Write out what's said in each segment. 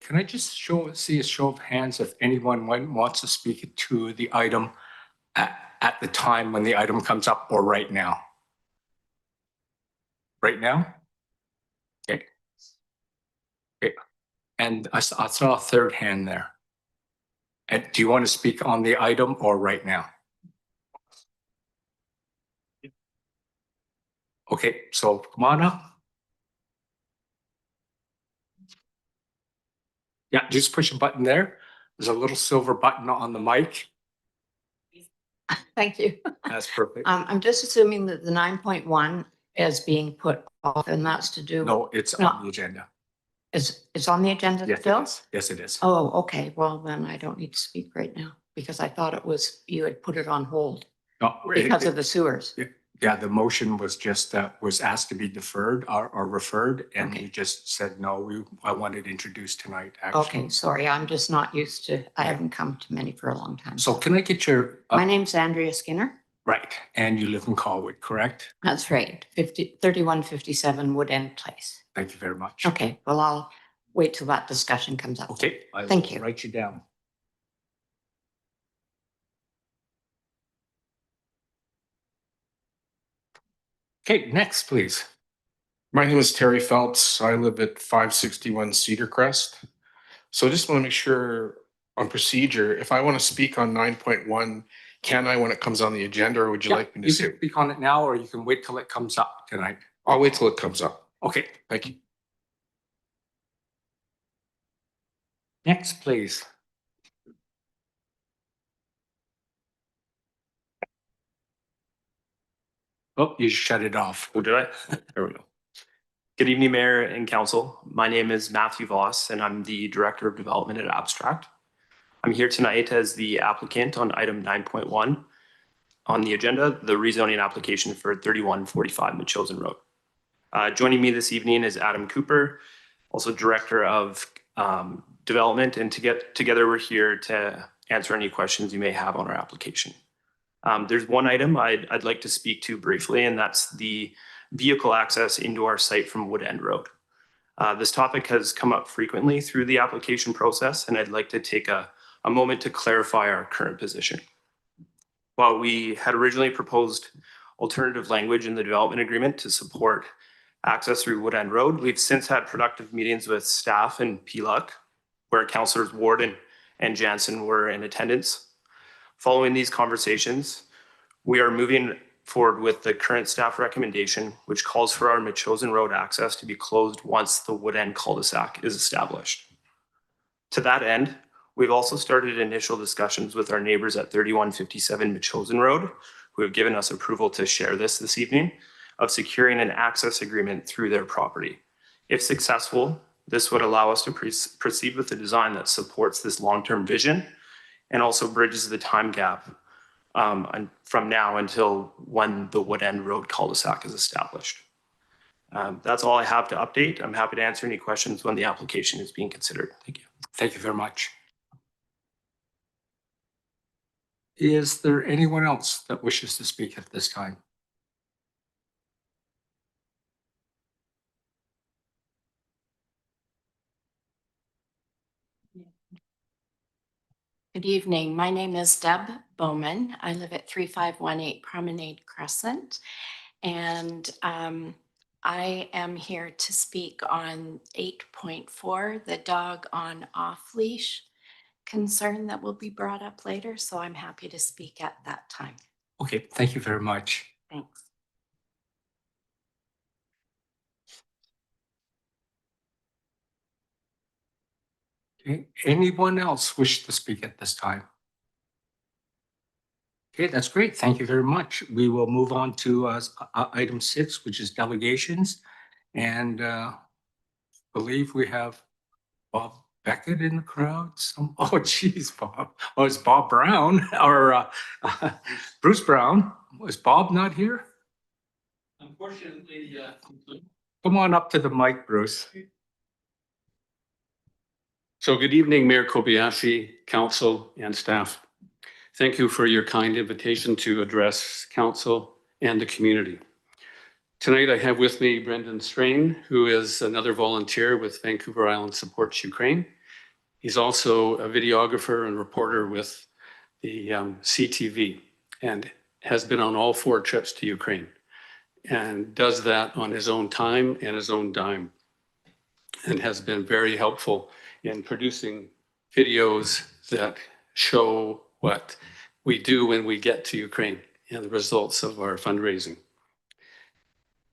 Can I just see a show of hands if anyone wants to speak to the item at the time when the item comes up or right now? Right now? Okay. Okay. And I saw a third hand there. And do you want to speak on the item or right now? Okay, so come on up. Yeah, just push a button there. There's a little silver button on the mic. Thank you. That's perfect. I'm just assuming that the 9.1 is being put off, and that's to do. No, it's on the agenda. It's on the agenda Yes, still? it is. Yes, it is. Oh, okay. Well, then I don't need to speak right now because I thought it was, you had put it on hold No, because of the sewers. Yeah, the motion was just was asked to be deferred or referred, and Okay. you just said, no, I want it introduced tonight, actually. Okay, sorry. I'm just not used to, I haven't come to many for a long time. So can I get your... My name's Andrea Skinner. Right, and you live in Colwood, correct? That's right. 3157 Wood End Place. Thank you very much. Okay, well, I'll wait till that discussion comes up. Okay, I Thank will you. write you down. Okay, next, please. My name is Terry Phelps. I live at 561 Cedar Crest. So I just want to make sure on procedure, if I want to speak on 9.1, can I when it comes on the agenda, or would you like me to You say? can speak on it now, or you can wait till it comes up tonight. I'll wait till it comes up. Okay, Thank you. next, please. Oh, you shut it off. Oh, did I? There we go. Good evening, Mayor and Council. My name is Matthew Voss, and I'm the Director of Development at Abstract. I'm here tonight as the applicant on item 9.1 on the agenda, the rezoning application for 3145 Metchosin Road. Joining me this evening is Adam Cooper, also Director of Development, and together we're here to answer any questions you may have on our application. There's one item I'd like to speak to briefly, and that's the vehicle access into our site from Wood End Road. This topic has come up frequently through the application process, and I'd like to take a moment to clarify our current position. While we had originally proposed alternative language in the development agreement to support access through Wood End Road, we've since had productive meetings with staff and PLUC, where Councillors Ward and Jansen were in attendance. Following these conversations, we are moving forward with the current staff recommendation, which calls for our Metchosin Road access to be closed once the Wood End cul-de-sac is established. To that end, we've also started initial discussions with our neighbors at 3157 Metchosin Road, who have given us approval to share this evening, of securing an access agreement through their property. If successful, this would allow us to proceed with the design that supports this long-term vision and also bridges the time gap from now until when the Wood End Road cul-de-sac is established. That's all I have to update. I'm happy to answer any questions when the application is being considered. Thank you. Thank you very much. Is there anyone else that wishes to speak at this time? Good evening. My name is Deb Bowman. I live at 3518 Promenade Crescent, and I am here to speak on 8.4, the dog on off leash concern that will be brought up later. So I'm happy to speak at that time. Okay, thank you very much. Thanks. Okay, anyone else wish to speak at this time? Okay, that's great. Thank you very much. We will move on to item 6, which is delegations. And believe we have Bob Beckett in the crowd. Oh, geez, Bob. Oh, it's Bob Brown or Bruce Brown. Was Bob not here? Unfortunately, Come on up to the mic, Bruce. so good evening, Mayor Kobayashi, council and staff. Thank you for your kind invitation to address council and the community. Tonight I have with me Brendan Strain, who is another volunteer with Vancouver Island Supports Ukraine, He's also a videographer and reporter with the CTV and has been on all 4 trips to Ukraine and does that on his own time and his own dime, and has been very helpful in producing videos that show what we do when we get to Ukraine and the results of our fundraising.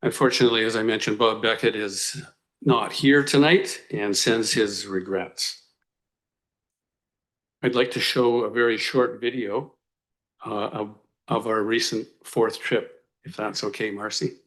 Unfortunately, as I mentioned, Bob Beckett is not here tonight and sends his regrets. I'd like to show a very short video of our recent 4th trip, if that's okay, Marcy.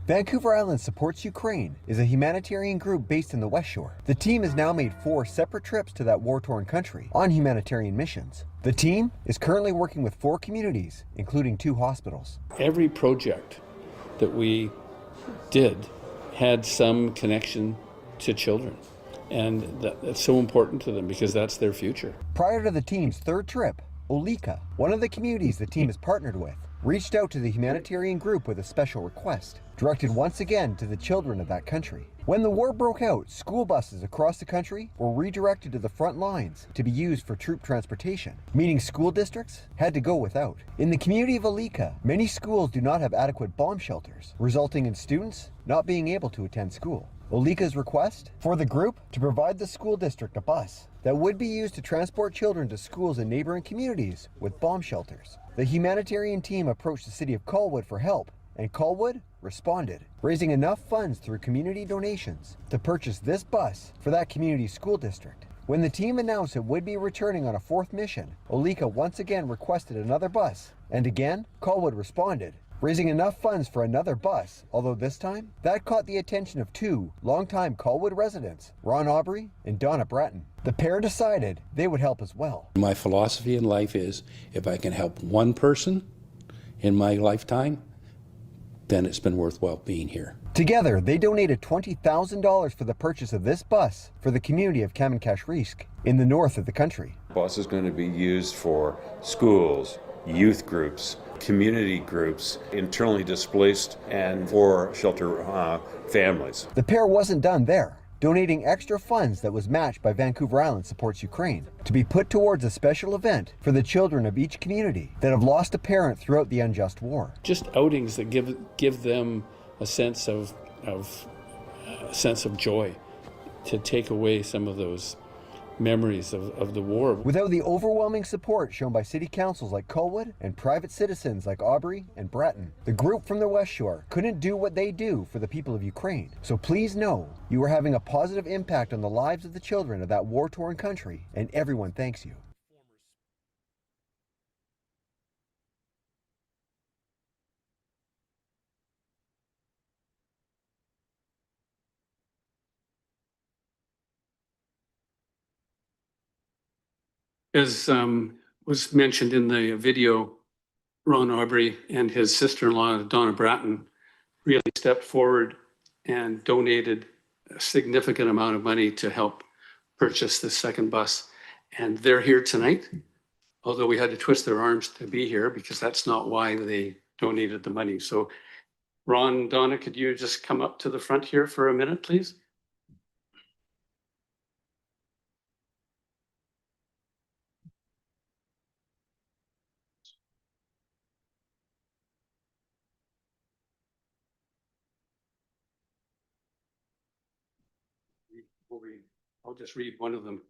Vancouver Island Supports Ukraine is a humanitarian group based in the West Shore. The team has now made 4 separate trips to that war-torn country on humanitarian missions. The team is currently working with 4 communities, including 2 hospitals. Every project that we did had some connection to children. And that's so important to them because that's their future. Prior to the team's 3rd trip, Olyka, one of the communities the team is partnered with, reached out to the humanitarian group with a special request, directed once again to the children of that country. When the war broke out, school buses across the country were redirected to the front lines to be used for troop transportation, meaning school districts had to go without. In the community of Olyka, many schools do not have adequate bomb shelters, resulting in students not being able to attend school. Olyka's request for the group to provide the school district a bus that would be used to transport children to schools in neighboring communities with bomb shelters. The humanitarian team approached the city of Colwood for help, and Colwood responded, raising enough funds through community donations to purchase this bus for that community school district. When the team announced it would be returning on a 4th mission, Olyka once again requested another bus, and again, Colwood responded, raising enough funds for another bus, although this time, that caught the attention of 2 longtime Colwood residents, Ron Aubrey and Donna Bratton. The pair decided they would help as well. My philosophy in life is if I can help one person in my lifetime, then it's been worthwhile being here. Together, they donated $20,000 for the purchase of this bus for the community of Kamenkashrisk in the north of the country. The bus is going to be used for schools, youth groups, community groups, internally displaced, and for shelter families. The pair wasn't done there, donating extra funds that was matched by Vancouver Island Supports Ukraine to be put towards a special event for the children of each community that have lost a parent throughout the unjust war. Just outings that give them a sense of joy, to take away some of those memories of the war. Without the overwhelming support shown by city councils like Colwood and private citizens like Aubrey and Bratton, the group from the West Shore couldn't do what they do for the people of Ukraine. So please know you are having a positive impact on the lives of the children of that war-torn country, and everyone thanks you. As was mentioned in the video, Ron Aubrey and his sister-in-law, Donna Bratton, really stepped forward and donated a significant amount of money to help purchase the 2nd bus. And they're here tonight, although we had to twist their arms to be here because that's not why they donated the money. So Ron, Donna, could you just come up to the front here for a minute, please? I'll just read one of them.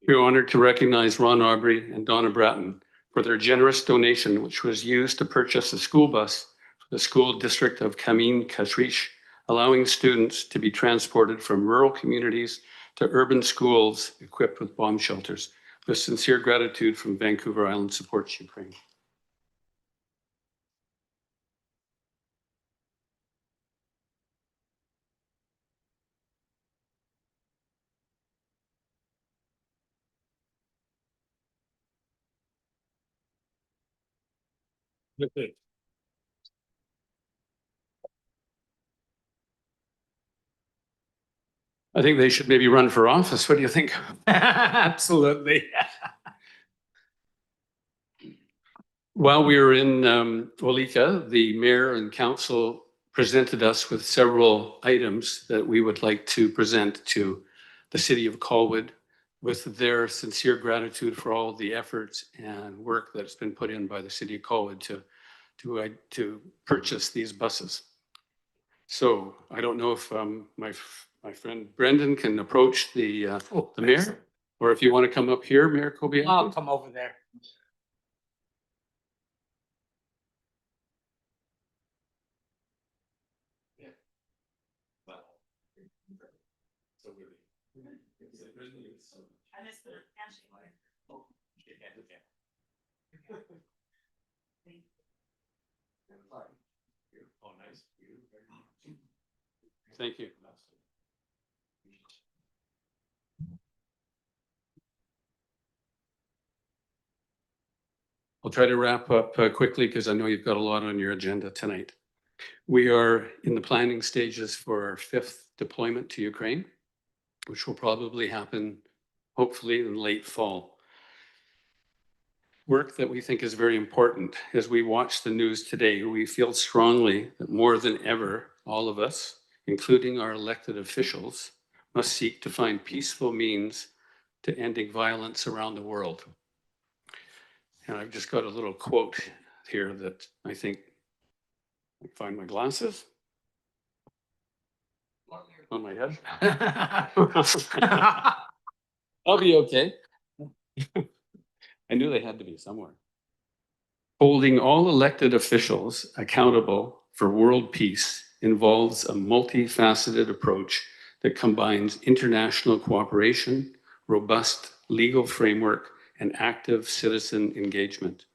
We're honored to recognize Ron Aubrey and Donna Bratton for their generous donation, which was used to purchase a school bus for the school district of Kamenkashrisk, allowing students to be transported from rural communities to urban schools equipped with bomb shelters. With sincere gratitude from Vancouver Island Supports Ukraine. I think they should maybe run for office. What do you think? Absolutely. While we were in Olyka, the mayor and council presented us with several items that we would like to present to the city of Colwood with their sincere gratitude for all the efforts and work that's been put in by the city of Colwood to purchase these buses. So I don't know if my friend Brendan can approach the mayor, or if you want to come up here, Mayor Kobayashi. I'll come over there. Thank you. I'll try to wrap up quickly because I know you've got a lot on your agenda tonight. We are in the planning stages for our 5th deployment to Ukraine, which will probably happen hopefully in late fall. Work that we think is very important. As we watch the news today, we feel strongly that more than ever, all of us, including our elected officials, must seek to find peaceful means to ending violence around the world. And I've just got a little quote here that I think, I find my glasses on my head. I'll be okay. I knew they had to be somewhere. Holding all elected officials accountable for world peace involves a multifaceted approach that combines international cooperation, robust legal framework, and active citizen engagement.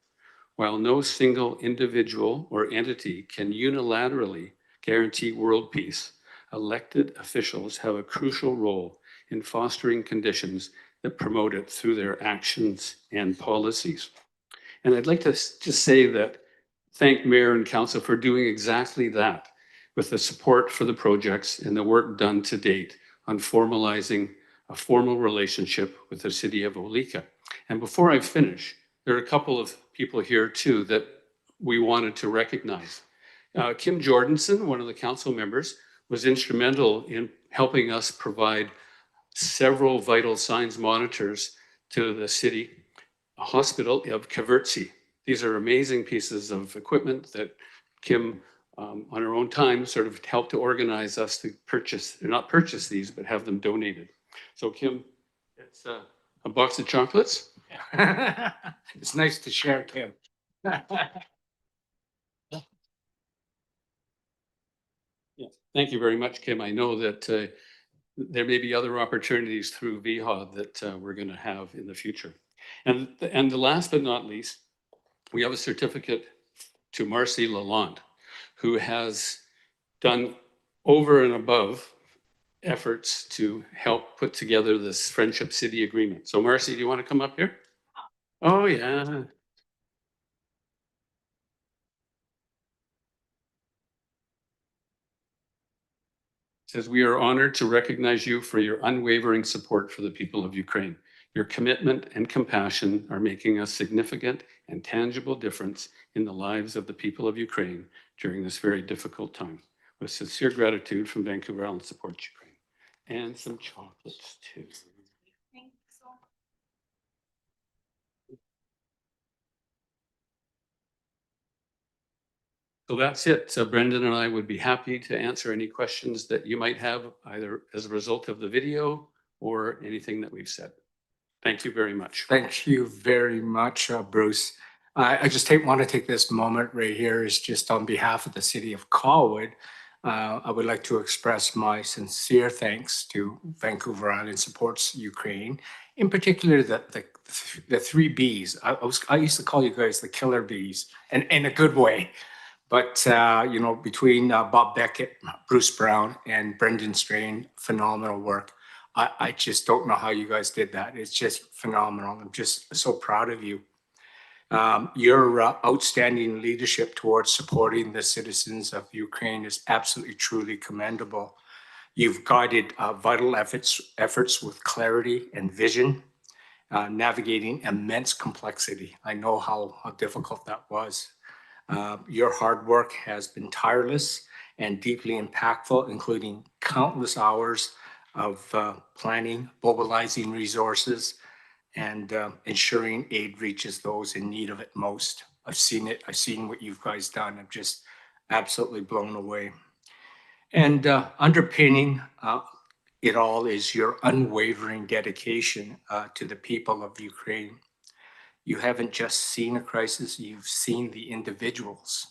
While no single individual or entity can unilaterally guarantee world peace, elected officials have a crucial role in fostering conditions that promote it through their actions and policies. And I'd like to just say that, thank Mayor and Council for doing exactly that with the support for the projects and the work done to date on formalizing a formal relationship with the city of Olyka. And before I finish, there are a couple of people here too that we wanted to recognize. Kim Jordanson, one of the council members, was instrumental in helping us provide several vital signs monitors to the city hospital of Kelsea. These are amazing pieces of equipment that Kim, on her own time, sort of helped to organize us to purchase, not purchase these, but have them donated. So Kim, it's a box of chocolates. It's nice to share, Kim. Yeah, thank you very much, Kim. I know that there may be other opportunities through VHA that we're going to have in the future. And the last but not least, we have a certificate to Marcy Lalande, who has done over and above efforts to help put together this Friendship City Agreement. So Marcy, do you want to come up here? Oh, yeah. Says, we are honored to recognize you for your unwavering support for the people of Ukraine. Your commitment and compassion are making a significant and tangible difference in the lives of the people of Ukraine during this very difficult time. With sincere gratitude from Vancouver Island Support Ukraine. And some chocolates too. So that's it. So Brendan and I would be happy to answer any questions that you might have, either as a result of the video or anything that we've said. Thank you very much. Thank you very much, Bruce. I just want to take this moment right here is just on behalf of the city of Colwood. I would like to express my sincere thanks to Vancouver Island Supports Ukraine, in particular the 3 Bs. I used to call you guys the killer bees, and in a good way. But, you know, between Bob Beckett, Bruce Brown, and Brendan Strain, phenomenal work. I just don't know how you guys did that. It's just phenomenal. I'm just so proud of you. Your outstanding leadership towards supporting the citizens of Ukraine is absolutely, truly commendable. You've guided vital efforts with clarity and vision, navigating immense complexity. I know how difficult that was. Your hard work has been tireless and deeply impactful, including countless hours of planning, mobilizing resources, and ensuring aid reaches those in need of it most. I've seen it. I've seen what you guys done. I'm just absolutely blown away. And underpinning it all is your unwavering dedication to the people of Ukraine. You haven't just seen a crisis, you've seen the individuals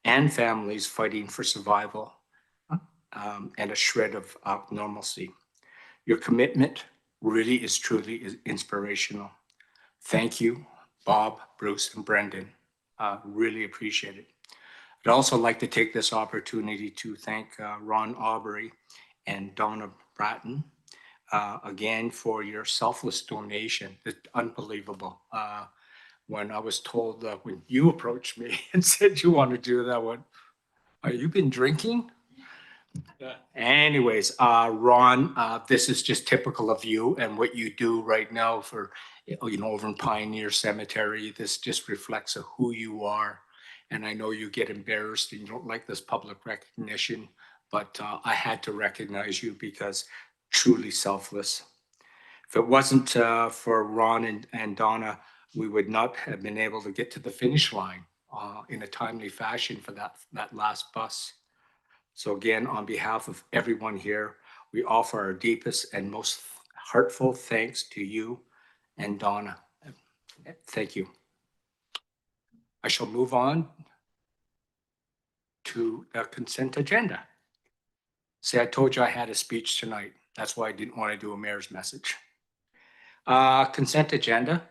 and families fighting for survival and a shred of normalcy. Your commitment really is truly inspirational. Thank you, Bob, Bruce, and Brendan. Really appreciate it. I'd also like to take this opportunity to thank Ron Aubrey and Donna Bratton again for your selfless donation. It's unbelievable. When I was told when you approached me and said you want to do that one, are you been drinking? Anyways, Ron, this is just typical of you and what you do right now for, over in Pioneer Cemetery. This just reflects of who you are. And I know you get embarrassed and you don't like this public recognition, but I had to recognize you because truly selfless. If it wasn't for Ron and Donna, we would not have been able to get to the finish line in a timely fashion for that last bus. So again, on behalf of everyone here, we offer our deepest and most heartfelt thanks to you and Donna. Thank you. I shall move on to the consent agenda. See, I told you I had a speech tonight. That's why I didn't want to do a mayor's message. Consent agenda.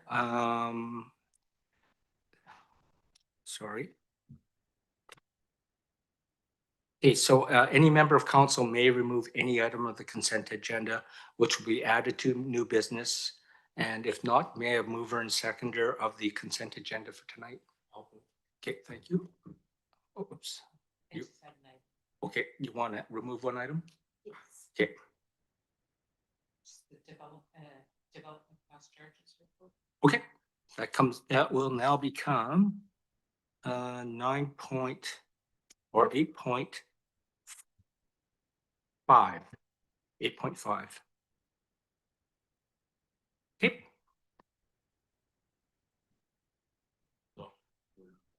Sorry. Okay, so any member of council may remove any item of the consent agenda, which will be added to new business. And if not, may I have mover and seconder of the consent agenda for tonight? Okay, thank you. Oh, oops. Okay, you want to remove one item? Yes. Okay. The development cost charges report. Okay, that will now become 8.5. 8.5. Okay.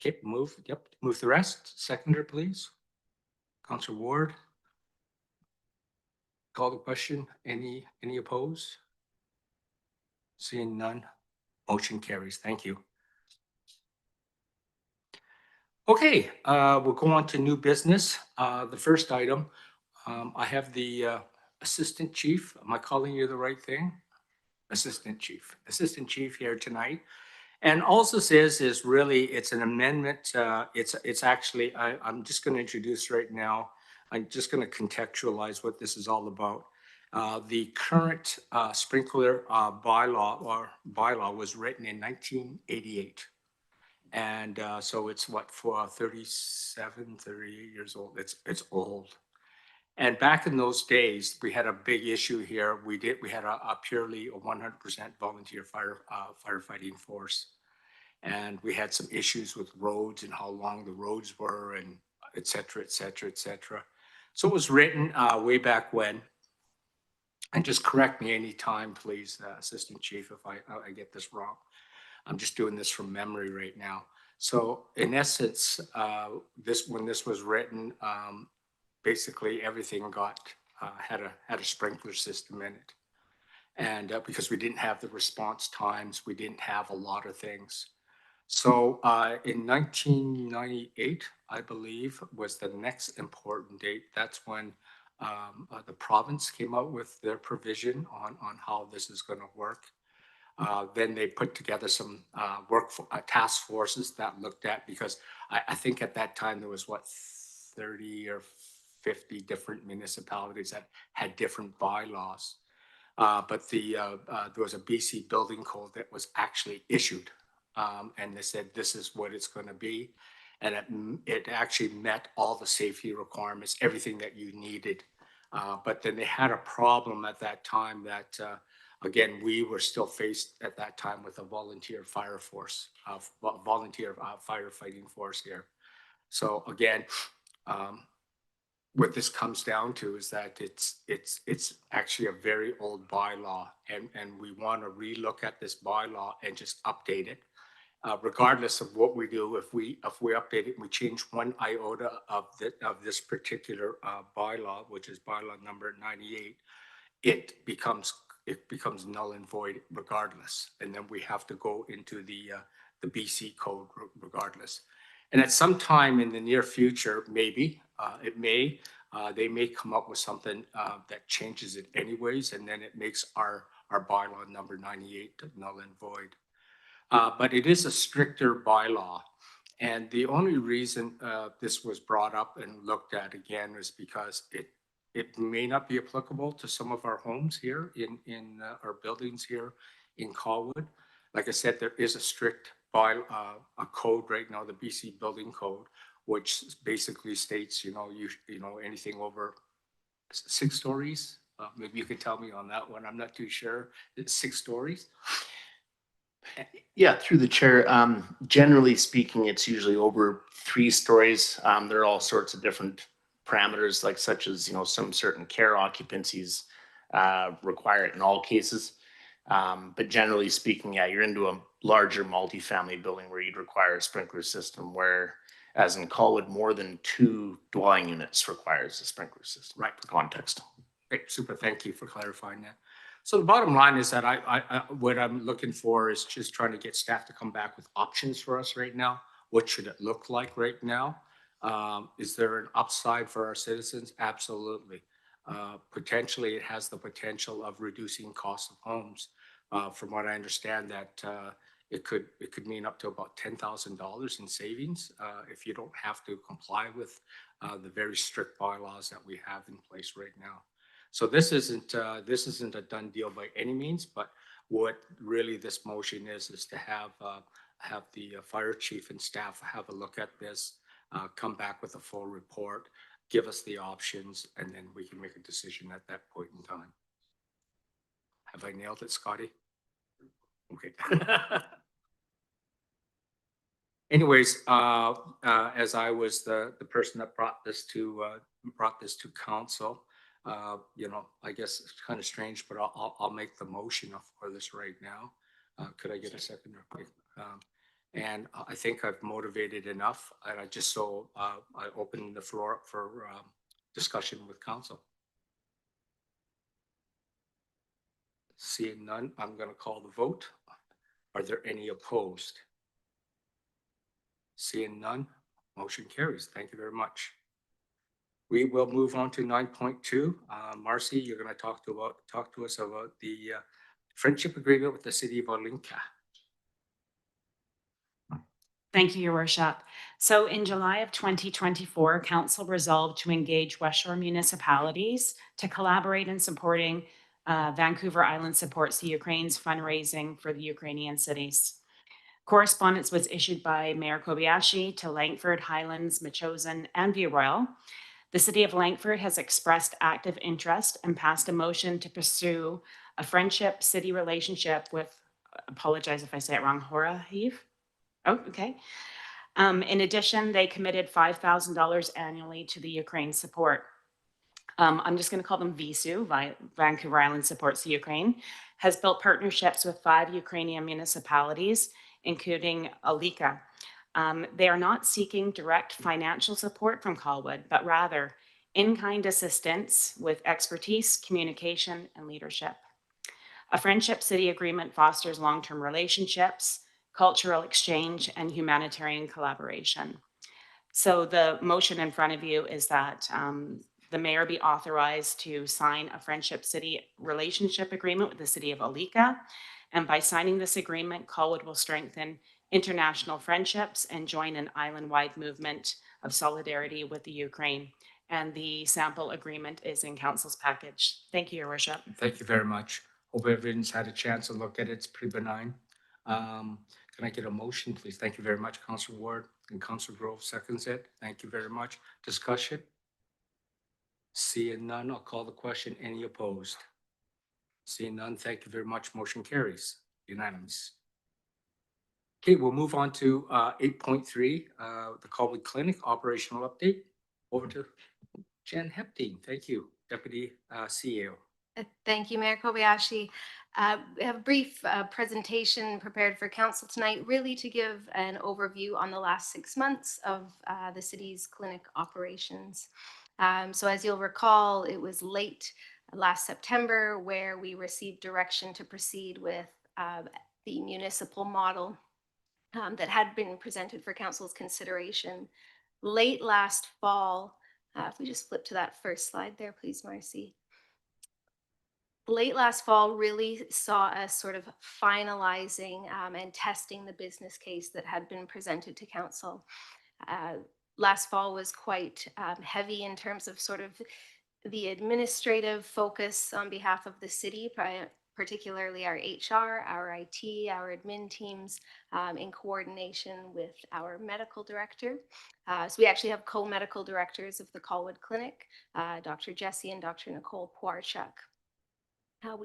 Okay, move the rest. Seconder, please. Councillor Ward. Call the question. Any opposed? Seeing none, motion carries. Thank you. Okay, we'll go on to new business. The first item, I have the assistant chief. Am I calling you the right thing? Assistant chief here tonight. And also says is really, it's an amendment. It's actually, I'm just going to introduce right now. I'm just going to contextualize what this is all about. The current sprinkler bylaw was written in 1988. And so it's what, for 38 years old. It's old. And back in those days, we had a big issue here. We had a purely 100% volunteer firefighting force. And we had some issues with roads and how long the roads were and et cetera, et cetera, et cetera. So it was written way back when. And just correct me anytime, please, Assistant Chief, if I get this wrong. I'm just doing this from memory right now. So in essence, when this was written, basically everything had a sprinkler system in it. And because we didn't have the response times, we didn't have a lot of things. So in 1998, I believe, was the next important date. That's when the province came out with their provision on how this is going to work. Then they put together some task forces that looked at, because I think at that time there was 30 or 50 different municipalities that had different bylaws. But there was a BC building code that was actually issued And they said, this is what it's going to be. And it actually met all the safety requiremements, everything that you needed. But then they had a problem at that time that, again, we were still faced at that time with a volunteer fire force, volunteer firefighting force here. So again, what this comes down to is that it's actually a very old bylaw, and we want to relook at this bylaw and just update it. Regardless of what we do, if we update it and we change one iota of this particular bylaw, which is bylaw number 98, it becomes null and void regardless, and then we have to go into the BC code regardless. And at some time in the near future, maybe they may come up with something that changes it anyways, and then it makes our bylaw number 98 null and void. But it is a stricter bylaw. And the only reason this was brought up and looked at again is because it may not be applicable to some of our homes here in our buildings here in Colwood. Like I said, there is a strict a code right now, the BC Building Code, which basically states, you know, anything over 6 stories. Maybe you could tell me on that one. I'm not too sure. It's 6 stories. Yeah, through the chair. Generally speaking, it's usually over 3 stories. There are all sorts of different parameters, like such as, you know, some certain care occupancies require it in all cases. But generally speaking, yeah, you're into a larger multifamily building where you'd require a sprinkler system, where, as in Colwood, more than 2 dwelling units requires a sprinkler system. Right. For context. Great, super. Thank you for clarifying that. So the bottom line is that what I'm looking for is just trying to get staff to come back with options for us right now. What should it look like right now? Is there an upside for our citizens? Absolutely. Potentially, it has the potential of reducing cost of homes. From what I understand, that it could mean up to about $10,000 in savings if you don't have to comply with the very strict bylaws that we have in place right now. So this isn't a done deal by any means, but what really this motion is to have the fire chief and staff have a look at this, come back with a full report, give us the options, and then we can make a decision at that point in time. Have I nailed it, Scotty? Okay. Anyways, as I was the person that brought this to council, you know, I guess it's kind of strange, but I'll make the motion for this right now. Could I get a second? And I think I've motivated enough, and I open the floor up for discussion with council. Seeing none, I'm going to call the vote. Are there any opposed? Seeing none, motion carries. Thank you very much. We will move on to 9.2. Marcy, you're going to talk to us about the friendship agreement with the city of Olyka. Thank you, Your Worship. So in July of 2024, Council resolved to engage West Shore municipalities to collaborate in supporting Vancouver Island Supports the Ukraine's fundraising for the Ukrainian cities. Correspondence was issued by Mayor Kobayashi to Langford, Highlands, Metchosin, and View Royal. The City of Langford has expressed active interest and passed a motion to pursue a friendship city relationship with, apologize if I say it wrong, Horahiv. Oh, okay. In addition, they committed $5,000 annually to the Ukraine support. I'm just going to call them VSU, Vancouver Island Supports the Ukraine, has built partnerships with 5 Ukrainian municipalities, including Olyka. They are not seeking direct financial support from Colwood, but rather in-kind assistance with expertise, communication, and leadership. A friendship city agreement fosters long-term relationships, cultural exchange, and humanitarian collaboration. So the motion in front of you is that the mayor be authorized to sign a friendship city relationship agreement with the city of Olyka. And by signing this agreement, Colwood will strengthen international friendships and join an island-wide movement of solidarity with the Ukraine. And the sample agreement is in council's package. Thank you, Your Worship. Thank you very much. Hope everyone's had a chance to look at it. It's pretty benign. Can I get a motion, please? Thank you very much, Councillor Ward, and Councillor Grove seconds it. Thank you very much. Discussion? Seeing none, I'll call the question. Any opposed? Seeing none, thank you very much. Motion carries. Unanimous. Okay, we'll move on to 8.3, the Colwood Clinic operational update. Over to Jenn Hepting. Thank you, Deputy CEO. Thank you, Mayor Kobayashi. We have a brief presentation prepared for council tonight, really to give an overview on the last 6 months of the city's clinic operations. So as you'll recall, it was late last September where we received direction to proceed with the municipal model that had been presented for council's consideration. Late last fall, if we just flip to that first slide there, please, Marcy. Late last fall really saw us sort of finalizing and testing the business case that had been presented to council. Last fall was quite heavy in terms of sort of the administrative focus on behalf of the city, particularly our HR, our IT, our admin teams, in coordination with our medical director. So we actually have co-medical directors of the Colwood Clinic, Dr. Jesse and Dr. Nicole Puarchuk. There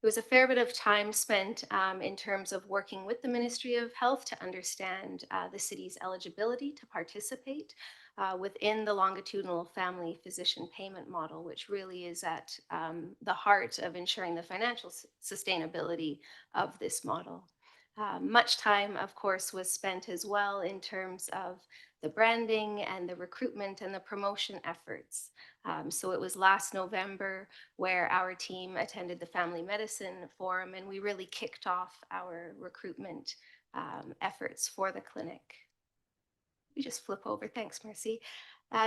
was a fair bit of time spent in terms of working with the Ministry of Health to understand the city's eligibility to participate within the longitudinal family physician payment model, which really is at the heart of ensuring the financial sustainability of this model. Much time, of course, was spent as well in terms of the branding and the recruitment and the promotion efforts. So it was last November where our team attended the Family Medicine Forum, and we really kicked off our recruitment efforts for the clinic. We just flip over. Thanks, Marcy.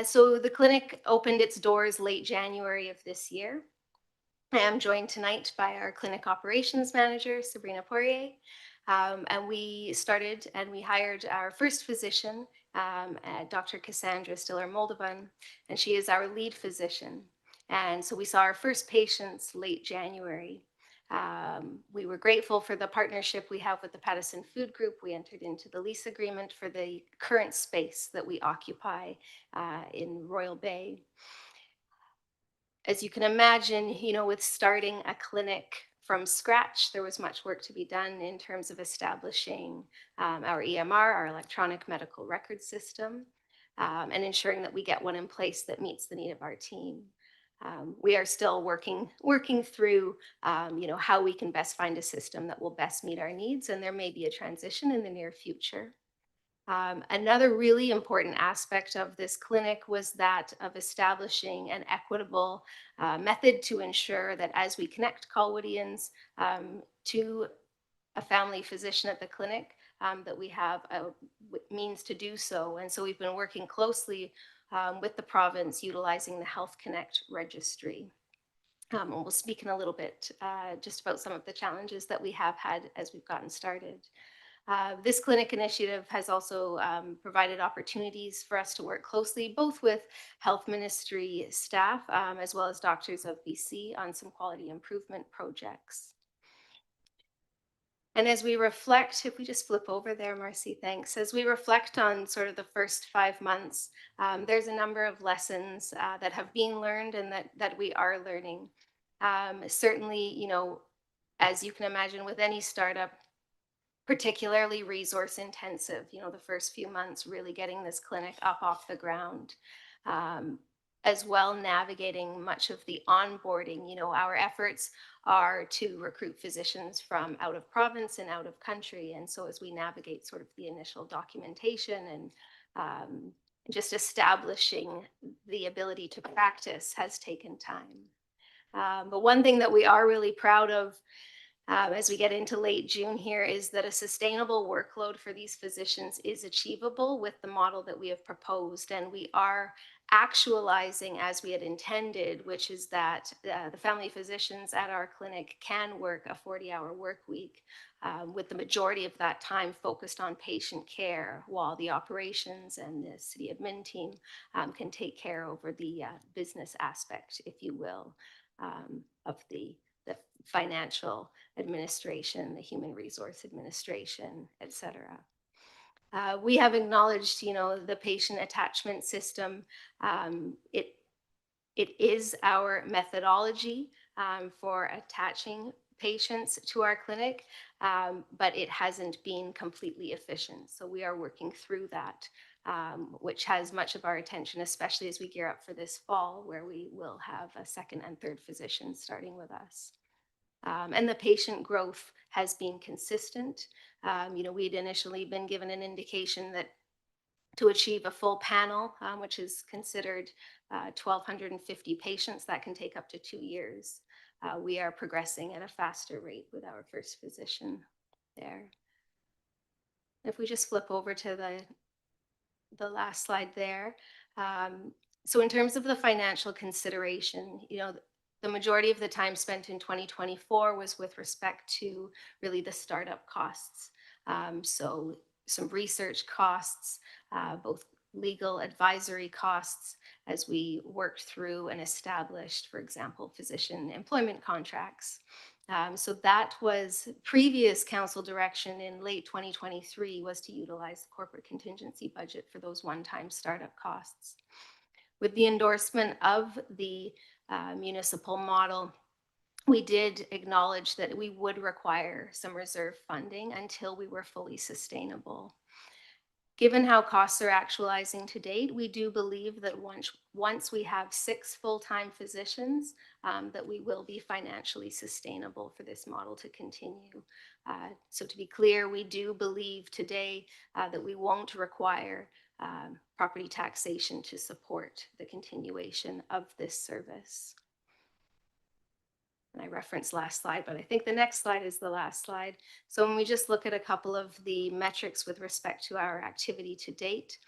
So the clinic opened its doors late January of this year. I am joined tonight by our clinic operations manager, Sabrina Poirier. And we started and we hired our first physician, Dr. Cassandra Stiller-Moldovan, and she is our lead physician. And so we saw our first patients late January. We were grateful for the partnership we have with the Pattison Food Group. We entered into the lease agreement for the current space that we occupy in Royal Bay. As you can imagine, you know, with starting a clinic from scratch, there was much work to be done in terms of establishing our EMR, our electronic medical record system, and ensuring that we get one in place that meets the need of our team. We are still working through, you know, how we can best find a system that will best meet our needs, and there may be a transition in the near future. Another really important aspect of this clinic was that of establishing an equitable method to ensure that as we connect Colwoodians to a family physician at the clinic, that we have a means to do so. And so we've been working closely with the province utilizing the Health Connect registry. And we'll speak in a little bit just about some of the challenges that we have had as we've gotten started. This clinic initiative has also provided opportunities for us to work closely, both with Health Ministry staff as well as Doctors of BC on some quality improvement projects. And as we reflect, if we just flip over there, Marcy, thanks. As we reflect on sort of the first 5 months, there's a number of lessons that have been learned and that we are learning. Certainly, you know, as you can imagine with any startup, particularly resource intensive, you know, the first few months really getting this clinic up off the ground, as well navigating much of the onboarding. You know, our efforts are to recruit physicians from out of province and out of country. And so as we navigate sort of the initial documentation and just establishing the ability to practice has taken time. But one thing that we are really proud of as we get into late June here is that a sustainable workload for these physicians is achievable with the model that we have proposed. And we are actualizing as we had intended, which is that the family physicians at our clinic can work a 40-hour work week with the majority of that time focused on patient care, while the operations and the city admin team can take care over the business aspect, if you will, of the the financial administration, the human resource administration, et cetera. We have acknowledged, the patient attachment system. It is our methodology for attaching patients to our clinic, but it hasn't been completely efficient. So we are working through that, which has much of our attention, especially as we gear up for this fall, where we will have a second and third physician starting with us. And the patient growth has been consistent. We'd initially been given an indication that to achieve a full panel, which is considered 1,250 patients, that can take up to 2 years. We are progressing at a faster rate with our first physician there. If we just flip over to the last slide there. So in terms of the financial consideration, the majority of the time spent in 2024 was with respect to really the startup costs. So some research costs, both legal advisory costs, as we worked through and established, for example, physician employment contracts. So that was previous council direction in late 2023, was to utilize the corporate contingency budget for those one-time startup costs. With the endorsement of the municipal model, we did acknowledge that we would require some reserve funding until we were fully sustainable. Given how costs are actualizing to date, we do believe that once we have 6 full-time physicians, that we will be financially sustainable for this model to continue. So to be clear, we do believe today that we won't require property taxation to support the continuation of this service. And I referenced last slide, but I think the next slide is the last slide. So when we just look at a couple of the metrics with respect to our activity to date,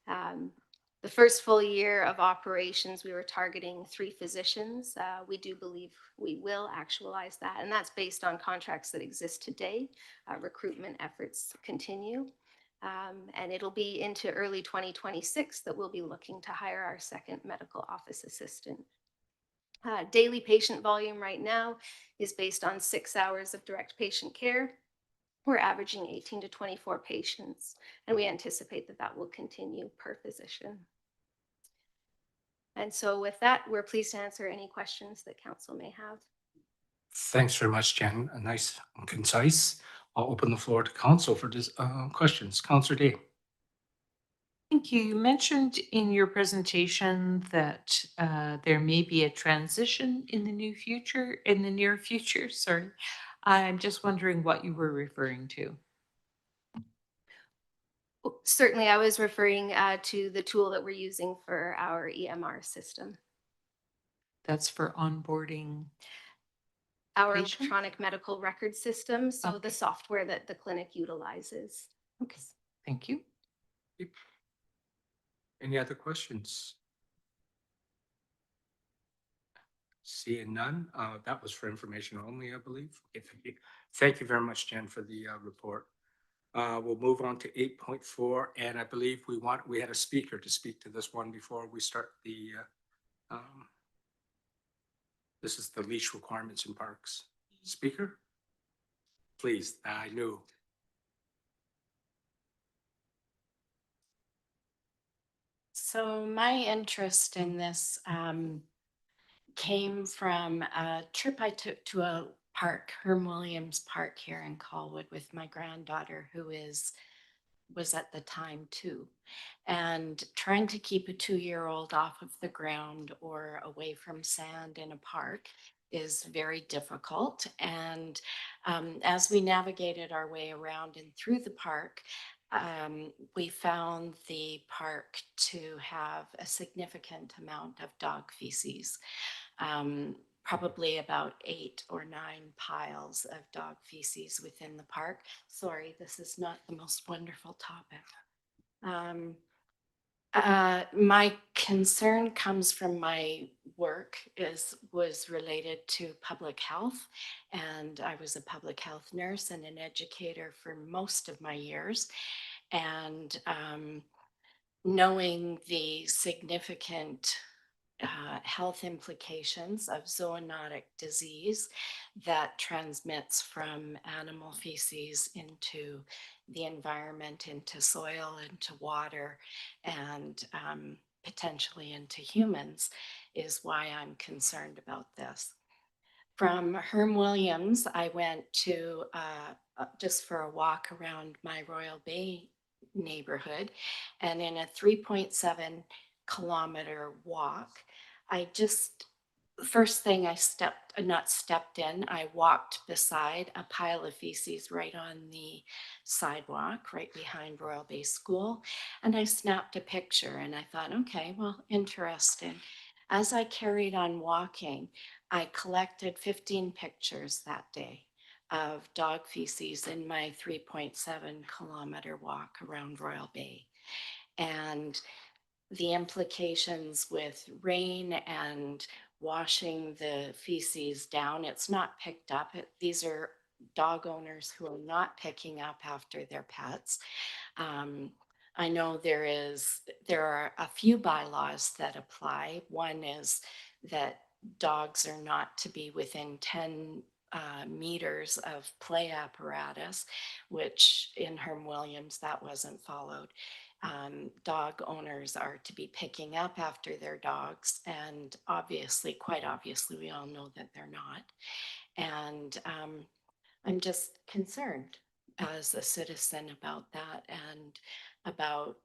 the first full year of operations, we were targeting 3 physicians. We do believe we will actualize that, and that's based on contracts that exist today. Recruitment efforts continue, and it'll be into early 2026 that we'll be looking to hire our second medical office assistant. Daily patient volume right now is based on 6 hours of direct patient care. We're averaging 18 to 24 patients, and we anticipate that that will continue per physician. And so with that, we're pleased to answer any questions that council may have. Thanks very much, Jen. Nice and concise. I'll open the floor to council for this questions. Councillor Day. Thank you. You mentioned in your presentation that there may be a transition in the near future. Sorry. I'm just wondering what you were referring to. Certainly, I was referring to the tool that we're using for our EMR system. That's for onboarding Our patients? electronic medical record system, so Okay. the software that the clinic utilizes. Okay, thank you. Any other questions? Seeing none, that was for information only, I believe. Okay, thank you. Thank you very much, Jen, for the report. We'll move on to 8.4, and I believe we had a speaker to speak to this one before we start the, this is the leash requirements in parks. Speaker? Please, I knew. So my interest in this came from a trip I took to a park, Herm Williams Park here in Colwood, with my granddaughter, who was at the time 2, and trying to keep a 2-year-old off of the ground or away from sand in a park is very difficult. And as we navigated our way around and through the park, we found the park to have a significant amount of dog feces, probably about 8 or 9 piles of dog feces within the park. Sorry, this is not the most wonderful topic. My concern comes from my work was related to public health, and I was a public health nurse and an educator for most of my years. And knowing the significant health implications of zoonotic disease that transmits from animal feces into the environment, into soil, into water, and potentially into humans, is why I'm concerned about this. From Herm Williams, I went to just for a walk around my Royal Bay neighborhood, and in a 3.7 kilometer walk, I just, first thing I I walked beside a pile of feces right on the sidewalk, right behind Royal Bay School, and I snapped a picture, and I thought, okay, well, interesting. As I carried on walking, I collected 15 pictures that day of dog feces in my 3.7 kilometer walk around Royal Bay. And the implications with rain and washing the feces down, it's not picked up. These are dog owners who are not picking up after their pets. I know there are a few bylaws that apply. One is that dogs are not to be within 10 meters of play apparatus, which in Herm Williams, that wasn't followed. Dog owners are to be picking up after their dogs, and obviously, quite obviously, we all know that they're not. And I'm just concerned as a citizen about that, and about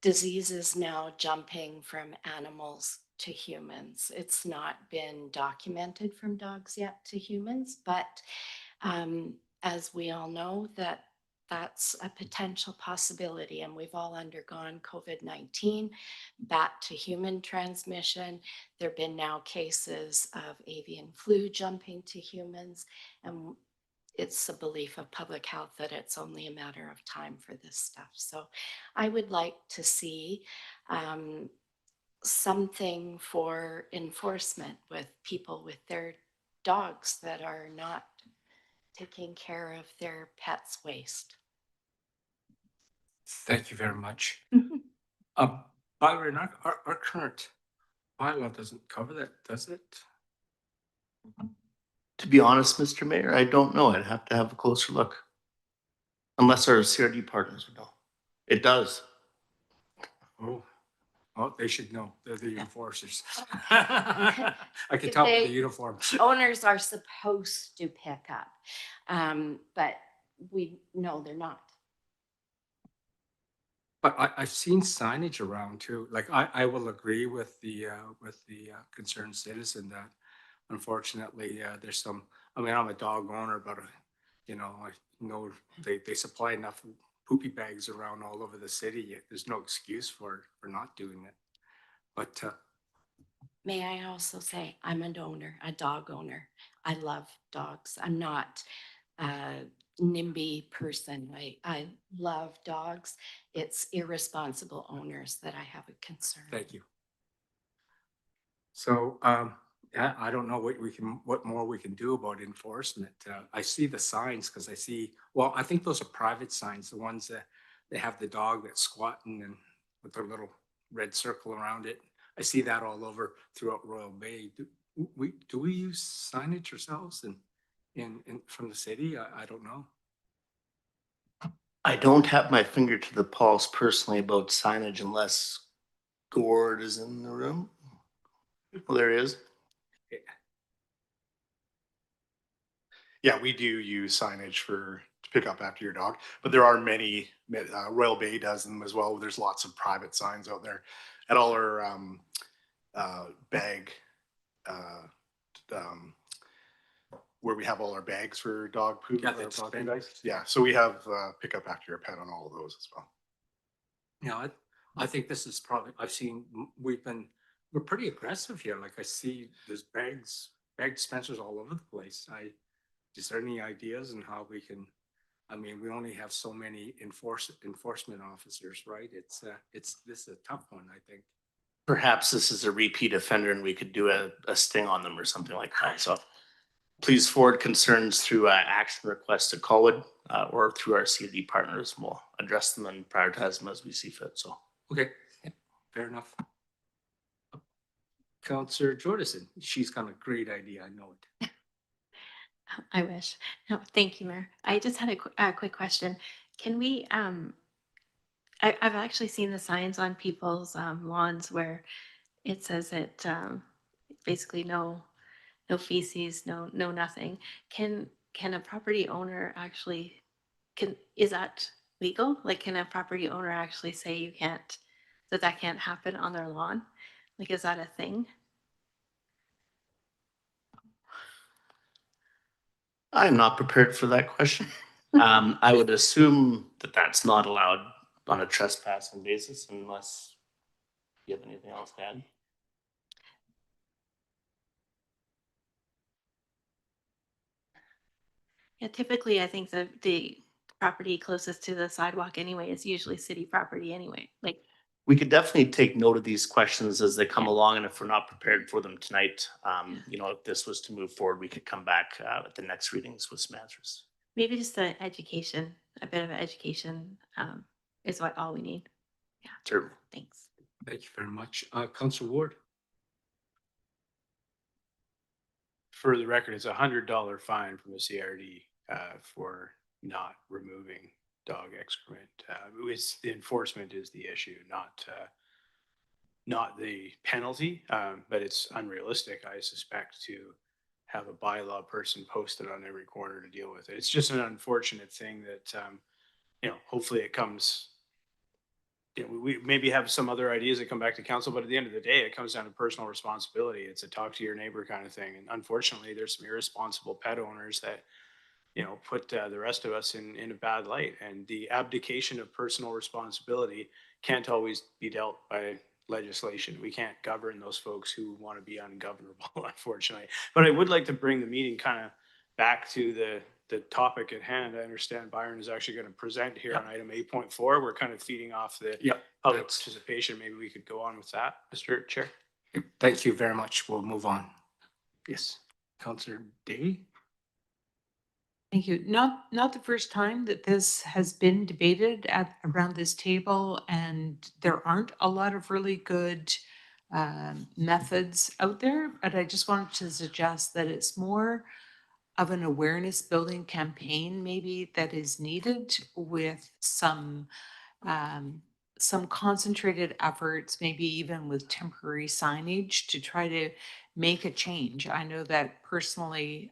diseases now jumping from animals to humans. It's not been documented from dogs yet to humans, but as we all know, that's a potential possibility, and we've all undergone COVID-19, bat to human transmission. There have been now cases of avian flu jumping to humans, and it's a belief of public health that it's only a matter of time for this stuff. So I would like to see something for enforcement with people with their dogs that are not taking care of their pets' waste. Thank you very much. Byron, our current bylaw doesn't cover that, does it? To be honest, Mr. Mayor, I don't know. I'd have to have a closer look. Unless our CRD partners would know. It does. Oh, they should know. They're the enforcers. I can tell by the uniform. Owners are supposed to pick up, but we know they're not. But I've seen signage around too. Like I will agree with the concerned citizen that unfortunately there's some. I mean, I'm a dog owner, but you know, I know they supply enough poopy bags around all over the city. There's no excuse for not doing it. But may I also say I'm an owner, a dog owner. I love dogs. I'm not a NIMBY person. I love dogs. It's irresponsible owners that I have a concern. thank you. So yeah, I don't know what more we can do about enforcement. I see the signs because I see, well, I think those are private signs, the ones that they have the dog that's squatting and with their little red circle around it. I see that all over throughout Royal Bay. Do we use signage ourselves in from the city? I don't know. I don't have my finger to the pulse personally about signage unless Gord is in the room. Well, there he is. Yeah, we do use signage to pick up after your dog, but there are many, Royal Bay does them as well. There's lots of private signs out there at all our bag, where we have all our bags for dog poop. Yeah, that's dog been food bags. Yeah, so we have pick up after your pet on all of those as well. Yeah, I think this is probably, we're pretty aggressive here. Like I see there's bag dispensers all over the place. Is there any ideas on how we can, I mean, we only have so many enforcement officers, right? This is a tough one, I think. Perhaps this is a repeat offender and we could do a sting on them or something like that. So please forward concerns through action requests to Colwood or through our CRD partners. We'll address them and prioritize them as we see fit. So okay, fair enough. Counselor Jordison. She's got a great idea, I know it. I wish. No, thank you, Mayor. I just had a quick question. Can we, I've actually seen the signs on people's lawns where it says it, basically no feces, no nothing. Can a property owner actually, is that legal? Like, can a property owner actually say you can't, that can't happen on their lawn? Like, is that a thing? I'm not prepared for that question. I would assume that that's not allowed on a trespassing basis unless you have anything else to add. Yeah, typically I think the property closest to the sidewalk anyway is usually city property anyway. Like, We could definitely take note of these questions as they come along, and if we're not prepared for them tonight, you know, if this was to move forward, we could come back at the next readings with some answers. maybe just a bit of an education is all we need. Yeah, Sure. thanks. Thank you very much. Counselor Ward. For the record, it's $100 fine from the CRD for not removing dog excrement. The enforcement is the issue, not the penalty, but it's unrealistic, I suspect, to have a bylaw person posted on every corner to deal with it. It's just an unfortunate thing that, you know, hopefully it comes, you know, we maybe have some other ideas that come back to council, but at the end of the day, it comes down to personal responsibility. It's a talk to your neighbor kind of thing. And unfortunately, there's some irresponsible pet owners that, you know, put the rest of us in a bad light. And the abdication of personal responsibility can't always be dealt by legislation. We can't govern those folks who want to be ungovernable, unfortunately. But I would like to bring the meeting kind of back to the topic at hand. I understand Byron is actually going to present here on item 8.4. We're kind of feeding off the public participation. Maybe we could go on with that, Mr. Chair. Thank you very much. We'll move on. Yes, Counselor Day. Thank you. Not the first time that this has been debated around this table, and there aren't a lot of really good methods out there, but I just wanted to suggest that it's more of an awareness building campaign maybe that is needed with some concentrated efforts, maybe even with temporary signage to try to make a change. I know that personally,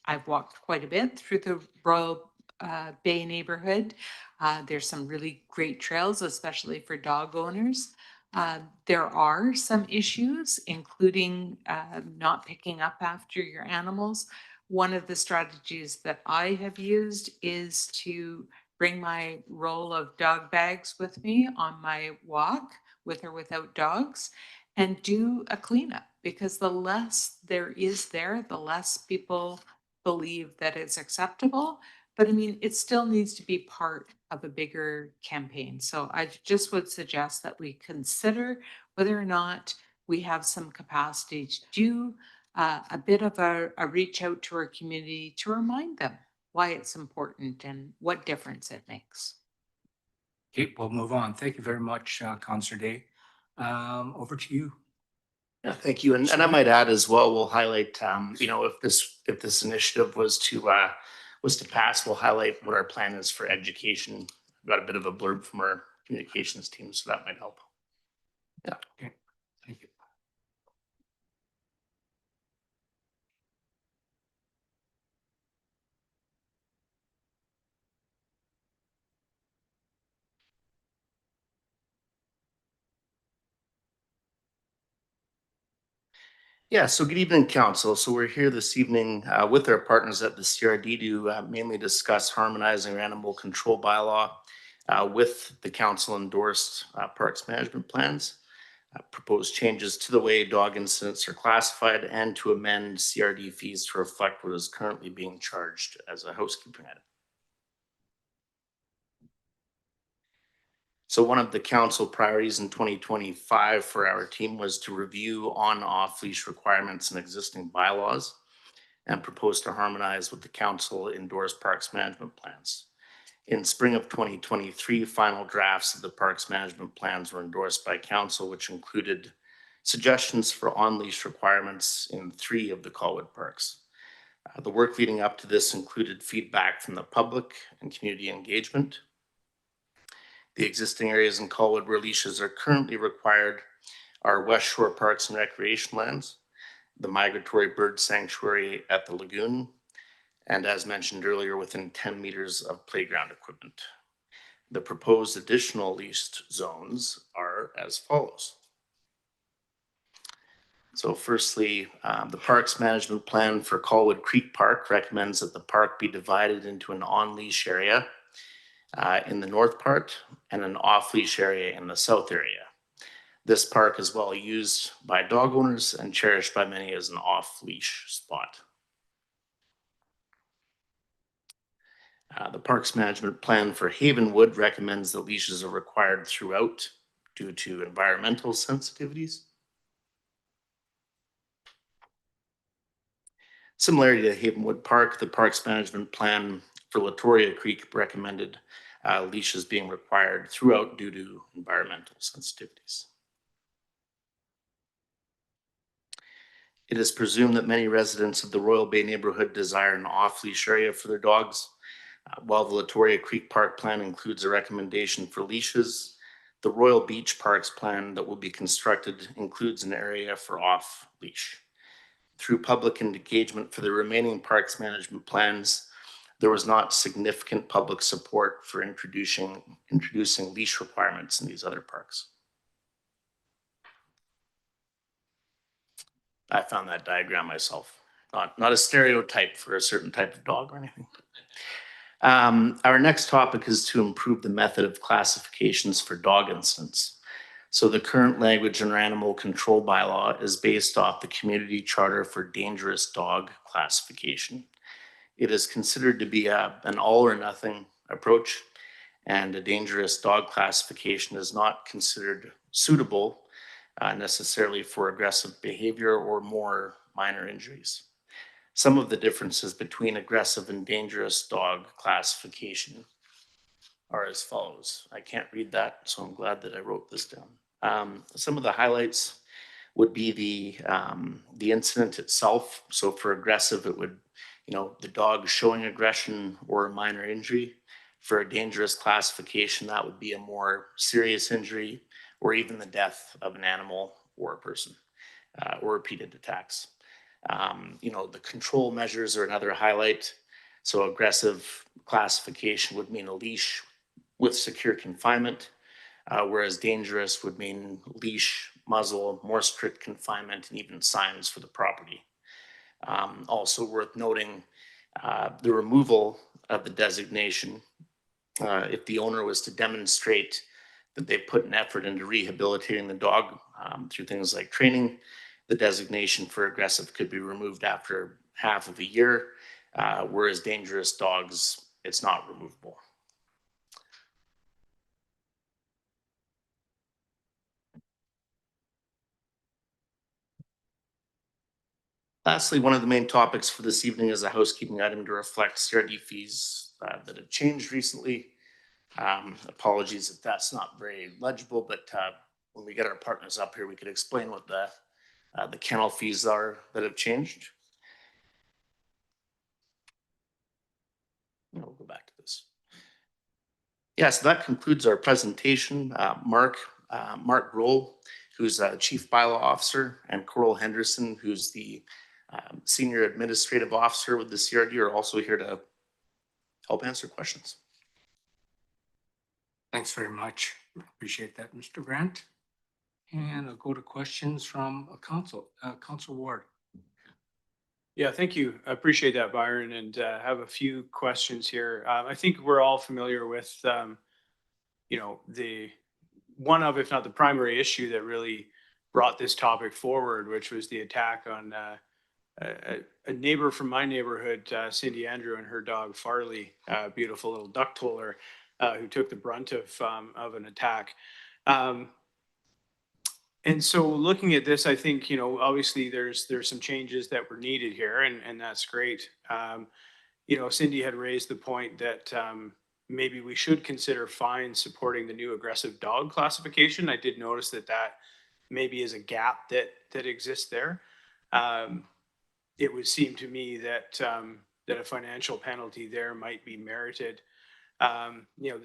I've walked quite a bit through the Royal Bay neighborhood. There's some really great trails, especially for dog owners. There are some issues, including not picking up after your animals. One of the strategies that I have used is to bring my roll of dog bags with me on my walk, with or without dogs, and do a cleanup, because the less there is there, the less people believe that it's acceptable. But I mean, it still needs to be part of a bigger campaign. So I just would suggest that we consider whether or not we have some capacity to do a bit of a reach out to our community to remind them why it's important and what difference it makes. Okay, we'll move on. Thank you very much, Counselor Day. Over to you. Yeah, thank you. And I might add as well, we'll highlight, you know, if this initiative was to pass, we'll highlight what our plan is for education. We've got a bit of a blurb from our communications team, so that might help. Yeah. Okay, thank you. Yeah, so good evening, council. So we're here this evening with our partners at the CRD to mainly discuss harmonizing our animal control bylaw with the council endorsed parks management plans, proposed changes to the way dog incidents are classified, and to amend CRD fees to reflect what is currently being charged as a housekeeping item. So one of the council priorities in 2025 for our team was to review on-off leash requirements in existing bylaws and propose to harmonize with the council endorsed parks management plans. In spring of 2023, final drafts of the parks management plans were endorsed by council, which included suggestions for on-leash requirements in 3 of the Colwood parks. The work leading up to this included feedback from the public and community engagement. The existing areas in Colwood where leashes are currently required are West Shore Parks and Recreation Lands, the Migratory Bird Sanctuary at the Lagoon, and as mentioned earlier, within 10 meters of playground equipment. The proposed additional leased zones are as follows. So firstly, the Parks Management Plan for Colwood Creek Park recommends that the park be divided into an on-leash area in the north part and an off-leash area in the south area. This park is well used by dog owners and cherished by many as an off-leash spot. The Parks Management Plan for Havenwood recommends that leashes are required throughout due to environmental sensitivities. Similarly to Havenwood Park, the Parks Management Plan for Latoria Creek recommended leashes being required throughout due to environmental sensitivities. It is presumed that many residents of the Royal Bay neighborhood desire an off-leash area for their dogs. While the Latoria Creek Park Plan includes a recommendation for leashes, the Royal Beach Parks Plan that will be constructed includes an area for off-leash. Through public engagement for the remaining parks management plans, there was not significant public support for introducing leash requirements in these other parks. I found that diagram myself, not a stereotype for a certain type of dog or anything. Our next topic is to improve the method of classifications for dog incidents. So the current language in our animal control bylaw is based off the Community Charter for Dangerous Dog classification. It is considered to be an all or nothing approach, and a dangerous dog classification is not considered suitable necessarily for aggressive behavior or more minor injuries. Some of the differences between aggressive and dangerous dog classification are as follows. I can't read that, so I'm glad that I wrote this down. Some of the highlights would be the incident itself. So for aggressive, it would, the dog showing aggression or a minor injury. For a dangerous classification, that would be a more serious injury or even the death of an animal or a person or repeated attacks. The control measures are another highlight. So aggressive classification would mean a leash with secure confinement, whereas dangerous would mean leash, muzzle, more strict confinement, and even signs for the property. Also worth noting, the removal of the designation, if the owner was to demonstrate that they put an effort into rehabilitating the dog through things like training, the designation for aggressive could be removed after half of a year, whereas dangerous dogs, it's not removable. Lastly, one of the main topics for this evening is a housekeeping item to reflect CRD fees that have changed recently. Apologies if that's not very legible, but when we get our partners up here, we could explain what the kennel fees are that have changed. We'll go back to this. Yeah, so that concludes our presentation. Mark Grohl, who's Chief Bylaw Officer, and Coral Henderson, who's the Senior Administrative Officer with the CRD, are also here to help answer questions. Thanks very much. Appreciate that, Mr. Grant. And I'll go to questions from Council Ward. Yeah, thank you. I appreciate that, Byron, and have a few questions here. I think we're all familiar with, the one of, if not the primary issue that really brought this topic forward, which was the attack on a neighbor from my neighborhood, Cindy Andrew, and her dog Farley, beautiful little duck toller, who took the brunt of an attack. And so looking at this, I think, obviously there's some changes that were needed here, and that's great. Cindy had raised the point that maybe we should consider fines supporting the new aggressive dog classification. I did notice that maybe is a gap that exists there. It would seem to me that that a financial penalty there might be merited.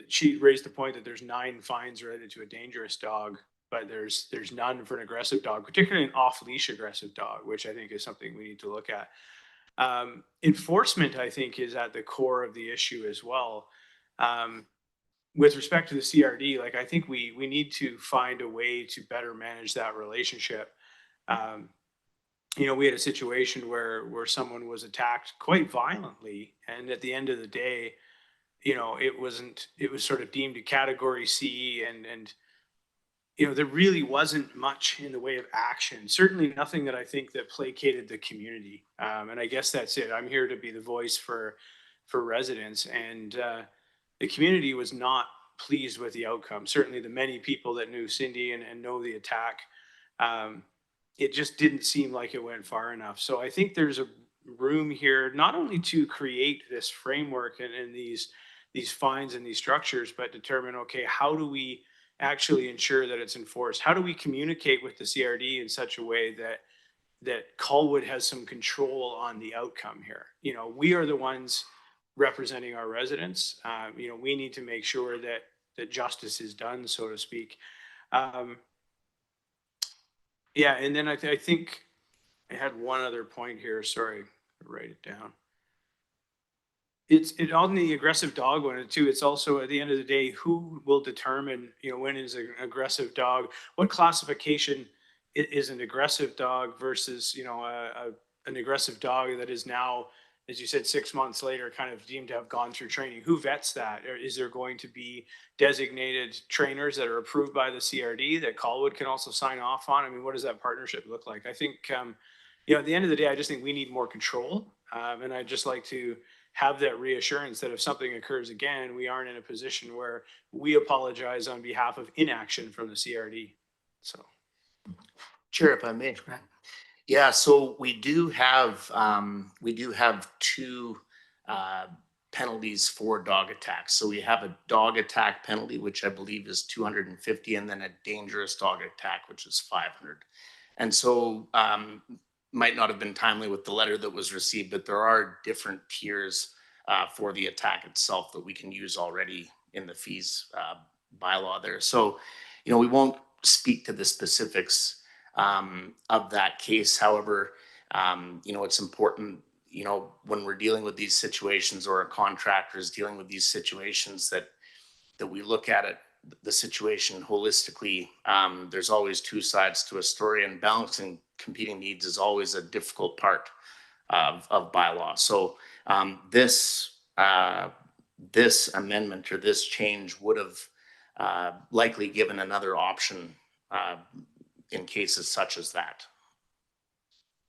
She raised the point that there's 9 fines related to a dangerous dog, but there's none for an aggressive dog, particularly an off-leash aggressive dog, which I think is something we need to look at. Enforcement, I think, is at the core of the issue as well. With respect to the CRD, like I think we need to find a way to better manage that relationship. We had a situation where someone was attacked quite violently, and at the end of the day, it was sort of deemed a category C, and there really wasn't much in the way of action. Certainly nothing that I think that placated the community. And I guess that's it. I'm here to be the voice for residents, and the community was not pleased with the outcome. Certainly the many people that knew Cindy and know the attack, it just didn't seem like it went far enough. So I think there's a room here, not only to create this framework and these fines and these structures, but determine, okay, how do we actually ensure that it's enforced? How do we communicate with the CRD in such a way that Colwood has some control on the outcome here? We are the ones representing our residents. We need to make sure that justice is done, so to speak. And then I think I had one other point here. Sorry, write it down. It's on the aggressive dog one too. It's also, at the end of the day, who will determine, when is an aggressive dog? What classification is an aggressive dog versus, an aggressive dog that is now, as you said, 6 months later, kind of deemed to have gone through training? Who vets that? Or is there going to be designated trainers that are approved by the CRD that Colwood can also sign off on? I mean, what does that partnership look like? I think, at the end of the day, I just think we need more control. And I'd just like to have that reassurance that if something occurs again, we aren't in a position where we apologize on behalf of inaction from the CRD. So, Chair, if I may. Yeah, so we do have 2 penalties for dog attacks. So we have a dog attack penalty, which I believe is $250, and then a dangerous dog attack, which is $500. And so might not have been timely with the letter that was received, but there are different tiers for the attack itself that we can use already in the fees bylaw there. So, we won't speak to the specifics of that case. However, it's important, when we're dealing with these situations, or a contractor is dealing with these situations, that we look at it, the situation holistically. There's always 2 sides to a story, and balancing competing needs is always a difficult part of bylaw. So this amendment, or this change, would have likely given another option in cases such as that,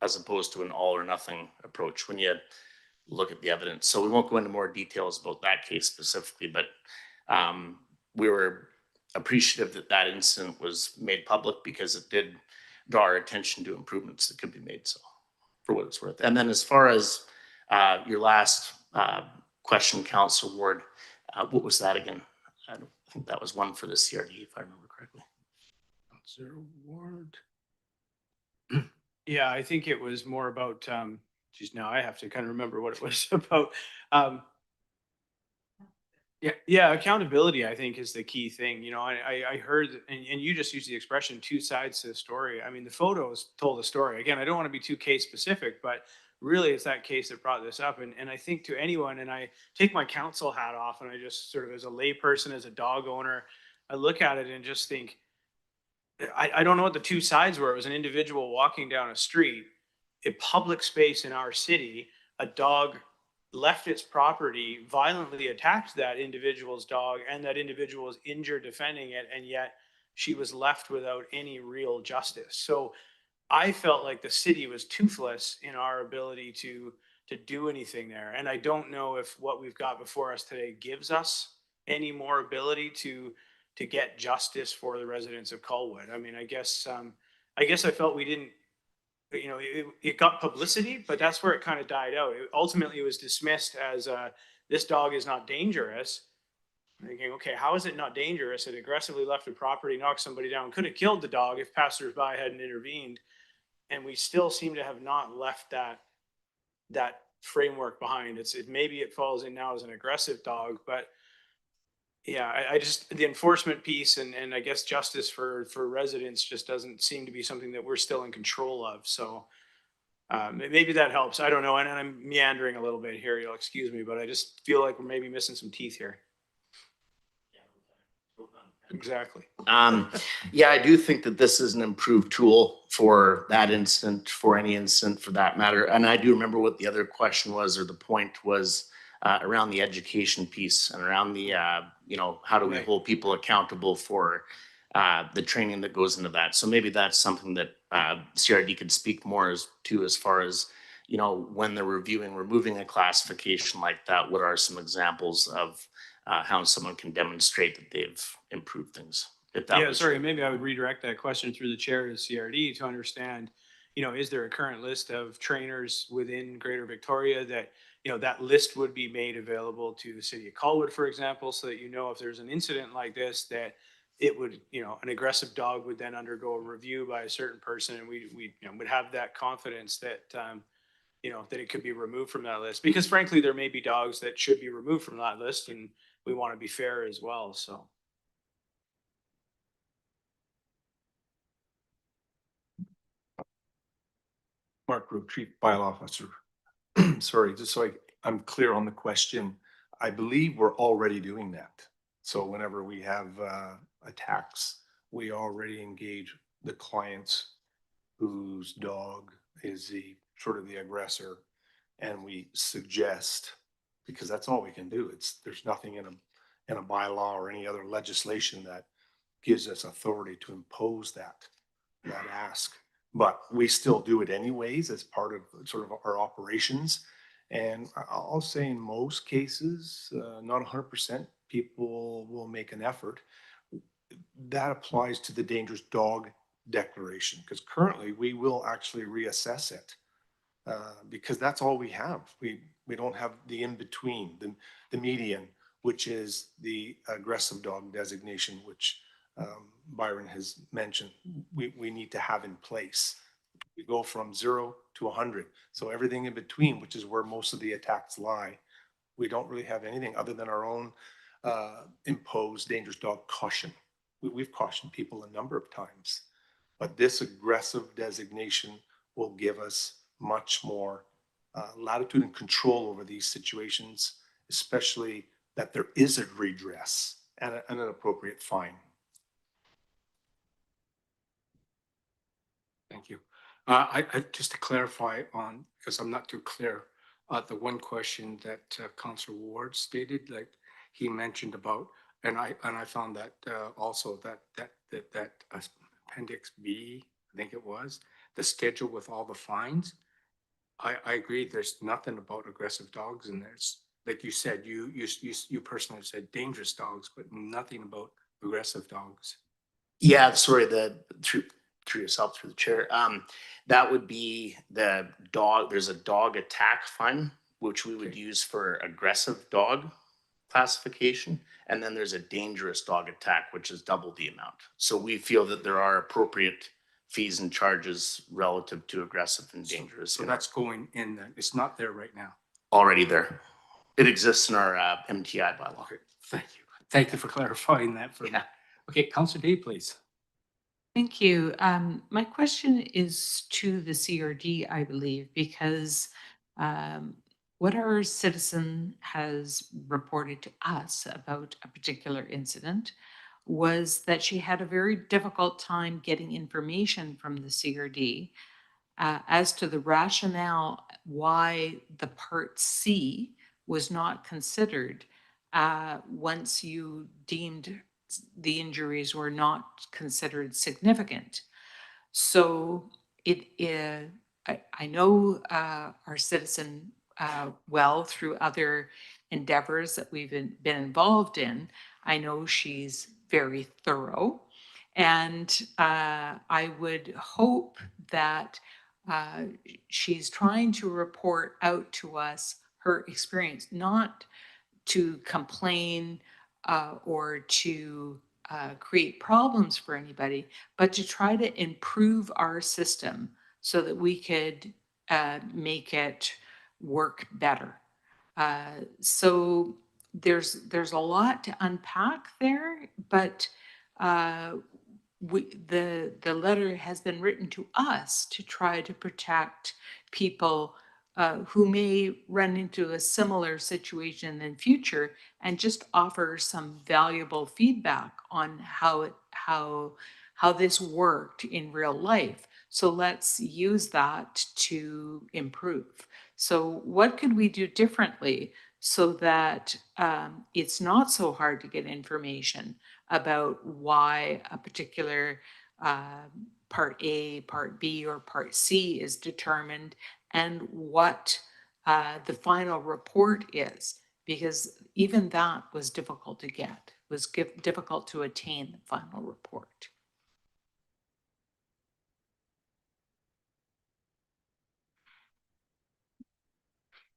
as opposed to an all or nothing approach when you look at the evidence. So we won't go into more details about that case specifically, but we were appreciative that incident was made public, because it did draw our attention to improvements that could be made. So, for what it's worth. And then, as far as your last question, Council Ward, what was that again? I think that was one for the CRD, if I remember correctly. Councilor Ward. Yeah, I think it was more about, now I have to kind of remember what it was about. Yeah, accountability, I think, is the key thing. I heard, and you just used the expression 2 sides to the story. I mean, the photos told the story. Again, I don't want to be too case specific, but really it's that case that brought this up. And I think to anyone, and I take my counsel hat off, and I just sort of, as a layperson, as a dog owner, I look at it and just think, I don't know what the 2 sides were. It was an individual walking down a street, a public space in our city. A dog left its property, violently attacked that individual's dog, and that individual was injured defending it, and yet she was left without any real justice. So I felt like the city was toothless in our ability to do anything there. And I don't know if what we've got before us today gives us any more ability to get justice for the residents of Colwood. I mean, I guess I felt we didn't, it got publicity, but that's where it kind of died out. Ultimately, it was dismissed as this dog is not dangerous. Thinking, okay, how is it not dangerous? It aggressively left the property, knocked somebody down, could have killed the dog if passersby hadn't intervened. And we still seem to have not left that framework behind. Maybe it falls in now as an aggressive dog, but yeah, I just, the enforcement piece and I guess justice for residents just doesn't seem to be something that we're still in control of. So maybe that helps. I don't know. And I'm meandering a little bit here. You'll excuse me, but I just feel like we're maybe missing some teeth here. Exactly. Yeah, I do think that this is an improved tool for that incident, for any incident for that matter. And I do remember what the other question was, or the point was, around the education piece and around the, how do we Right. hold people accountable for the training that goes into that. So maybe that's something that CRD could speak more as far as, when they're removing a classification like that, what are some examples of how someone can demonstrate that they've improved things? Yeah, sorry, maybe I would redirect that question through the chair to CRD to understand, is there a current list of trainers within Greater Victoria that, that list would be made available to the city of Colwood, for example, so that, if there's an incident like this, that it would, an aggressive dog would then undergo a review by a certain person, and we would have that confidence that, that it could be removed from that list. Because frankly, there may be dogs that should be removed from that list, and we want to be fair as well, so. Mark Group, Chief Bylaw Officer. Sorry, just so I'm clear on the question. I believe we're already doing that. So whenever we have attacks, we already engage the clients whose dog is the aggressor, and we suggest, because that's all we can do. There's nothing in a bylaw or any other legislation that gives us authority to impose that ask. But we still do it anyways as part of sort of our operations. And I'll say in most cases, not 100%, people will make an effort. That applies to the dangerous dog declaration, because currently we will actually reassess it because that's all we have. We don't have the in-between, the median, which is the aggressive dog designation, which Byron has mentioned, we need to have in place. We go from 0 to 100. So everything in between, which is where most of the attacks lie, we don't really have anything other than our own imposed dangerous dog caution. We've cautioned people a number of times, but this aggressive designation will give us much more latitude and control over these situations, especially that there is a redress and an appropriate fine. Thank you. Just to clarify on, because I'm not too clear, the one question that Councillor Ward stated, like he mentioned about, and I found that also that Appendix B, I think it was, the schedule with all the fines. I agree. There's nothing about aggressive dogs in there. It's, like you said, you personally said dangerous dogs, but nothing about aggressive dogs. Yeah, sorry, through yourself, through the chair. That would be the dog. There's a dog attack fine, which we would use for aggressive dog classification. And then there's a dangerous dog attack, which is double the amount. So we feel that there are appropriate fees and charges relative to aggressive and dangerous. So that's going in there. It's not there right now. Already there. It exists in our MTI bylaw. Okay, thank you. Thank you for clarifying that for me. Okay, Councillor Day, please. Thank you. My question is to the CRD, I believe, because what our citizen has reported to us about a particular incident was that she had a very difficult time getting information from the CRD as to the rationale why the Part C was not considered once you deemed the injuries were not considered significant. So I know our citizen well through other endeavors that we've been involved in. I know she's very thorough, and I would hope that she's trying to report out to us her experience, not to complain or to create problems for anybody, but to try to improve our system so that we could make it work better. So there's a lot to unpack there, but the letter has been written to us to try to protect people who may run into a similar situation in future, and just offer some valuable feedback on how this worked in real life. So let's use that to improve. So what could we do differently so that it's not so hard to get information about why a particular Part A, Part B, or Part C is determined, and what the final report is, because even that was difficult to get, difficult to attain the final report.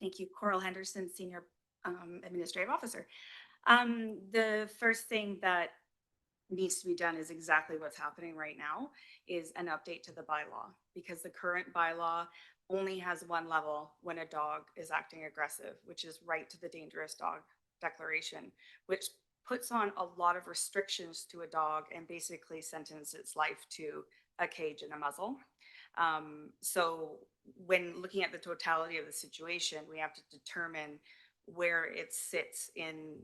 Thank you. Coral Henderson, Senior Administrative Officer. The first thing that needs to be done is exactly what's happening right now, is an update to the bylaw, because the current bylaw only has one level when a dog is acting aggressive, which is right to the dangerous dog declaration, which puts on a lot of restrictions to a dog and basically sentences its life to a cage and a muzzle. So when looking at the totality of the situation, we have to determine where it sits in,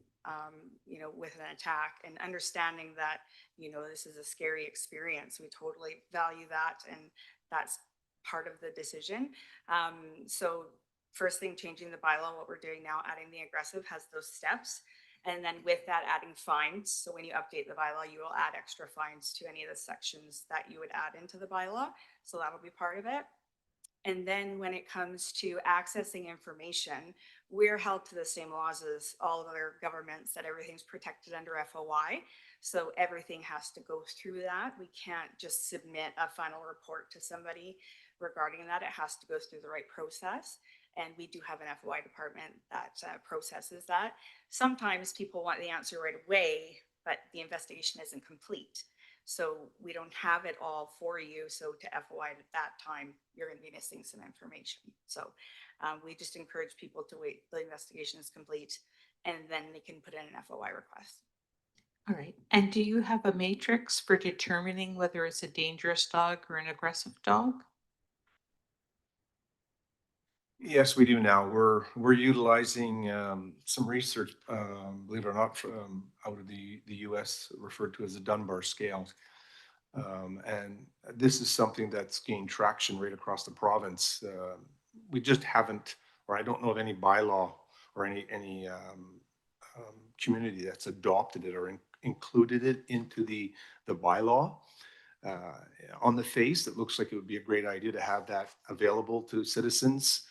with an attack, and understanding that, this is a scary experience. We totally value that, and that's part of the decision. So first thing, changing the bylaw, what we're doing now, adding the aggressive, has those steps. And then with that, adding fines. So when you update the bylaw, you will add extra fines to any of the sections that you would add into the bylaw. So that'll be part of it. And then when it comes to accessing information, we're held to the same laws as all of other governments, that everything's protected under FOI. So everything has to go through that. We can't just submit a final report to somebody regarding that. It has to go through the right process. And we do have an FOI department that processes that. Sometimes people want the answer right away, but the investigation isn't complete. So we don't have it all for you. So to FOI at that time, you're going to be missing some information. So we just encourage people to wait till the investigation is complete, and then they can put in an FOI request. All right. And do you have a matrix for determining whether it's a dangerous dog or an aggressive dog? Yes, we do now. We're utilizing some research, believe it or not, from out of the US, referred to as the Dunbar scale. And this is something that's gained traction right across the province. We just haven't, or I don't know of any bylaw or any community that's adopted it or included it into the bylaw. On the face, it looks like it would be a great idea to have that available to citizens.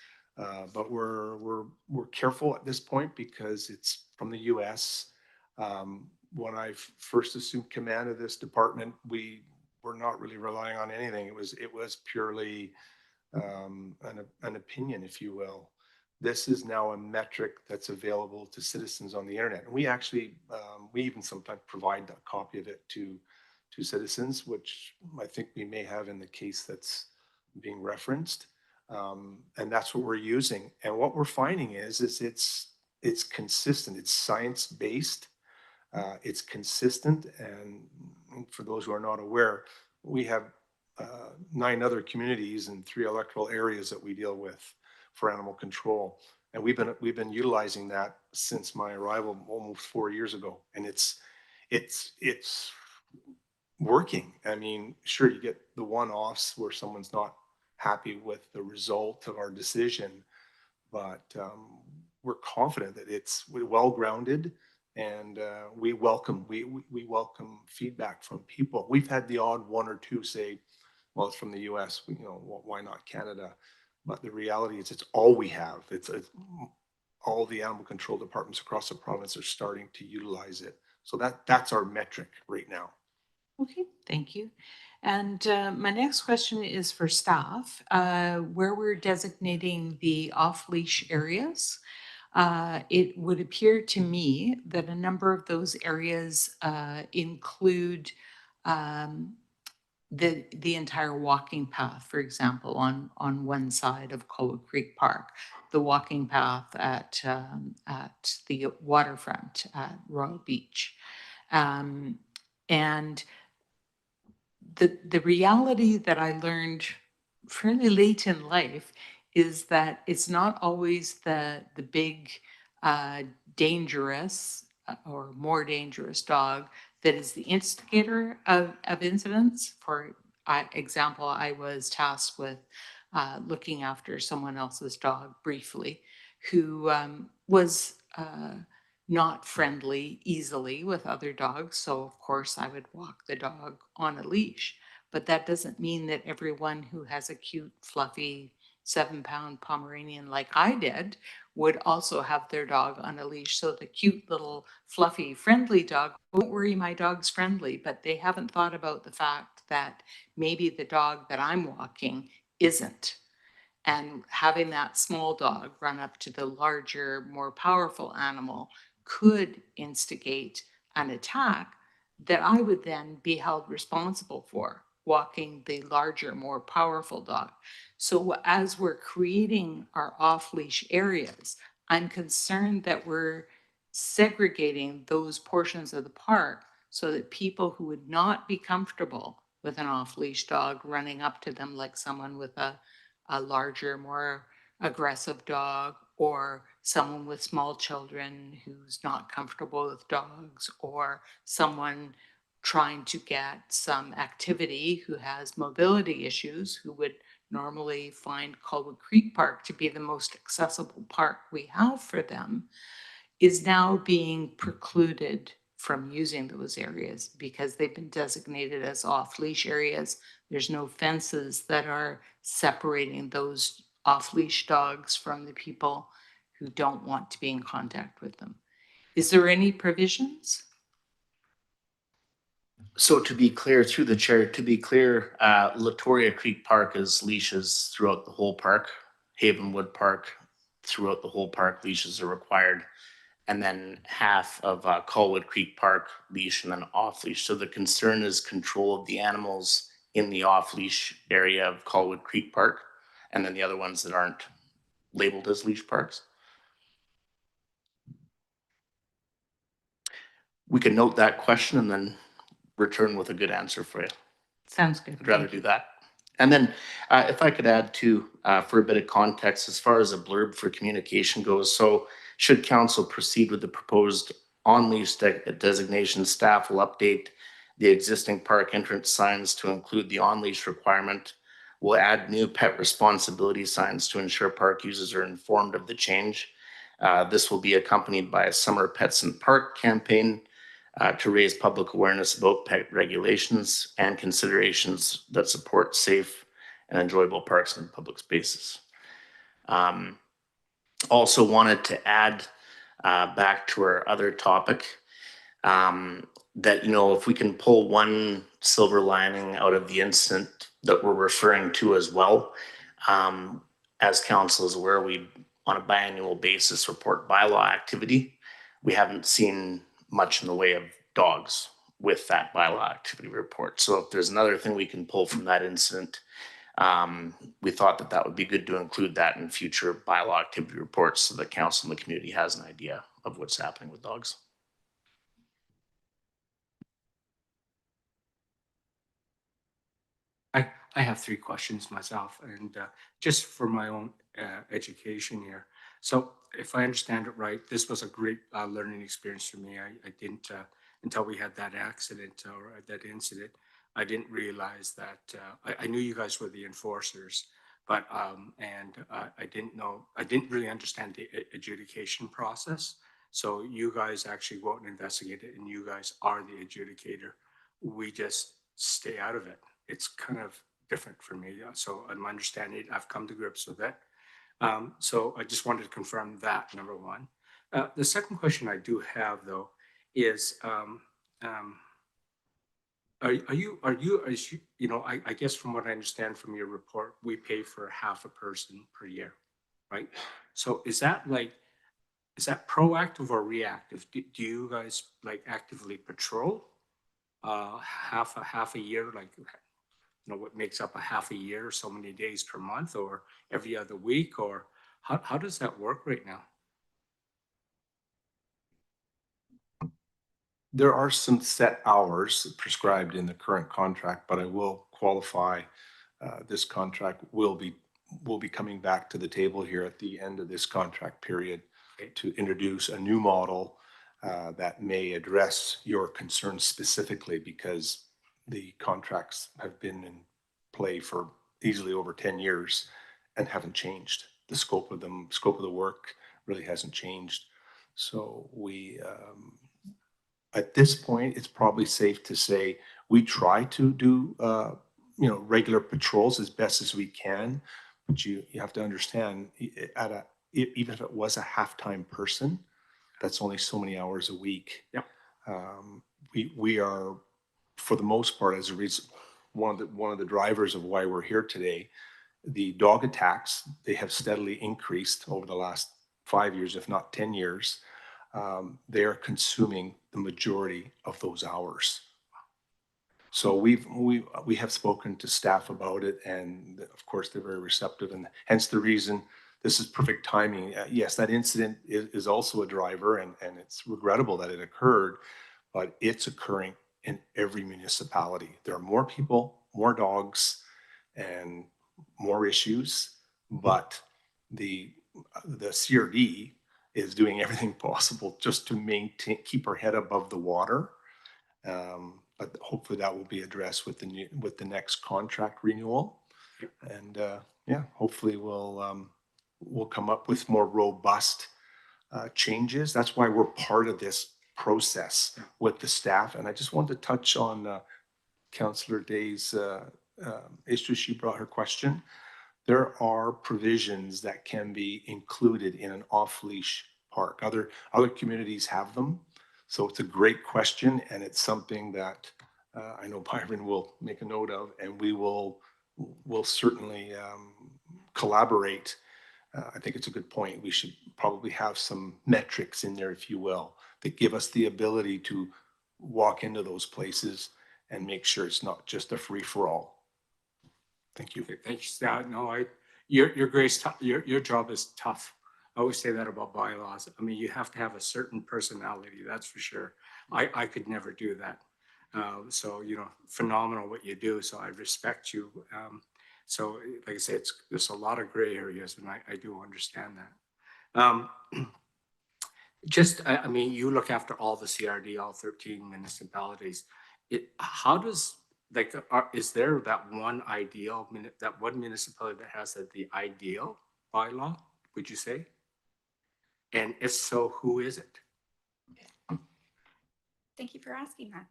But we're careful at this point because it's from the US. When I first assumed command of this department, we were not really relying on anything. It was purely an opinion, if you will. This is now a metric that's available to citizens on the internet. And we actually, we even sometimes provide a copy of it to citizens, which I think we may have in the case that's being referenced. And that's what we're using. And what we're finding is it's consistent, it's science-based, it's consistent. And for those who are not aware, we have 9 other communities and 3 electoral areas that we deal with for animal control. And we've been utilizing that since my arrival almost 4 years ago. And it's working. I mean, sure, you get the one-offs where someone's not happy with the result of our decision, but we're confident that it's well-grounded, and we welcome feedback from people. We've had the odd 1 or 2 say, well, it's from the US, why not Canada? But the reality is it's all we have. It's all the animal control departments across the province are starting to utilize it. So that's our metric right now. Okay, thank you. And my next question is for staff, where we're designating the off-leash areas. It would appear to me that a number of those areas include the entire walking path, for example, on one side of Colwood Creek Park, the walking path at the waterfront at Royal Beach. And the reality that I learned fairly late in life is that it's not always the big dangerous or more dangerous dog that is the instigator of incidents. For example, I was tasked with looking after someone else's dog briefly, who was not friendly easily with other dogs. So of course I would walk the dog on a leash, but that doesn't mean that everyone who has a cute, fluffy 7-pound Pomeranian like I did would also have their dog on a leash. So the cute little fluffy friendly dog, don't worry, my dog's friendly, but they haven't thought about the fact that maybe the dog that I'm walking isn't. And having that small dog run up to the larger, more powerful animal could instigate an attack that I would then be held responsible for, walking the larger, more powerful dog. So as we're creating our off-leash areas, I'm concerned that we're segregating those portions of the park so that people who would not be comfortable with an off-leash dog running up to them like someone with a larger, more aggressive dog, or someone with small children who's not comfortable with dogs, or someone trying to get some activity who has mobility issues, who would normally find Colwood Creek Park to be the most accessible park we have for them, is now being precluded from using those areas because they've been designated as off-leash areas. There's no fences that are separating those off-leash dogs from the people who don't want to be in contact with them. Is there any provisions? So to be clear, through the chair, to be clear, Latoria Creek Park is leashes throughout the whole park. Havenwood Park, throughout the whole park, leashes are required. And then half of Colwood Creek Park leash and then off leash. So the concern is control of the animals in the off leash area of Colwood Creek Park, and then the other ones that aren't labeled as leash parks. We can note that question and then return with a good answer for you. Sounds good. I'd rather do that. And then if I could add too, for a bit of context, as far as a blurb for communication goes. So should council proceed with the proposed on-leash designation, staff will update the existing park entrance signs to include the on-leash requirement. We'll add new pet responsibility signs to ensure park users are informed of the change. This will be accompanied by a summer Pets in Park campaign to raise public awareness about pet regulations and considerations that support safe and enjoyable parks and public spaces. Also wanted to add back to our other topic that, you know, if we can pull one silver lining out of the incident that we're referring to as well, as council is aware, we on a biannual basis report bylaw activity. We haven't seen much in the way of dogs with that bylaw activity report. So if there's another thing we can pull from that incident, we thought that that would be good to include that in future bylaw activity reports so that council and the community has an idea of what's happening with dogs. I have 3 questions myself, and just for my own education here. So if I understand it right, this was a great learning experience for me. I didn't, until we had that accident or that incident, I didn't realize that, I knew you guys were the enforcers, but, I didn't know, I didn't really understand the adjudication process. So you guys actually go out and investigate it, and you guys are the adjudicator. We just stay out of it. It's kind of different for me. So I'm understanding it. I've come to grips with it. So I just wanted to confirm that, number one. The second question I do have though is, you know, I guess from what I understand from your report, we pay for half a person per year, right? So is that like is that proactive or reactive? Do you guys like actively patrol? Half a year, like, you know, what makes up a half a year, so many days per month, or every other week, or how does that work right now? There are some set hours prescribed in the current contract, but I will qualify, this contract will be coming back to the table here at the end of this contract period to introduce a new model that may address your concerns specifically, because the contracts have been in play for easily over 10 years and haven't changed. The scope of the work really hasn't changed. So we, at this point, it's probably safe to say we try to do, regular patrols as best as we can. But you have to understand, even if it was a half-time person, that's only so many hours a week. Yeah. We are, for the most part, as a reason, one of the drivers of why we're here today, the dog attacks, they have steadily increased over the last 5 years, if not 10 years. They are consuming the majority of those hours. So we have spoken to staff about it, and of course they're very receptive, and hence the reason this is perfect timing. Yes, that incident is also a driver, and it's regrettable that it occurred, but it's occurring in every municipality. There are more people, more dogs, and more issues, but the CRD is doing everything possible just to keep our head above the water. But hopefully that will be addressed with the next contract renewal. And hopefully we'll come up with more robust changes. That's why we're part of this process with the staff. And I just wanted to touch on Councillor Day's issue. She brought her question. There are provisions that can be included in an off-leash park. Other communities have them. So it's a great question, and it's something that I know Byron will make a note of, and we'll certainly collaborate. I think it's a good point. We should probably have some metrics in there, if you will, that give us the ability to walk into those places and make sure it's not just a free-for-all. Thank you. Okay, thanks. No, your grace, your job is tough. I always say that about bylaws. I mean, you have to have a certain personality, that's for sure. I could never do that. So, you know, phenomenal what you do. So I respect you. So like I say, there's a lot of gray areas, and I do understand that. I mean, you look after all the CRD, all 13 municipalities. How does, like, is there that one municipality that has the ideal bylaw, would you say? And if so, who is it? Thank you for asking that.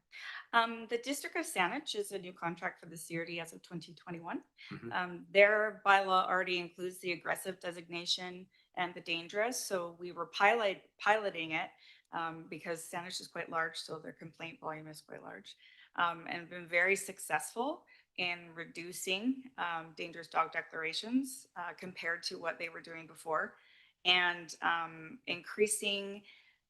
The District of Saanich is a new contract for the CRD as of 2021. Their bylaw already includes the aggressive designation and the dangerous. So we were piloting it because Saanich is quite large, so their complaint volume is quite large, and been very successful in reducing dangerous dog declarations compared to what they were doing before, and increasing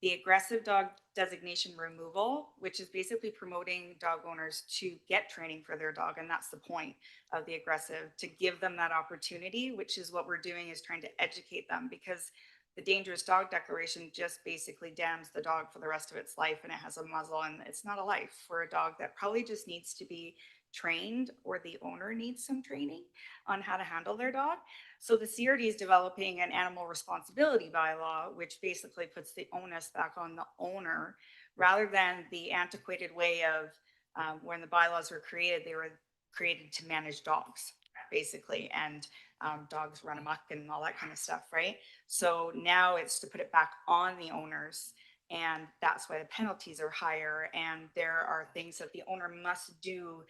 the aggressive dog designation removal, which is basically promoting dog owners to get training for their dog. And that's the point of the aggressive, to give them that opportunity, which is what we're doing, is trying to educate them, because the dangerous dog declaration just basically damns the dog for the rest of its life, and it has a muzzle, and it's not a life for a dog that probably just needs to be trained, or the owner needs some training on how to handle their dog. So the CRD is developing an animal responsibility bylaw, which basically puts the onus back on the owner, rather than the antiquated way of when the bylaws were created, they were created to manage dogs, basically, and dogs run amok and all that kind of stuff, right? So now it's to put it back on the owners, and that's why the penalties are higher, and there are things that the owner must do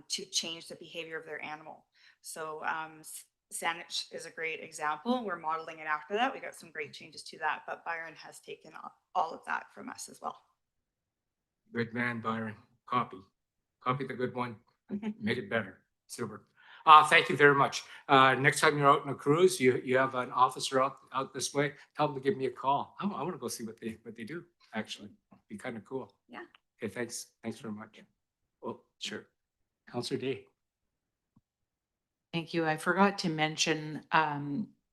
to change the behavior of their animal. So Saanich is a great example. We're modeling it after that. We got some great changes to that, but Byron has taken all of that from us as well. Good man, Byron. Copy the good one. Make it better. Super. Thank you very much. Next time you're out on a cruise, you have an officer out this way, tell them to give me a call. I want to go see what they do, actually. Be kind of cool. Yeah. Okay, thanks. Thanks very much. Well, sure. Councillor Day. Thank you. I forgot to mention,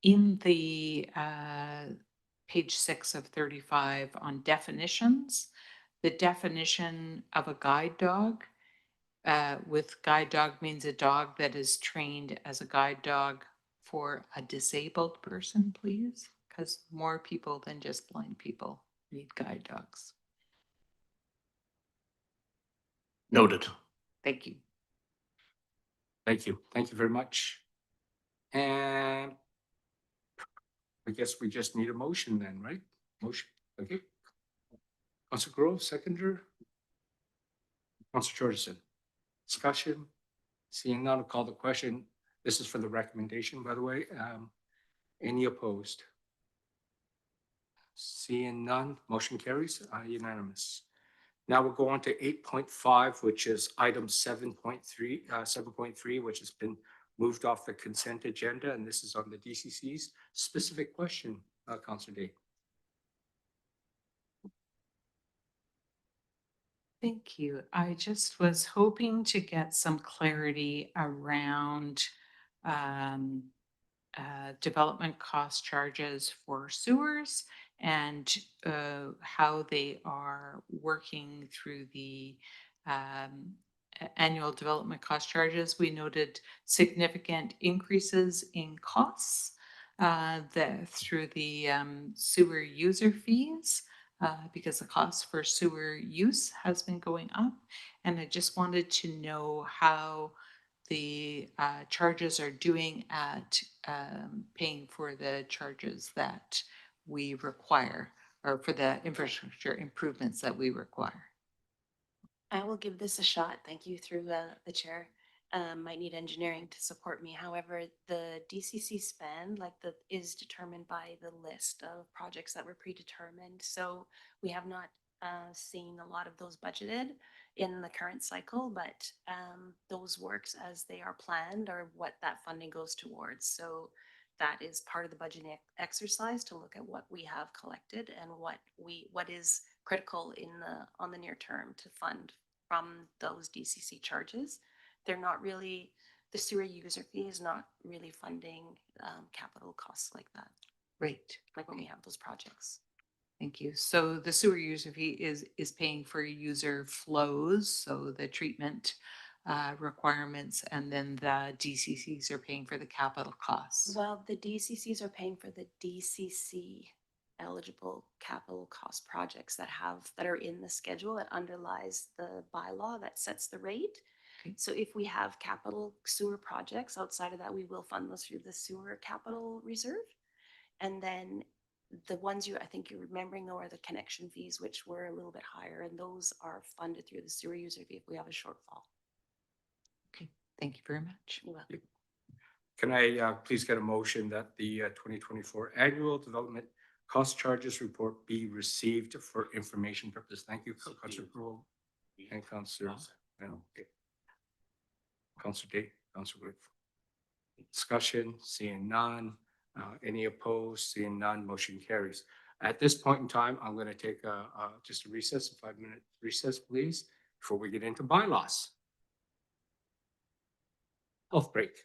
in the page 6 of 35 on definitions, the definition of a guide dog with guide dog means a dog that is trained as a guide dog for a disabled person, please, because more people than just blind people need guide dogs. Noted. Thank you. Thank you. Thank you very much. And I guess we just need a motion then, right? Motion. Okay. Councillor Grove, seconder. Councillor Georgeson. Discussion. Seeing none, I'll call the question. This is for the recommendation, by the way. Any opposed? Seeing none, motion carries unanimous. Now we'll go on to 8.5, which is item 7.3, which has been moved off the consent agenda, and this is on the DCC's specific question, Councillor Day. Thank you. I just was hoping to get some clarity around development cost charges for sewers and how they are working through the annual development cost charges. We noted significant increases in costs through the sewer user fees. Because the cost for sewer use has been going up. And I just wanted to know how the charges are doing at paying for the charges that we require, or for the infrastructure improvements that we require. I will give this a shot. Thank you through the chair. Might need engineering to support me. However, the DCC spend is determined by the list of projects that were predetermined. So we have not seen a lot of those budgeted in the current cycle, but those works as they are planned are what that funding goes towards. So that is part of the budgeting exercise to look at what we have collected and what is critical on the near term to fund from those DCC charges. They're not really, the sewer user fee is not really funding capital costs like that. Right. Like when we have those projects. Thank you. So the sewer user fee is paying for user flows, so the treatment requirements, and then the DCCs are paying for the capital costs. Well, the DCCs are paying for the DCC eligible capital cost projects that are in the schedule that underlies the bylaw that sets the rate. Okay. So if we have capital sewer projects outside of that, we will fund those through the sewer capital reserve. And then the ones I think you're remembering though are the connection fees, which were a little bit higher, and those are funded through the sewer user fee if we have a shortfall. Okay, thank you very much. You're welcome. Can I please get a motion that the 2024 annual development cost charges report be received for information purposes? Thank you, Councillor Grove and Councillor. Okay. Councillor Day, Councillor Wood. Discussion, seeing none. Any opposed? Seeing none, motion carries. At this point in time, I'm going to take just a recess, a 5-minute recess, please, before we get into bylaws. Health break.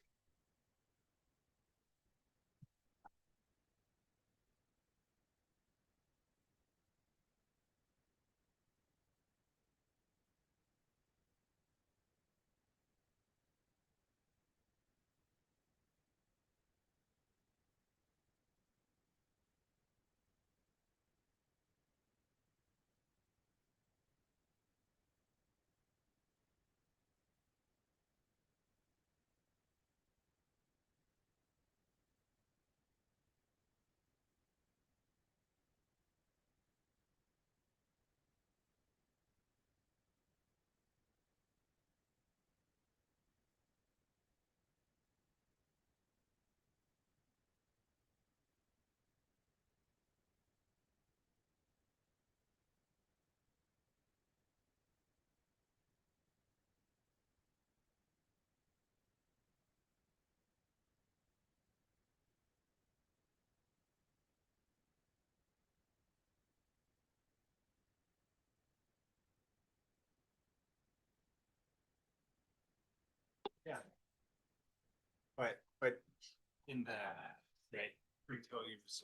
Yeah. But in the, right, retail use.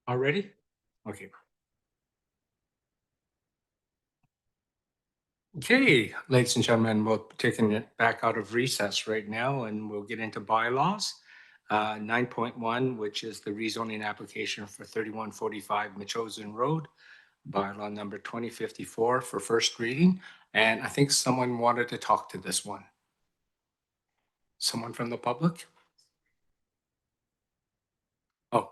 Already? Okay. Okay, ladies and gentlemen, we're taking it back out of recess right now and we'll get into bylaws. 9.1, which is the rezoning application for 3145 Metchosin Road, bylaw number 2054 for first reading. And I think someone wanted to talk to this one. Someone from the public? Oh.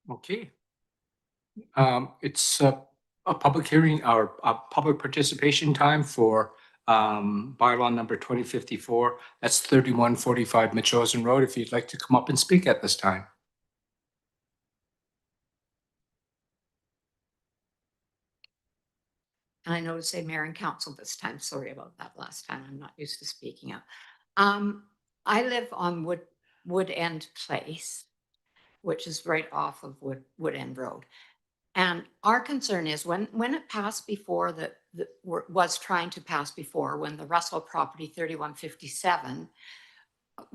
Okay. It's a public hearing or a public participation time for bylaw number 2054. That's 3145 Metchosin Road. If you'd like to come up and speak at this time. And I know to say mayor and council this time. Sorry about that last time. I'm not used to speaking up. I live on Wood End Place, which is right off of Wood End Road. And our concern is when it passed before was trying to pass before, when the Russell property 3157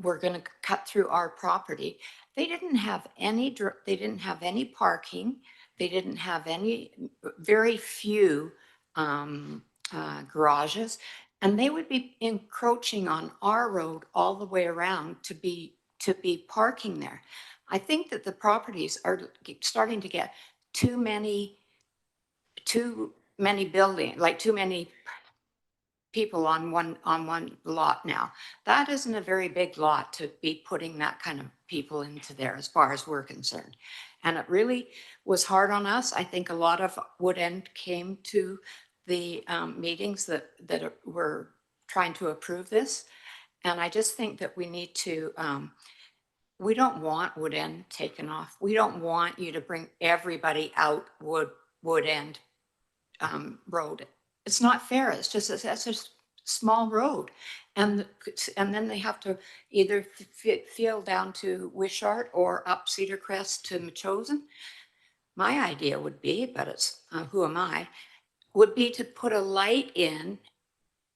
were going to cut through our property, they didn't have any parking. They didn't have very few garages, and they would be encroaching on our road all the way around to be parking there. I think that the properties are starting to get too many buildings, like too many people on one lot now. That isn't a very big lot to be putting that kind of people into there as far as we're concerned. And it really was hard on us. I think a lot of Wood End came to the meetings that were trying to approve this. And I just think that we need to, we don't want Wood End taken off. We don't want you to bring everybody out Wood End road. It's not fair. It's just a small road, and then they have to either feel down to Wishart or up Cedar Crest to Metchosin. My idea would be, but it's who am I? Would be to put a light in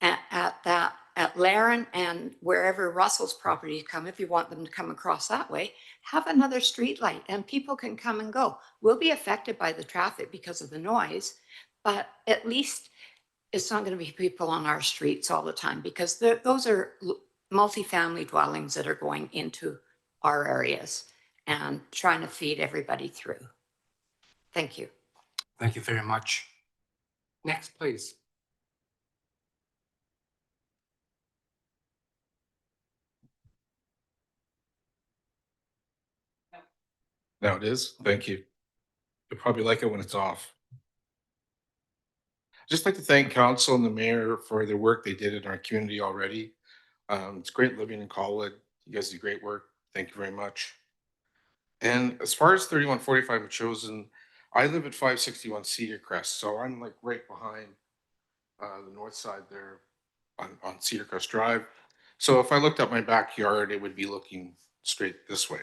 at Laren and wherever Russell's properties come. If you want them to come across that way, have another street light, and people can come and go. We'll be affected by the traffic because of the noise, but at least it's not going to be people on our streets all the time, because those are multifamily dwellings that are going into our areas and trying to feed everybody through. Thank you. Thank you very much. Next, please. Now it is. Thank you. You'll probably like it when it's off. Just like to thank council and the mayor for the work they did in our community already. It's great living in Colwood. You guys do great work. Thank you very much. And as far as 3145 Metchosin, I live at 561 Cedar Crest, so I'm like right behind the north side there on Cedar Crest Drive. So if I looked at my backyard, it would be looking straight this way.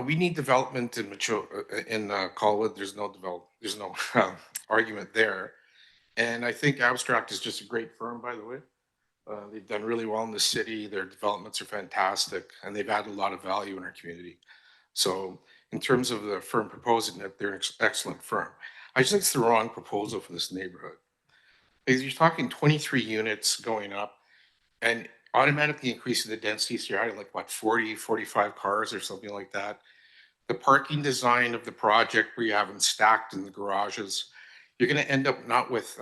We need development in Colwood. There's no argument there. And I think Abstract is just a great firm, by the way. They've done really well in the city. Their developments are fantastic, and they've added a lot of value in our community. So in terms of the firm proposing it, they're an excellent firm. I just think it's the wrong proposal for this neighborhood. Because you're talking 23 units going up and automatically increasing the density. So you're adding like what, 40, 45 cars or something like that. The parking design of the project where you have them stacked in the garages, you're going to end up not with,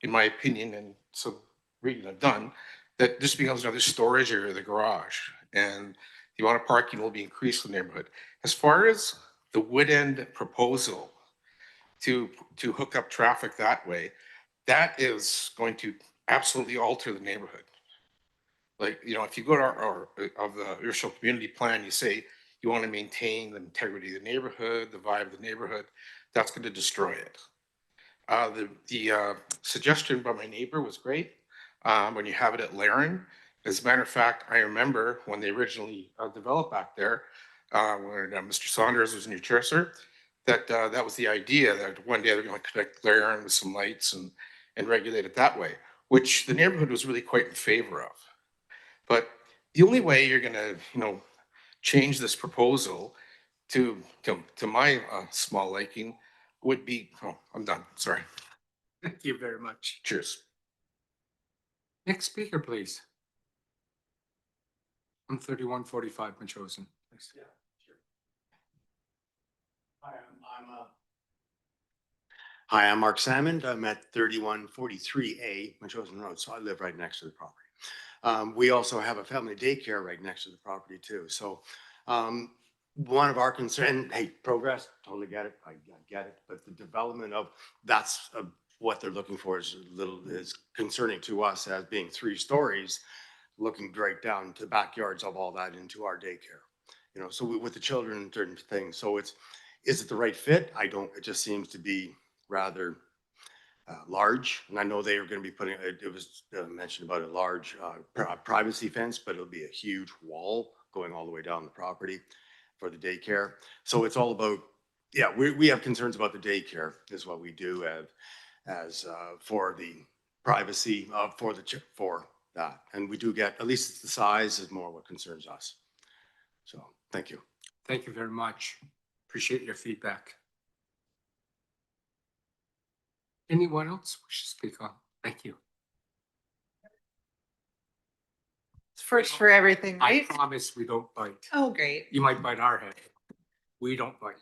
in my opinion, and some reading I've done, that this becomes another storage area of the garage, and the amount of parking will be increased in the neighborhood. As far as the Wood End proposal to hook up traffic that way, that is going to absolutely alter the neighborhood. Like, you know, if you go to the Urshel community plan, you say you want to maintain the integrity of the neighborhood, the vibe of the neighborhood, that's going to destroy it. The suggestion by my neighbor was great. when you have it at Laren. As a matter of fact, I remember when they originally developed back there, when Mr. Saunders was new chair, sir, that that was the idea that one day they're going to connect Laren with some lights and regulate it that way, which the neighborhood was really quite in favor of. But the only way you're going to, change this proposal to my small liking would be, oh, I'm done. Sorry. Thank you very much. Cheers. Next speaker, please. I'm 3145 Metchosin. Yeah, sure. Hi, I'm Mark Salmond. I'm at 3143A Metchosin Road, so I live right next to the property. We also have a family daycare right next to the property too. So one of our concerns, hey, progress, totally get it, I get it, but the development of that's what they're looking for is concerning to us as being 3 stories, looking right down to backyards of all that into our daycare. So with the children and certain things. So is it the right fit? I don't, it just seems to be rather large. And I know they were going to be putting, it was mentioned about a large privacy fence, but it'll be a huge wall going all the way down the property for the daycare. So it's all about, yeah, we have concerns about the daycare is what we do as for the privacy for that. And we do get, at least it's the size is more what concerns us. So thank you. Thank you very much. Appreciate your feedback. Anyone else wish to speak on? Thank you. It's first for everything, right? I promise we don't bite. Oh, great. You might bite our head. We don't bite.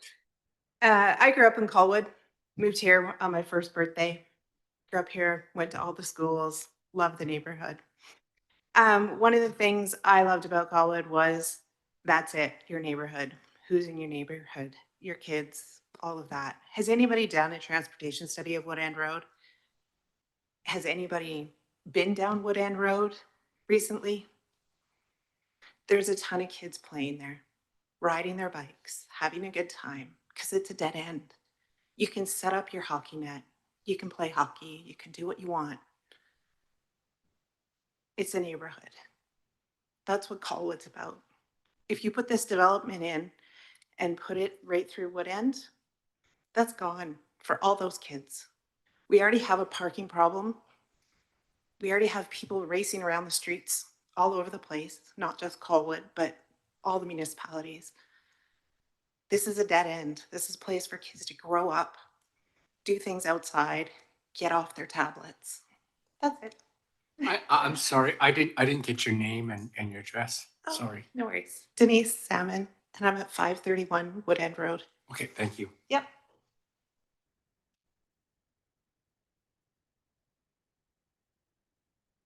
I grew up in Colwood, moved here on my first birthday. Grew up here, went to all the schools, loved the neighborhood. One of the things I loved about Colwood was that's it, your neighborhood. Who's in your neighborhood? Your kids, all of that. Has anybody done a transportation study of Wood End Road? Has anybody been down Wood End Road recently? There's a ton of kids playing there, riding their bikes, having a good time, because it's a dead end. You can set up your hockey net. You can play hockey. You can do what you want. It's a neighborhood. That's what Colwood's about. If you put this development in and put it right through Wood End, that's gone for all those kids. We already have a parking problem. We already have people racing around the streets all over the place, not just Colwood, but all the municipalities. This is a dead end. This is a place for kids to grow up, do things outside, get off their tablets. That's it. I'm sorry. I didn't get your name and your address. Oh, Sorry. no worries. Denise Salmon, and I'm at 531 Wood End Road. Okay, thank you. Yep.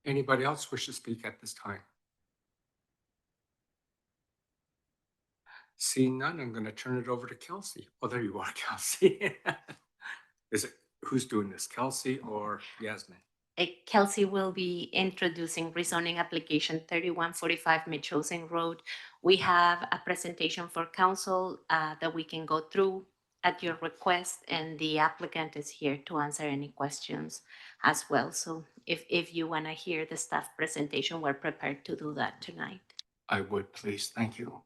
Anybody else wish to speak at this time? Seeing none, I'm going to turn it over to Kelsey. Oh, there you are, Kelsey. Is it who's doing this, Kelsey or Yasmin? Kelsey will be introducing rezoning application 3145 Metchosin Road. We have a presentation for council that we can go through at your request, and the applicant is here to answer any questions as well. So if you want to hear the staff presentation, we're prepared to do that tonight. I would, please. Thank you.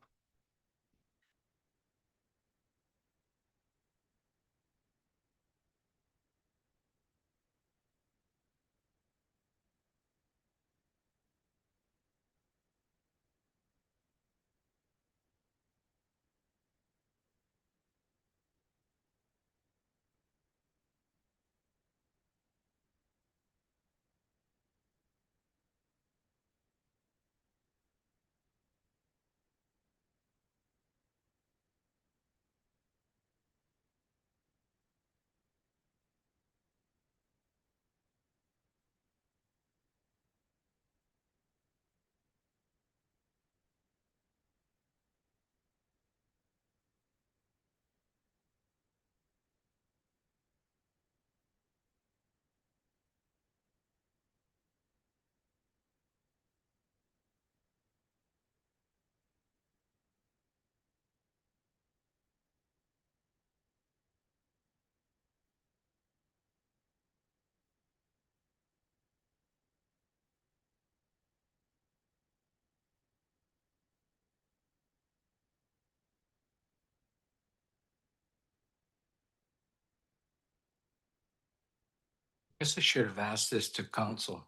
guess I should have asked this to council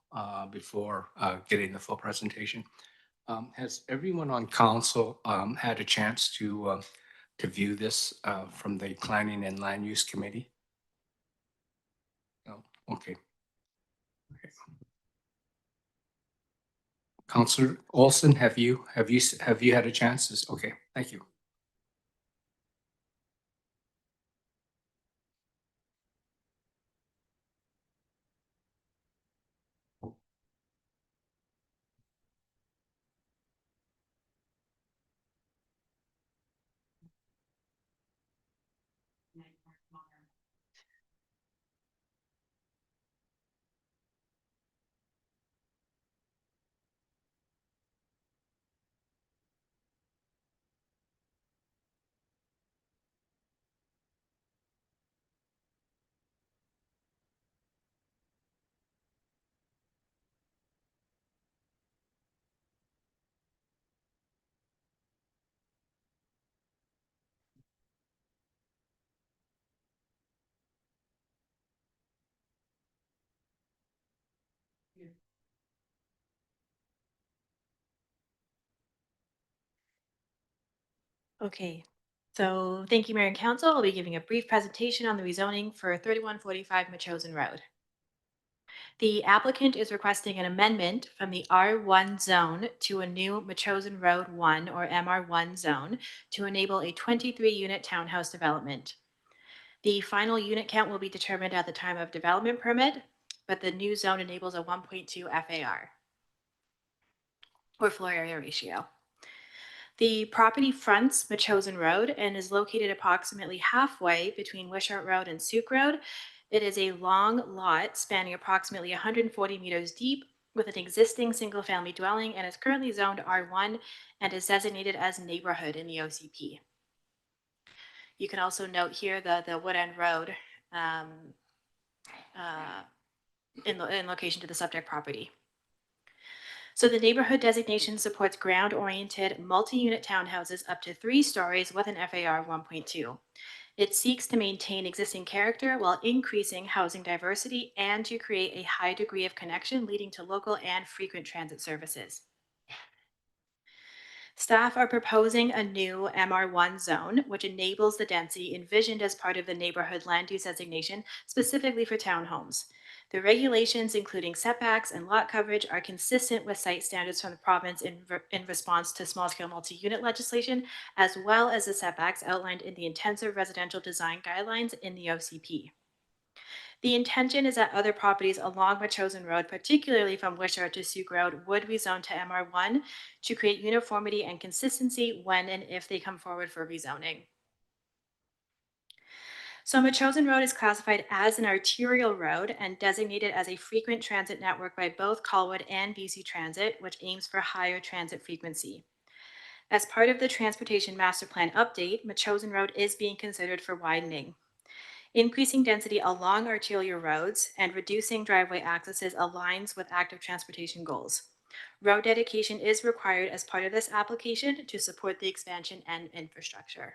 before getting the full presentation. Has everyone on council had a chance to view this from the Planning and Land Use Committee? No, okay. Okay. Councillor Olson, have you had a chance? Okay, thank you. Okay, so thank you, Mayor and Council. I'll be giving a brief presentation on the rezoning for 3145 Metchosin Road. The applicant is requesting an amendment from the R1 zone to a new Metchosin Road 1 or MR1 zone to enable a 23-unit townhouse development. The final unit count will be determined at the time of development permit, but the new zone enables a 1.2 FAR or floor area ratio. The property fronts Metchosin Road and is located approximately halfway between Wishart Road and Souk Road. It is a long lot spanning approximately 140 meters deep with an existing single-family dwelling and is currently zoned R1 and is designated as neighborhood in the OCP. You can also note here the Wood End Road in location to the subject property. So the neighborhood designation supports ground-oriented multi-unit townhouses up to 3 stories with an FAR 1.2. It seeks to maintain existing character while increasing housing diversity and to create a high degree of connection leading to local and frequent transit services. Staff are proposing a new MR1 zone, which enables the density envisioned as part of the neighborhood land use designation specifically for townhomes. The regulations, including setbacks and lot coverage, are consistent with site standards from the province in response to small-scale multi-unit legislation, as well as the setbacks outlined in the intensive residential design guidelines in the OCP. The intention is that other properties along Metchosin Road, particularly from Wishart to Souk Road, would rezone to MR1 to create uniformity and consistency when and if they come forward for rezoning. So Metchosin Road is classified as an arterial road and designated as a frequent transit network by both Colwood and BC Transit, which aims for higher transit frequency. As part of the Transportation Master Plan update, Metchosin Road is being considered for widening. Increasing density along arterial roads and reducing driveway accesses aligns with active transportation goals. Road dedication is required as part of this application to support the expansion and infrastructure.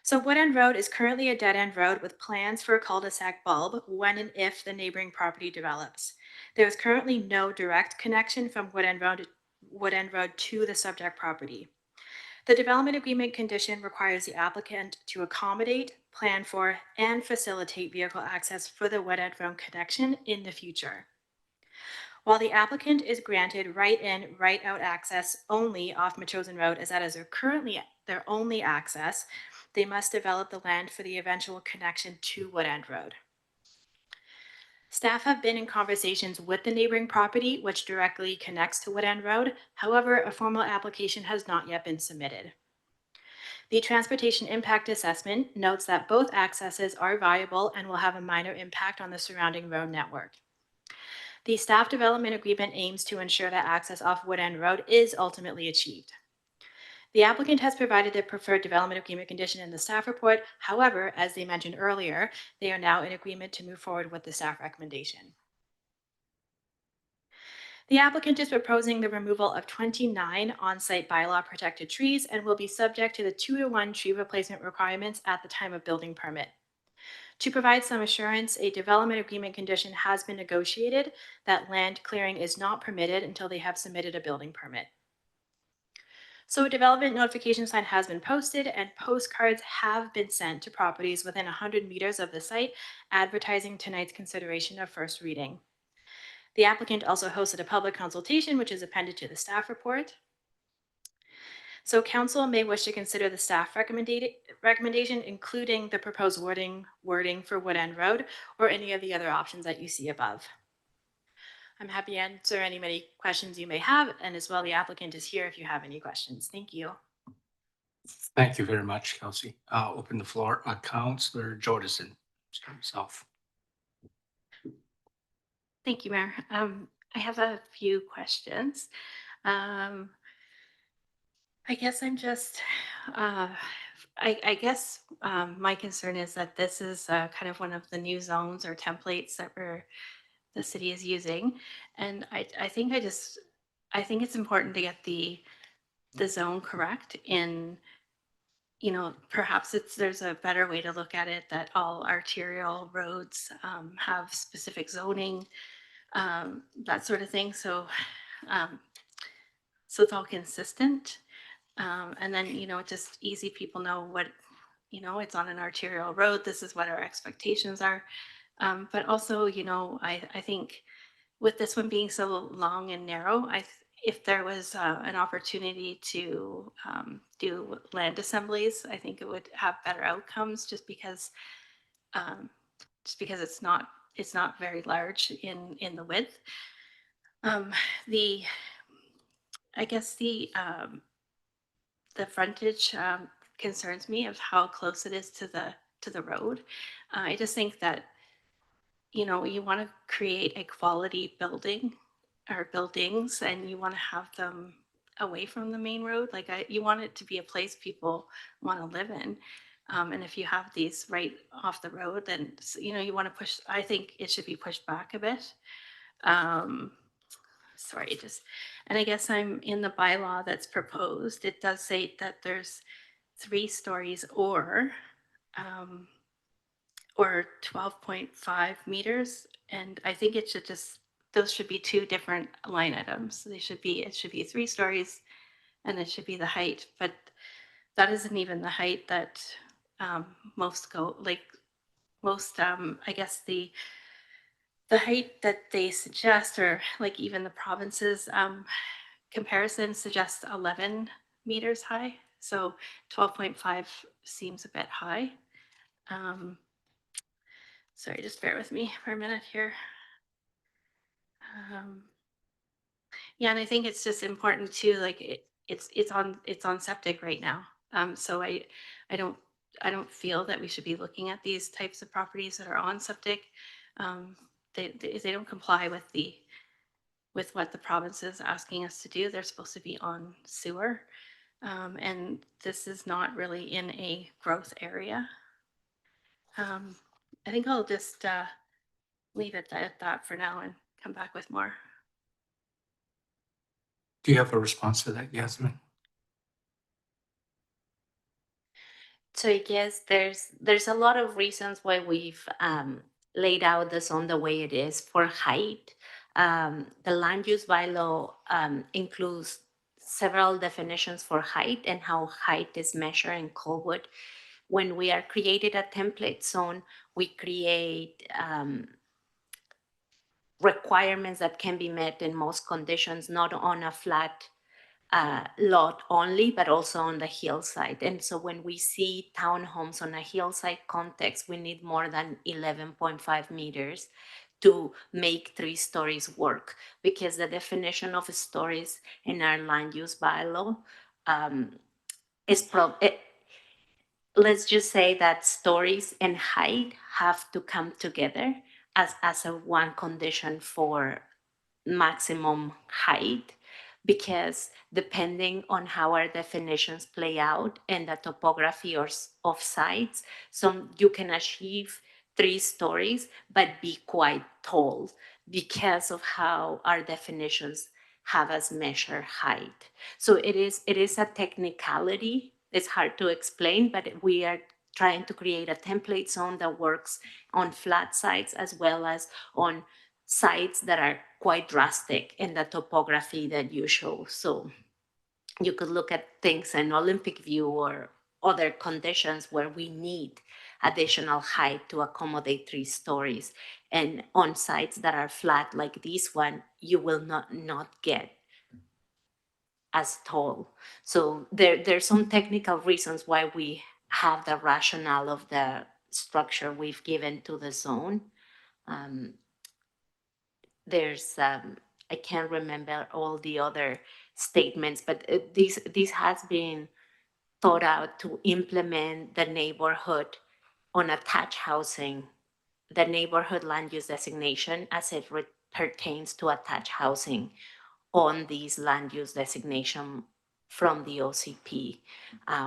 So Wood End Road is currently a dead-end road with plans for a cul-de-sac bulb when and if the neighboring property develops. There is currently no direct connection from Wood End Road to the subject property. The development agreement condition requires the applicant to accommodate, plan for, and facilitate vehicle access for the Wood End Road connection in the future. While the applicant is granted right-in, right-out access only off Metchosin Road, as that is currently their only access, they must develop the land for the eventual connection to Wood End Road. Staff have been in conversations with the neighboring property, which directly connects to Wood End Road. However, a formal application has not yet been submitted. The Transportation Impact Assessment notes that both accesses are viable and will have a minor impact on the surrounding road network. The staff development agreement aims to ensure that access off Wood End Road is ultimately achieved. The applicant has provided their preferred development agreement condition in the staff report. However, as they mentioned earlier, they are now in agreement to move forward with the staff recommendation. The applicant is proposing the removal of 29 on-site bylaw protected trees and will be subject to the 2-to-1 tree replacement requirements at the time of building permit. To provide some assurance, a development agreement condition has been negotiated that land clearing is not permitted until they have submitted a building permit. So a development notification sign has been posted and postcards have been sent to properties within 100 meters of the site, advertising tonight's consideration of first reading. The applicant also hosted a public consultation, which is appended to the staff report. So council may wish to consider the staff recommendation, including the proposed wording for Wood End Road or any of the other options that you see above. I'm happy to answer any questions you may have, and as well, the applicant is here if you have any questions. Thank you. Thank you very much, Kelsey. I'll open the floor. Councillor Jordison, start yourself. Thank you, Mayor. I have a few questions. I guess I'm just, I guess my concern is that this is kind of one of the new zones or templates that the city is using. And I think it's important to get the zone correct in, you know, perhaps there's a better way to look at it, that all arterial roads have specific zoning, that sort of thing. So it's all consistent. And then, you know, just easy people know what, you know, it's on an arterial road. This is what our expectations are. But also, you know, I think with this one being so long and narrow, if there was an opportunity to do land assemblies, I think it would have better outcomes, just because it's not very large in the width. I guess the frontage concerns me, of how close it is to the road. I just think that, you know, you want to create a quality building or buildings, and you want to have them away from the main road. Like you want it to be a place people want to live in. And if you have these right off the road, then, you know, you want to push, I think it should be pushed back a bit. And I guess I'm in the bylaw that's proposed. It does say that there's 3 stories or 12.5 meters. And I think it should those should be 2 different line items. It should be 3 stories and it should be the height, but that isn't even the height that most go, like most, I guess the height that they suggest, or like even the province's comparison, suggests 11 meters high. So 12.5 seems a bit high. Sorry, just bear with me for a minute here. Yeah, and I think it's just important too, like it's on septic right now. So I don't feel that we should be looking at these types of properties that are on septic. They don't comply with what the province is asking us to do. They're supposed to be on sewer. And this is not really in a growth area. I think I'll just leave it at that for now and come back with more. Do you have a response to that, Yasmin? So I guess there's a lot of reasons why we've laid out the zone the way it is for height. The land use bylaw includes several definitions for height and how height is measured in Colwood. When we are created a template zone, we create requirements that can be met in most conditions, not on a flat lot only, but also on the hillside. And so when we see townhomes on a hillside context, we need more than 11.5 meters to make 3 stories work, because the definition of stories in our land use bylaw is let's just say that stories and height have to come together as a one condition for maximum height, because depending on how our definitions play out and the topography of sites, so you can achieve 3 stories but be quite tall because of how our definitions have us measure height. So it is a technicality. It's hard to explain, but we are trying to create a template zone that works on flat sites as well as on sites that are quite drastic in the topography that you show. So you could look at things in Olympic View or other conditions where we need additional height to accommodate 3 stories. And on sites that are flat like this one, you will not get as tall. So there's some technical reasons why we have the rationale of the structure we've given to the zone. There's I can't remember all the other statements, but this has been thought out to implement the neighborhood on attached housing, the neighborhood land use designation as it pertains to attached housing on these land use designation from the OCP.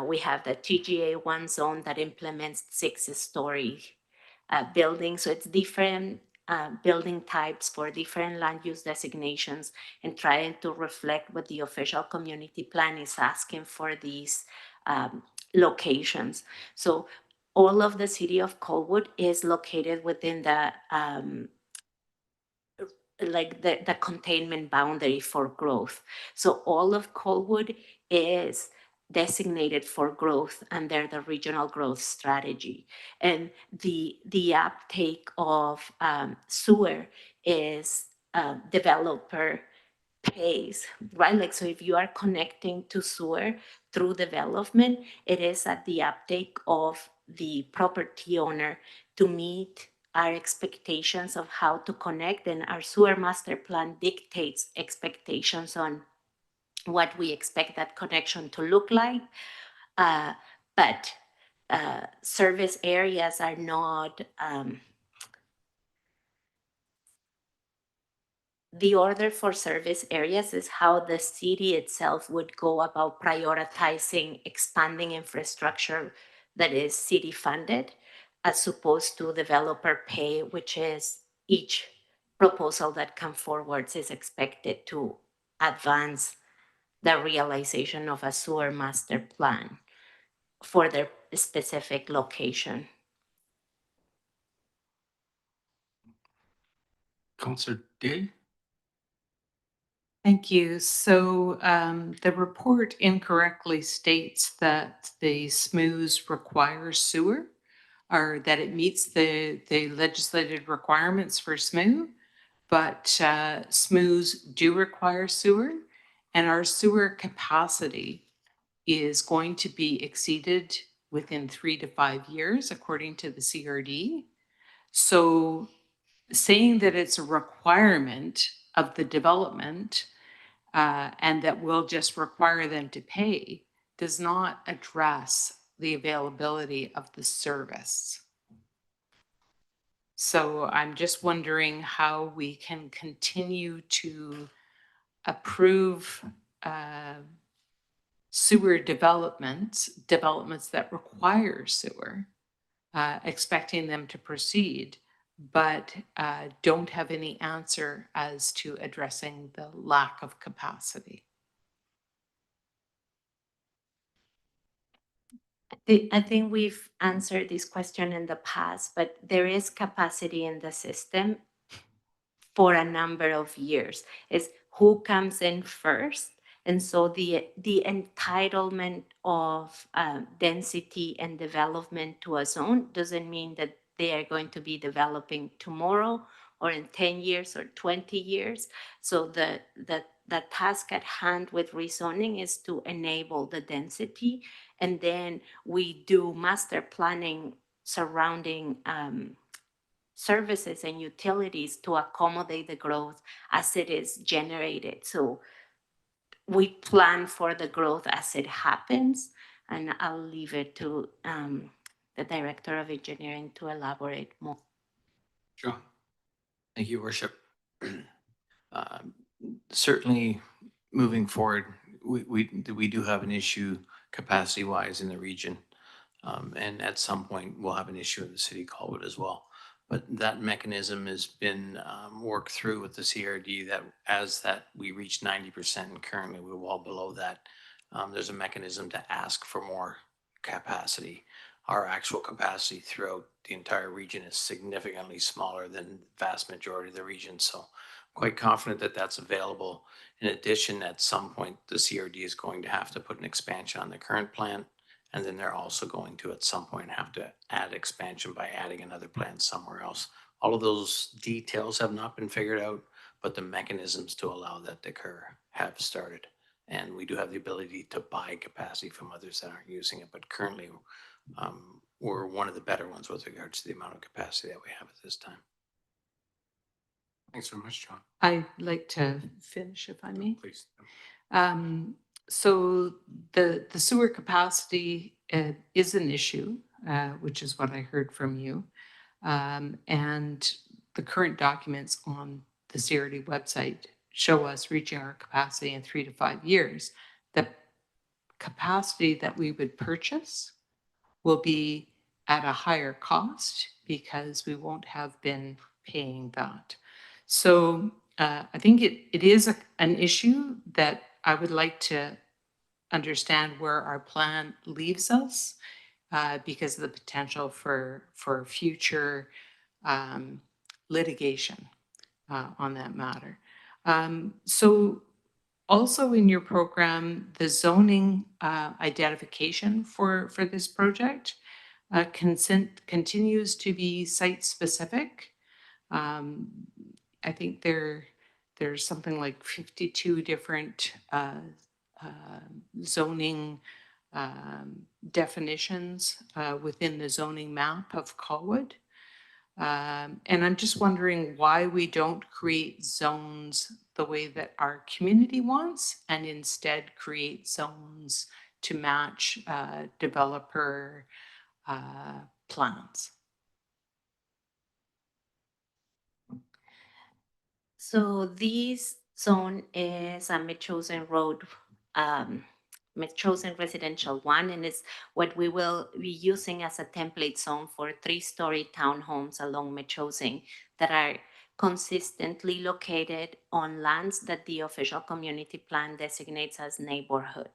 We have the TGA1 zone that implements 6-story buildings, so it's different building types for different land use designations and trying to reflect what the official community plan is asking for these locations. So all of the city of Colwood is located within the the containment boundary for growth. So all of Colwood is designated for growth under the regional growth strategy. And the uptake of sewer is developer pays, right? Like, so if you are connecting to sewer through development, it is at the uptake of the property owner to meet our expectations of how to connect, and our sewer master plan dictates expectations on what we expect that connection to look like. But service areas are not the order for service areas is how the city itself would go about prioritizing expanding infrastructure that is city funded, as opposed to developer pay, which is each proposal that comes forward is expected to advance the realization of a sewer master plan for their specific location. Councillor Day? Thank you. So the report incorrectly states that the SMOOs require sewer, or that it meets the legislated requirements for SMOO, but SMOOs do require sewer, and our sewer capacity is going to be exceeded within 3 to 5 years, according to the CRD. So saying that it's a requirement of the development and that we'll just require them to pay does not address the availability of the service. So I'm just wondering how we can continue to approve sewer developments that require sewer, expecting them to proceed, but don't have any answer as to addressing the lack of capacity. I think we've answered this question in the past, but there is capacity in the system for a number of years. It's who comes in first. And so the entitlement of density and development to a zone doesn't mean that they are going to be developing tomorrow or in 10 years or 20 years. So the task at hand with rezoning is to enable the density. And then we do master planning surrounding services and utilities to accommodate the growth as it is generated. So we plan for the growth as it happens, and I'll leave it to the Director of Engineering to elaborate more. John? Thank you, Worship. Certainly, moving forward, we do have an issue capacity-wise in the region. And at some point, we'll have an issue in the city of Colwood as well. But that mechanism has been worked through with the CRD that as we reach 90%, and currently we're well below that, there's a mechanism to ask for more capacity. our actual capacity throughout the entire region is significantly smaller than the vast majority of the region. So I'm quite confident that that's available. In addition, at some point, the CRD is going to have to put an expansion on the current plant. And then they're also going to, at some point, have to add expansion by adding another plant somewhere else. All of those details have not been figured out, but the mechanisms to allow that to occur have started. And we do have the ability to buy capacity from others that aren't using it. But currently, we're one of the better ones with regards to the amount of capacity that we have at this time. Thanks very much, John. I'd like to finish if I may. Please. So the sewer capacity is an issue, which is what I heard from you. And the current documents on the CRD website show us reaching our capacity in 3 to 5 years. The capacity that we would purchase will be at a higher cost because we won't have been paying that. So I think it is an issue that I would like to understand where our plan leaves us because of the potential for future litigation on that matter. So also in your program, the zoning identification for this project continues to be site specific. I think there's something like 52 different zoning definitions within the zoning map of Colwood. And I'm just wondering why we don't create zones the way that our community wants and instead create zones to match developer plans. So this zone is a Metchosin Road, Metchosin Residential 1, and it's what we will be using as a template zone for 3-story townhomes along Metchosin that are consistently located on lands that the official community plan designates as neighborhood.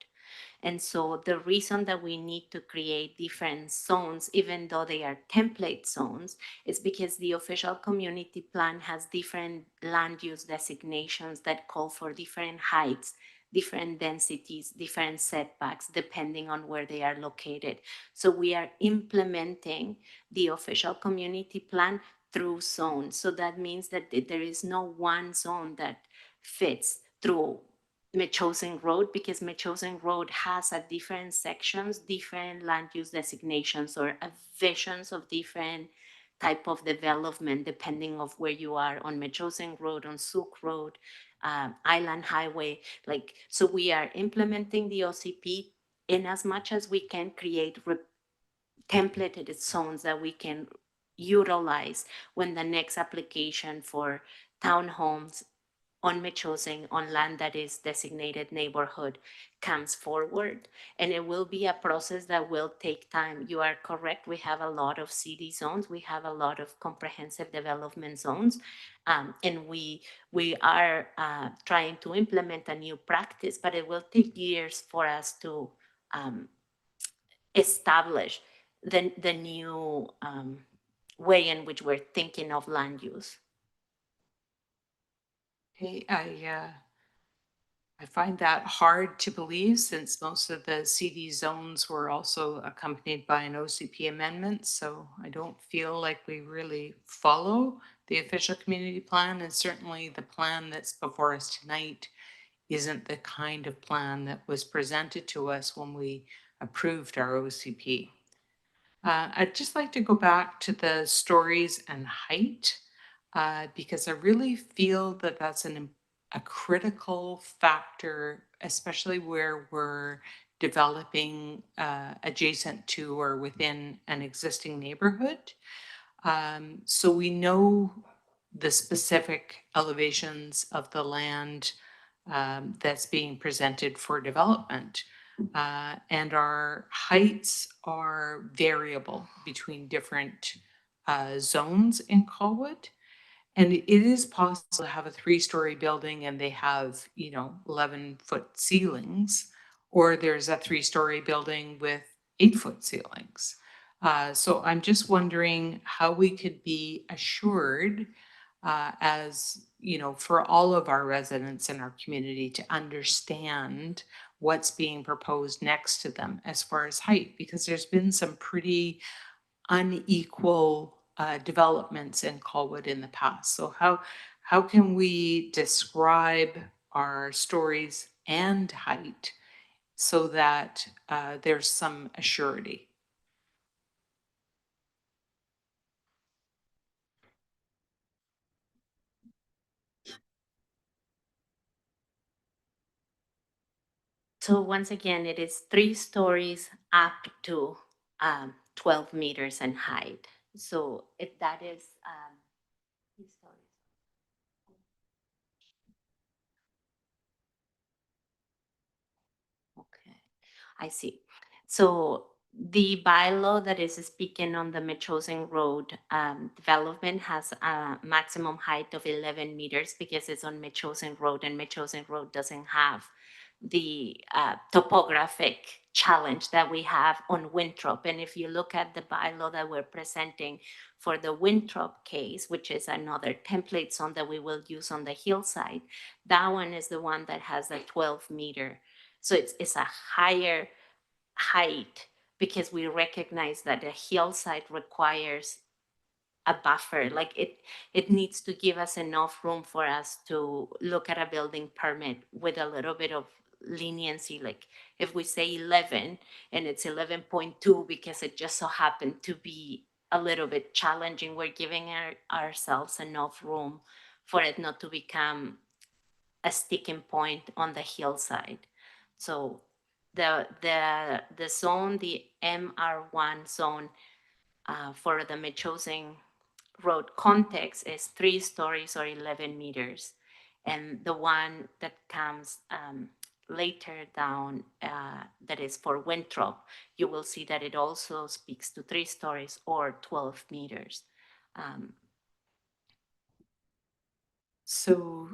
And so the reason that we need to create different zones, even though they are template zones, is because the official community plan has different land use designations that call for different heights, different densities, different setbacks, depending on where they are located. So we are implementing the official community plan through zones. So that means that there is no one zone that fits through Metchosin Road, because Metchosin Road has at different sections, different land use designations or visions of different type of development, depending of where you are on Metchosin Road, on Souk Road, Island Highway. So we are implementing the OCP in as much as we can create templated zones that we can utilize when the next application for townhomes on Metchosin, on land that is designated neighborhood, comes forward. And it will be a process that will take time. You are correct. We have a lot of CD zones. We have a lot of comprehensive development zones. And we are trying to implement a new practice, but it will take years for us to establish the new way in which we're thinking of land use. Okay, I find that hard to believe since most of the CD zones were also accompanied by an OCP amendment. So I don't feel like we really follow the official community plan, and certainly the plan that's before us tonight isn't the kind of plan that was presented to us when we approved our OCP. I'd just like to go back to the stories and height. Because I really feel that that's a critical factor, especially where we're developing adjacent to or within an existing neighborhood. So we know the specific elevations of the land that's being presented for development. And our heights are variable between different zones in Colwood. And it is possible to have a 3-story building and they have, 11-foot ceilings, or there's a 3-story building with 8-foot ceilings. So I'm just wondering how we could be assured, as, you know, for all of our residents in our community to understand what's being proposed next to them as far as height, because there's been some pretty unequal developments in Colwood in the past. So how can we describe our stories and height so that there's some assurity? So once again, it is 3 stories up to 12 meters in height. So if that is 3 stories. Okay, I see. So the bylaw that is speaking on the Metchosin Road development has a maximum height of 11 meters because it's on Metchosin Road, and Metchosin Road doesn't have the topographic challenge that we have on Windthrop. And if you look at the bylaw that we're presenting for the Windthrop case, which is another template zone that we will use on the hillside, that one is the one that has a 12-meter. So it's a higher height because we recognize that a hillside requires a buffer. Like it needs to give us enough room for us to look at a building permit with a little bit of leniency. Like if we say 11 and it's 11.2 because it just so happened to be a little bit challenging, we're giving ourselves enough room for it not to become a sticking point on the hillside. So the zone, the MR1 zone for the Metchosin Road context is 3 stories or 11 meters. And the one that comes later down, that is for Windthrop, you will see that it also speaks to 3 stories or 12 meters. So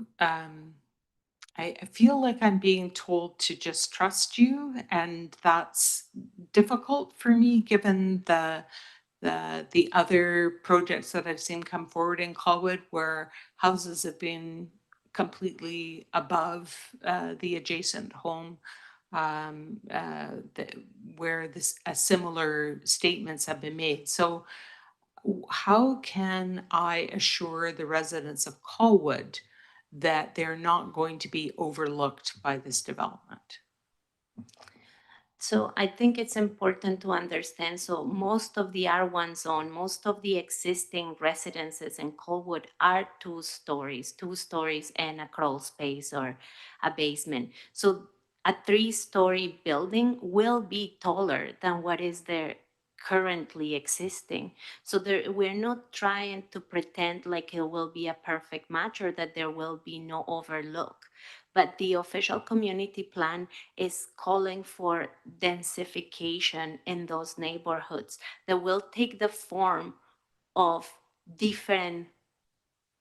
I feel like I'm being told to just trust you, and that's difficult for me given the other projects that I've seen come forward in Colwood where houses have been completely above the adjacent home, where similar statements have been made. So how can I assure the residents of Colwood that they're not going to be overlooked by this development? So I think it's important to understand, so most of the R1 zone, most of the existing residences in Colwood are 2 stories and a crawl space or a basement. So a 3-story building will be taller than what is there currently existing. So we're not trying to pretend like it will be a perfect match or that there will be no overlook. But the official community plan is calling for densification in those neighborhoods that will take the form of different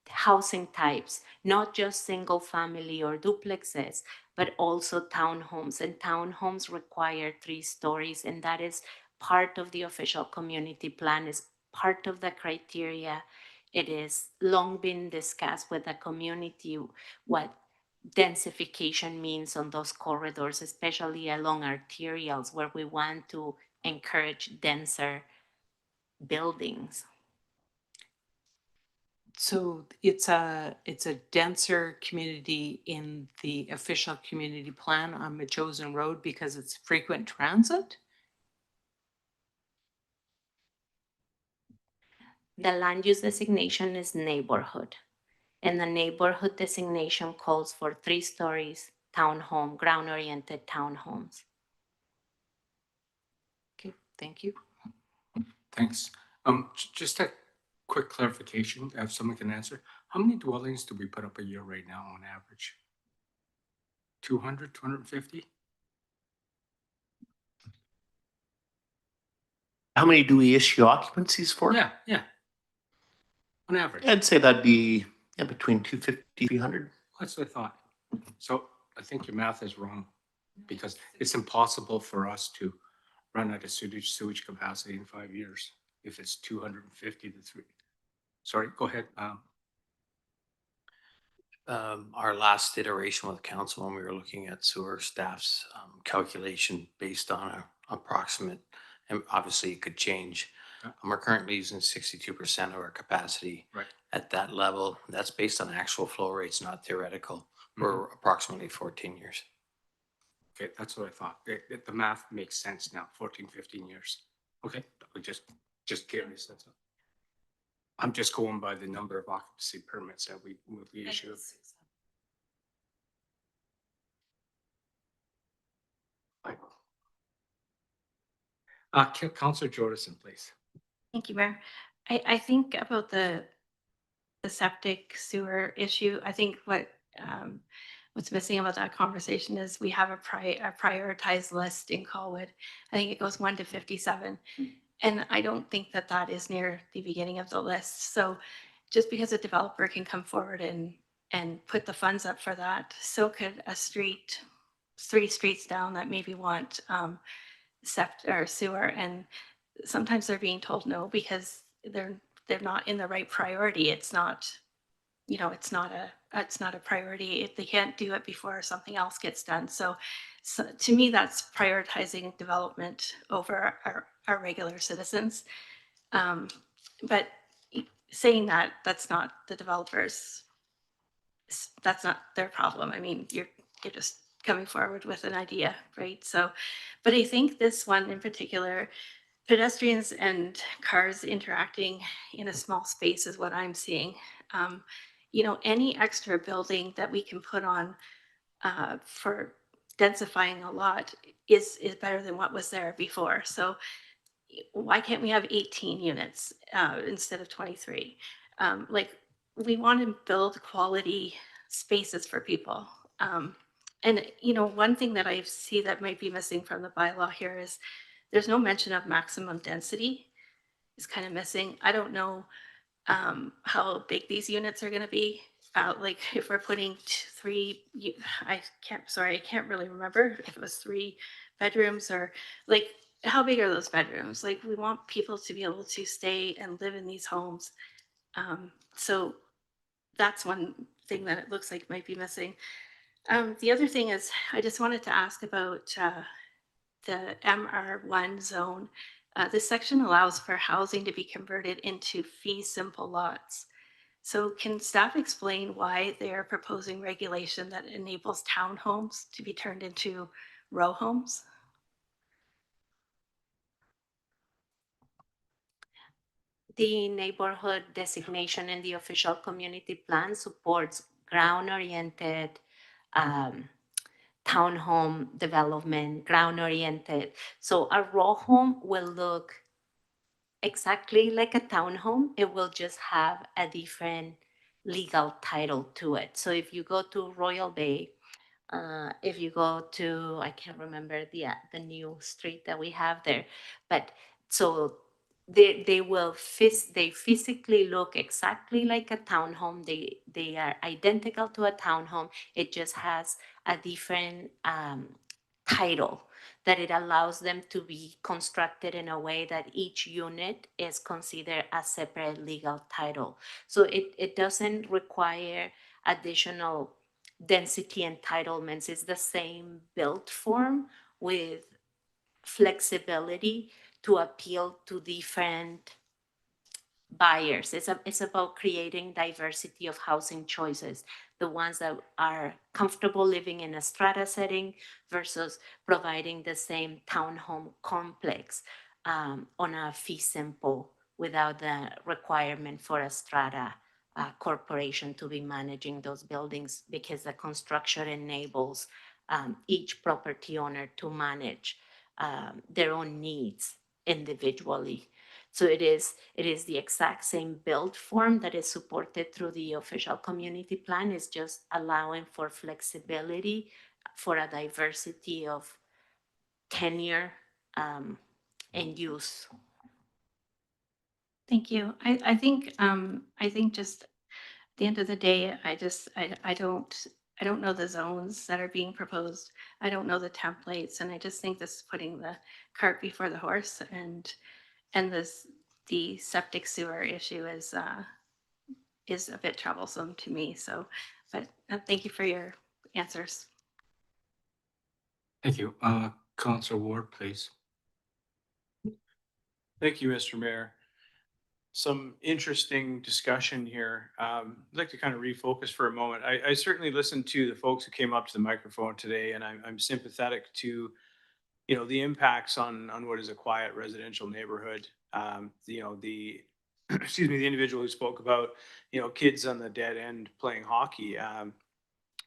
housing types, not just single family or duplexes, but also townhomes. And townhomes require 3 stories, and that is part of the official community plan, is part of the criteria. It is long been discussed with the community what densification means on those corridors, especially along arterials where we want to encourage denser buildings. So it's a denser community in the official community plan on Metchosin Road because it's frequent transit? The land use designation is neighborhood, and the neighborhood designation calls for 3 stories townhome, ground-oriented townhomes. Okay, thank you. Thanks. Just a quick clarification, if someone can answer. How many dwellings do we put up a year right now on average? 200, 250? How many do we issue occupancies for? Yeah. On average. I'd say that'd be between 250, 300. That's what I thought. So I think your math is wrong because it's impossible for us to run out of sewage capacity in 5 years if it's 250 to 3. Sorry, go ahead. Our last iteration with council, when we were looking at sewer staff's calculation based on a approximate, and obviously it could change. We're currently using 62% of our capacity. Right. At that level. That's based on actual flow rates, not theoretical, for approximately 14 years. Okay, that's what I thought. The math makes sense now, 14, 15 years. Okay, I'm just curious, that's all. I'm just going by the number of occupancy permits that we issue. Councillor Jordison, please. Thank you, Mayor. I think about the septic sewer issue. I think what's missing about that conversation is we have a prioritized list in Colwood. I think it goes 1 to 57. And I don't think that that is near the beginning of the list. So just because a developer can come forward and put the funds up for that, so could a street, 3 streets down that maybe want septic or sewer. And sometimes they're being told no because they're not in the right priority. It's not, you know, it's not a priority if they can't do it before something else gets done. So to me, that's prioritizing development over our regular citizens. But saying that, that's not the developers, that's not their problem. I mean, you're just coming forward with an idea, right? So, but I think this one in particular, pedestrians and cars interacting in a small space is what I'm seeing. You know, any extra building that we can put on for densifying a lot is better than what was there before. So why can't we have 18 units instead of 23? Like, we want to build quality spaces for people. And, you know, one thing that I see that might be missing from the bylaw here is there's no mention of maximum density. It's kind of missing. I don't know how big these units are going to be. Like if we're putting 3, I can't really remember if it was 3 bedrooms or like, how big are those bedrooms? Like, we want people to be able to stay and live in these homes. So that's one thing that it looks like might be missing. The other thing is, I just wanted to ask about the MR1 zone. This section allows for housing to be converted into fee simple lots. So can staff explain why they are proposing regulation that enables townhomes to be turned into row homes? The neighborhood designation in the official community plan supports ground-oriented townhome development, ground-oriented. So a row home will look exactly like a townhome. It will just have a different legal title to it. So if you go to Royal Bay, if you go to, I can't remember the new street that we have there, but so they physically look exactly like a townhome. They are identical to a townhome. It just has a different title that it allows them to be constructed in a way that each unit is considered a separate legal title. So it doesn't require additional density entitlements. It's the same built form with flexibility to appeal to different buyers. It's about creating diversity of housing choices, the ones that are comfortable living in a strata setting versus providing the same townhome complex on a fee simple without the requirement for a strata corporation to be managing those buildings, because the construction enables each property owner to manage their own needs individually. So it is the exact same build form that is supported through the official community plan. Is just allowing for flexibility for a diversity of tenure and use. Thank you. I think just at the end of the day, I I don't know the zones that are being proposed. I don't know the templates, and I just think this is putting the cart before the horse, and the septic sewer issue is a bit troublesome to me. So, but thank you for your answers. Thank you. Councillor Ward, please. Thank you, Mr. Mayor. Some interesting discussion here. I'd like to kind of refocus for a moment. I certainly listened to the folks who came up to the microphone today, and I'm sympathetic to, you know, the impacts on what is a quiet residential neighborhood. You know, the excuse me, the individual who spoke about, you know, kids on the dead end playing hockey.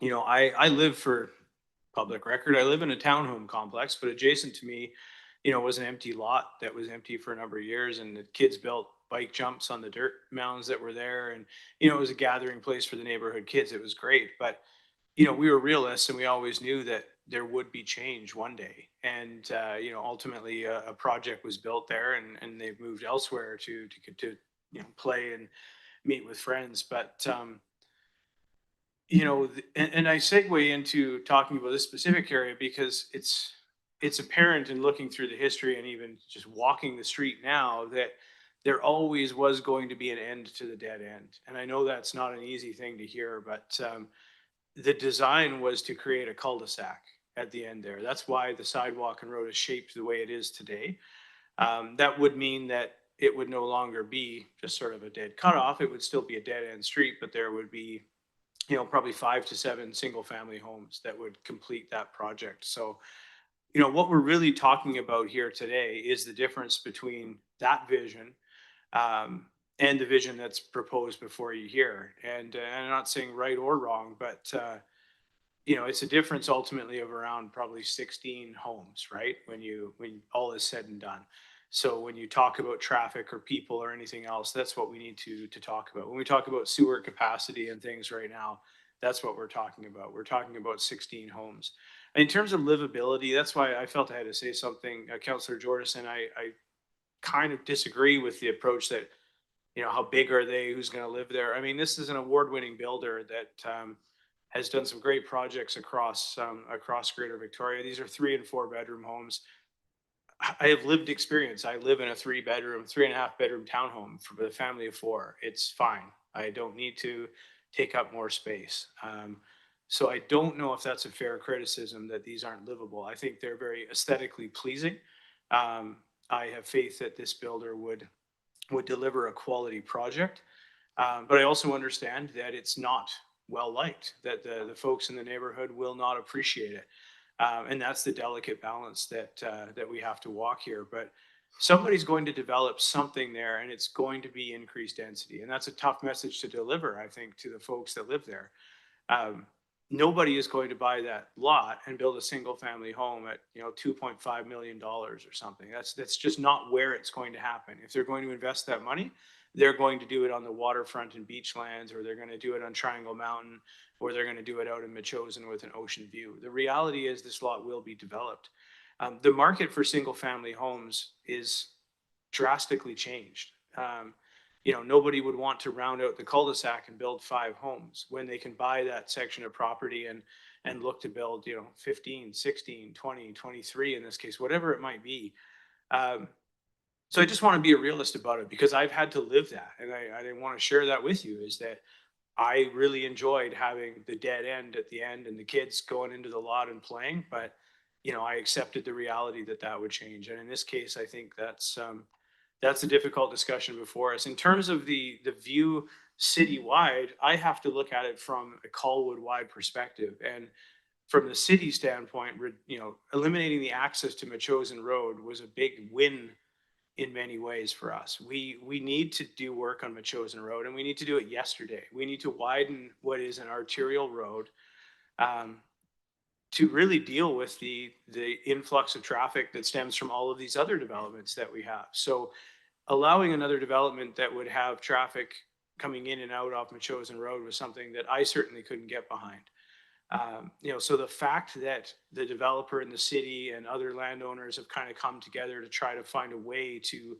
You know, I live, for public record, I live in a townhome complex, but adjacent to me, you know, was an empty lot that was empty for a number of years, and the kids built bike jumps on the dirt mounds that were there, and you know, it was a gathering place for the neighborhood kids. It was great, but you know, we were realists, and we always knew that there would be change one day. And you know, ultimately, a project was built there, and they've moved elsewhere to you know, play and meet with friends. But you know, and I segue into talking about this specific area because it's apparent in looking through the history and even just walking the street now that there always was going to be an end to the dead end. And I know that's not an easy thing to hear, but the design was to create a cul-de-sac at the end there. That's why the sidewalk and road is shaped the way it is today. That would mean that it would no longer be just sort of a dead cutoff. It would still be a dead end street, but there would be, you know, probably 5 to 7 single family homes that would complete that project. So, you know, what we're really talking about here today is the difference between that vision and the vision that's proposed before you here. And I'm not saying right or wrong, but you know, it's a difference ultimately of around probably 16 homes, right? When all is said and done. So when you talk about traffic or people or anything else, that's what we need to talk about. When we talk about sewer capacity and things right now, that's what we're talking about. We're talking about 16 homes. In terms of livability, that's why I felt I had to say something. Councillor Jordison, I kind of disagree with the approach that, you know, how big are they? Who's going to live there? I mean, this is an award-winning builder that has done some great projects across Greater Victoria. These are 3 and 4 bedroom homes. I have lived experience. I live in a 3.5 bedroom townhome for a family of 4. It's fine. I don't need to take up more space. So I don't know if that's a fair criticism that these aren't livable. I think they're very aesthetically pleasing. I have faith that this builder would deliver a quality project. But I also understand that it's not well liked, that the folks in the neighborhood will not appreciate it. And that's the delicate balance that we have to walk here. But somebody's going to develop something there, and it's going to be increased density. And that's a tough message to deliver, I think, to the folks that live there. Nobody is going to buy that lot and build a single family home at, you know, $2.5 million or something. That's just not where it's going to happen. If they're going to invest that money, they're going to do it on the waterfront and beach lands, or they're going to do it on Triangle Mountain, or they're going to do it out in Metchosin with an ocean view. The reality is this lot will be developed. The market for single family homes is drastically changed. You know, nobody would want to round out the cul-de-sac and build 5 homes when they can buy that section of property and look to build, you know, 15, 16, 20, 23 in this case, whatever it might be. So I just want to be a realist about it because I've had to live that. And I want to share that with you, is that I really enjoyed having the dead end at the end and the kids going into the lot and playing. But, you know, I accepted the reality that that would change. And in this case, I think that's a difficult discussion before us. In terms of the view citywide, I have to look at it from a Colwood wide perspective. And from the city standpoint, you know, eliminating the access to Metchosin Road was a big win in many ways for us. We need to do work on Metchosin Road, and we need to do it yesterday. We need to widen what is an arterial road to really deal with the influx of traffic that stems from all of these other developments that we have. So allowing another development that would have traffic coming in and out off Metchosin Road was something that I certainly couldn't get behind. You know, so the fact that the developer in the city and other landowners have kind of come together to try to find a way to,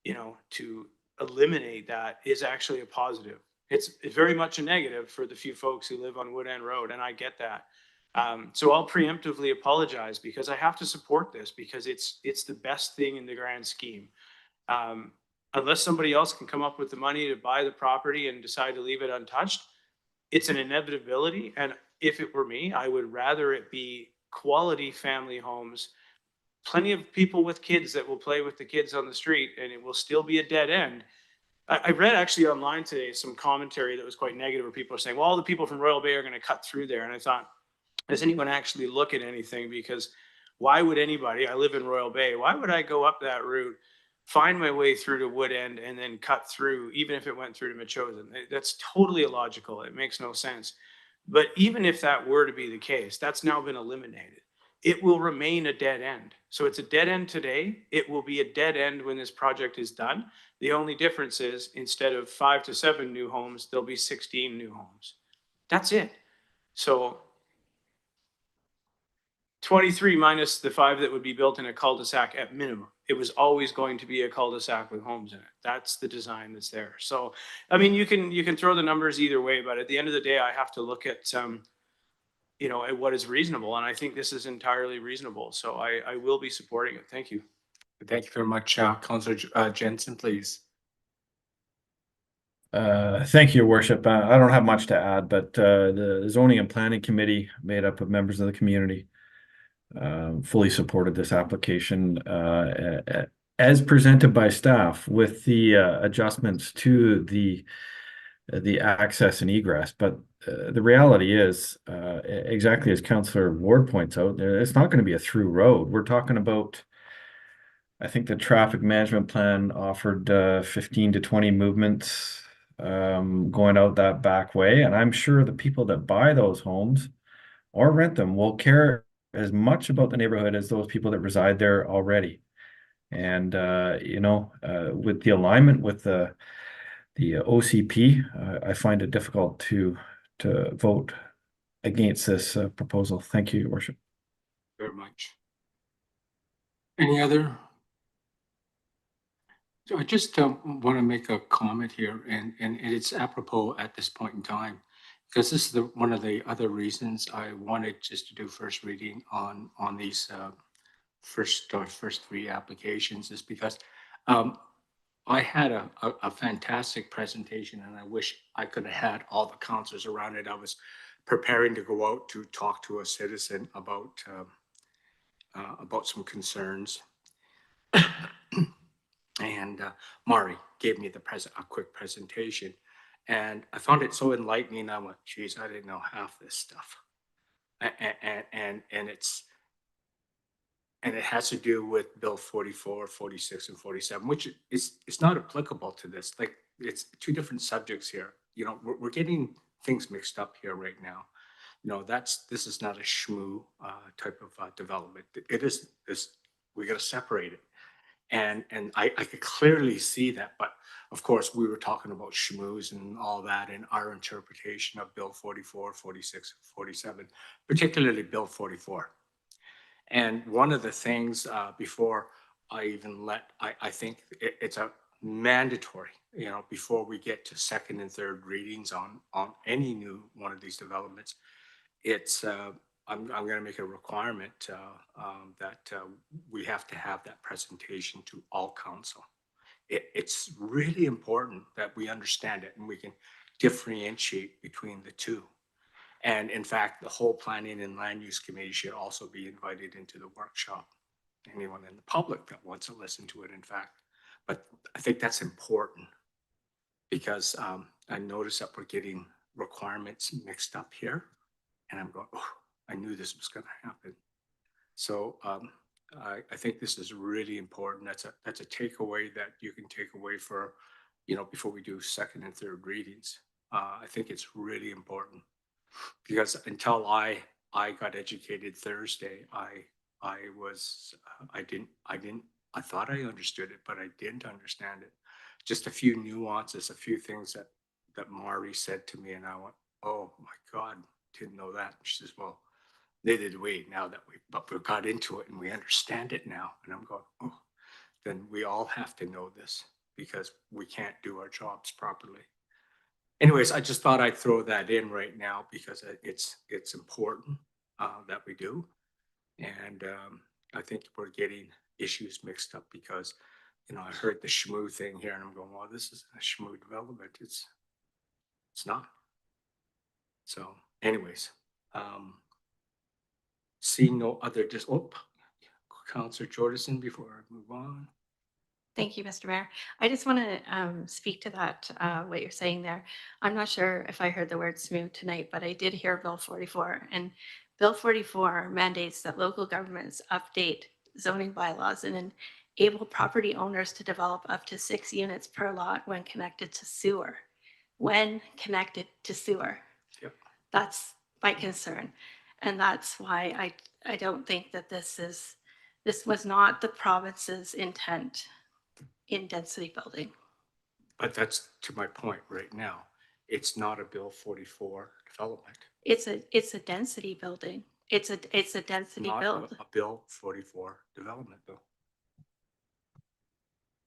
you know, to eliminate that is actually a positive. It's very much a negative for the few folks who live on Wood End Road, and I get that. So I'll preemptively apologize because I have to support this because it's the best thing in the grand scheme. Unless somebody else can come up with the money to buy the property and decide to leave it untouched, it's an inevitability. And if it were me, I would rather it be quality family homes, plenty of people with kids that will play with the kids on the street, and it will still be a dead end. I read actually online today some commentary that was quite negative where people are saying, well, all the people from Royal Bay are going to cut through there. And I thought, does anyone actually look at anything? Because why would anybody, I live in Royal Bay, why would I go up that route, find my way through to Wood End and then cut through, even if it went through to Metchosin? That's totally illogical. It makes no sense. But even if that were to be the case, that's now been eliminated. It will remain a dead end. So it's a dead end today. It will be a dead end when this project is done. The only difference is instead of 5 to 7 new homes, there'll be 16 new homes. That's it. So 23 minus the 5 that would be built in a cul-de-sac at minimum. It was always going to be a cul-de-sac with homes in it. That's the design that's there. So, I mean, you can throw the numbers either way, but at the end of the day, I have to look at you know, at what is reasonable. And I think this is entirely reasonable. So I will be supporting it. Thank you. Thank you very much. Councillor Jensen, please. Thank you, Your Worship. I don't have much to add, but the Zoning and Planning Committee, made up of members of the community, fully supported this application as presented by staff with the adjustments to the access and egress. But the reality is, exactly as Councillor Ward points out, it's not going to be a through road. We're talking about, I think the traffic management plan offered 15 to 20 movements going out that back way. And I'm sure the people that buy those homes or rent them will care as much about the neighborhood as those people that reside there already. And, you know, with the alignment with the OCP, I find it difficult to vote against this proposal. Thank you, Your Worship. Very much. Any other? So I just want to make a comment here, and it's apropos at this point in time, because this is one of the other reasons I wanted just to do first reading on these first 3 applications, is because I had a fantastic presentation, and I wish I could have had all the councillors around it. I was preparing to go out to talk to a citizen about some concerns. And Mari gave me a quick presentation, and I found it so enlightening. I went, geez, I didn't know half this stuff. And it has to do with Bill 44, 46, and 47, which it's not applicable to this. Like, it's 2 different subjects here. You know, we're getting things mixed up here right now. You know, this is not a schmoo type of development. It is this. We got to separate it. And I could clearly see that, but of course we were talking about schmooze and all that, and our interpretation of Bill 44, 46, 47, particularly Bill 44. And one of the things before I even I think it's a mandatory, you know, before we get to second and third readings on any new one of these developments, it's I'm going to make a requirement that we have to have that presentation to all council. It's really important that we understand it and we can differentiate between the 2. And in fact, the whole Planning and Land Use Committee should also be invited into the workshop. Anyone in the public that wants to listen to it, in fact. But I think that's important because I noticed that we're getting requirements mixed up here. And I'm going, oh, I knew this was going to happen. So I think this is really important. That's a takeaway that you can take away for, you know, before we do second and third readings. I think it's really important because until I got educated Thursday, I thought I understood it, but I didn't understand it. Just a few nuances, a few things that Mari said to me, and I went, oh my God. Didn't know that. She says, well, neither do we now that we got into it and we understand it now. And I'm going, oh, then we all have to know this because we can't do our jobs properly. anyways, I just thought I'd throw that in right now because it's important that we do. And I think we're getting issues mixed up because, you know, I heard the schmoo thing here and I'm going, well, this is a schmoo development. It's not. So anyways, seeing no other, Councillor Jordison before I move on. Thank you, Mr. Mayor. I just want to speak to that, what you're saying there. I'm not sure if I heard the word smooth tonight, but I did hear Bill 44. And Bill 44 mandates that local governments update zoning bylaws and enable property owners to develop up to 6 units per lot when connected to sewer. When connected to sewer. Yep. That's my concern. And that's why I don't think that this was not the province's intent in density building. But that's to my point right now. It's not a Bill 44 development. It's a density building. It's a density Not build. a Bill 44 development though.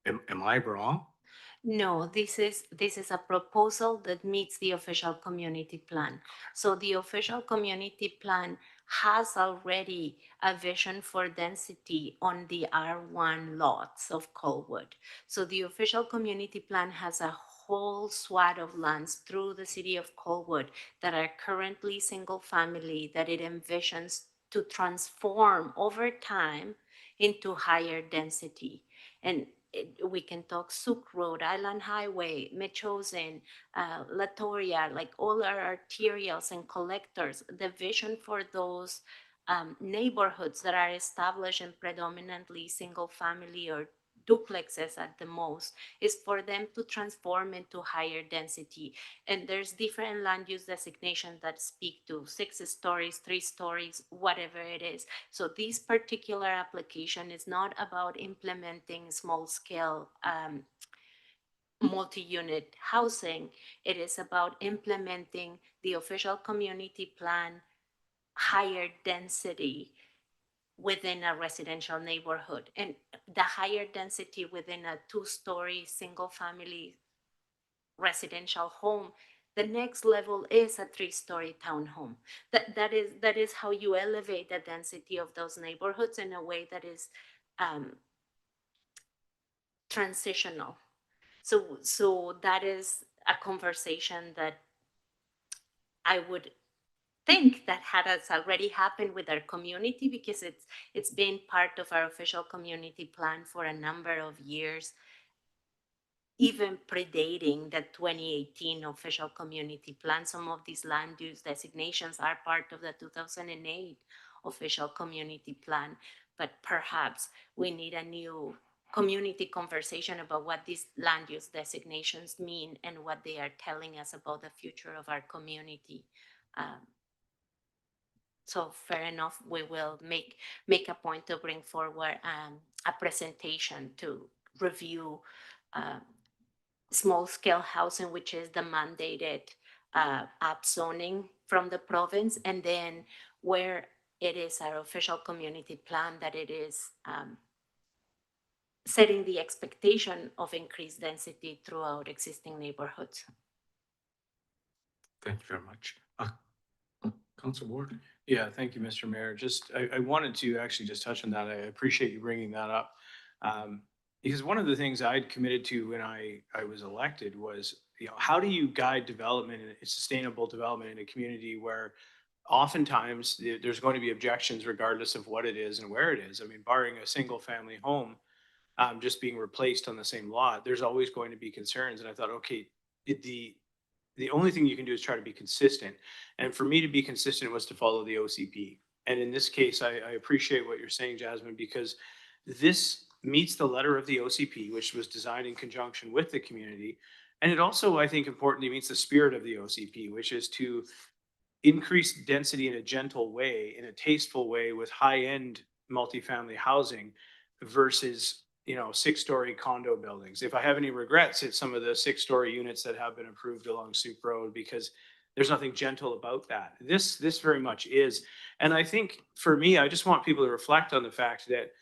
Am I wrong? No, this is a proposal that meets the official community plan. So the official community plan has already a vision for density on the R1 lots of Colwood. So the official community plan has a whole swath of lands through the city of Colwood that are currently single family that it envisions to transform over time into higher density. And we can talk Souk Road, Island Highway, Metchosin, Latoria, like all our arterials and collectors. The vision for those neighborhoods that are established in predominantly single family or duplexes at the most is for them to transform into higher density. And there's different land use designations that speak to 6 stories, 3 stories, whatever it is. So this particular application is not about implementing small scale multi-unit housing. It is about implementing the official community plan higher density within a residential neighborhood, and the higher density within a 2-story single family residential home. The next level is a 3-story townhome. That is how you elevate the density of those neighborhoods in a way that is transitional. So that is a conversation that I would think that has already happened with our community, because it's been part of our official community plan for a number of years, even predating the 2018 official community plan. Some of these land use designations are part of the 2008 official community plan, but perhaps we need a new community conversation about what these land use designations mean and what they are telling us about the future of our community. So fair enough, we will make a point to bring forward a presentation to review small scale housing, which is the mandated app zoning from the province, and then where it is our official community plan that it is setting the expectation of increased density throughout existing neighborhoods. Thank you very much. Councilor Ward. Yeah, thank you, Mr. Mayor. Just, I wanted to actually just touch on that. I appreciate you bringing that up. Because one of the things I'd committed to when I was elected was, how do you guide development and sustainable development in a community where oftentimes there's going to be objections regardless of what it is and where it is. I mean, barring a single family home just being replaced on the same lot, there's always going to be concerns. And I thought, okay, the only thing you can do is try to be consistent. And for me to be consistent was to follow the OCP. And in this case, I appreciate what you're saying, Jasmine, because this meets the letter of the OCP, which was designed in conjunction with the community. And it also, I think, importantly meets the spirit of the OCP, which is to increase density in a gentle way, in a tasteful way, with high-end multifamily housing versus 6-story condo buildings. If I have any regrets, it's some of the 6-story units that have been approved along Souk Road, because there's nothing gentle about that. This very much is. And I think for me, I just want people to reflect on the fact that,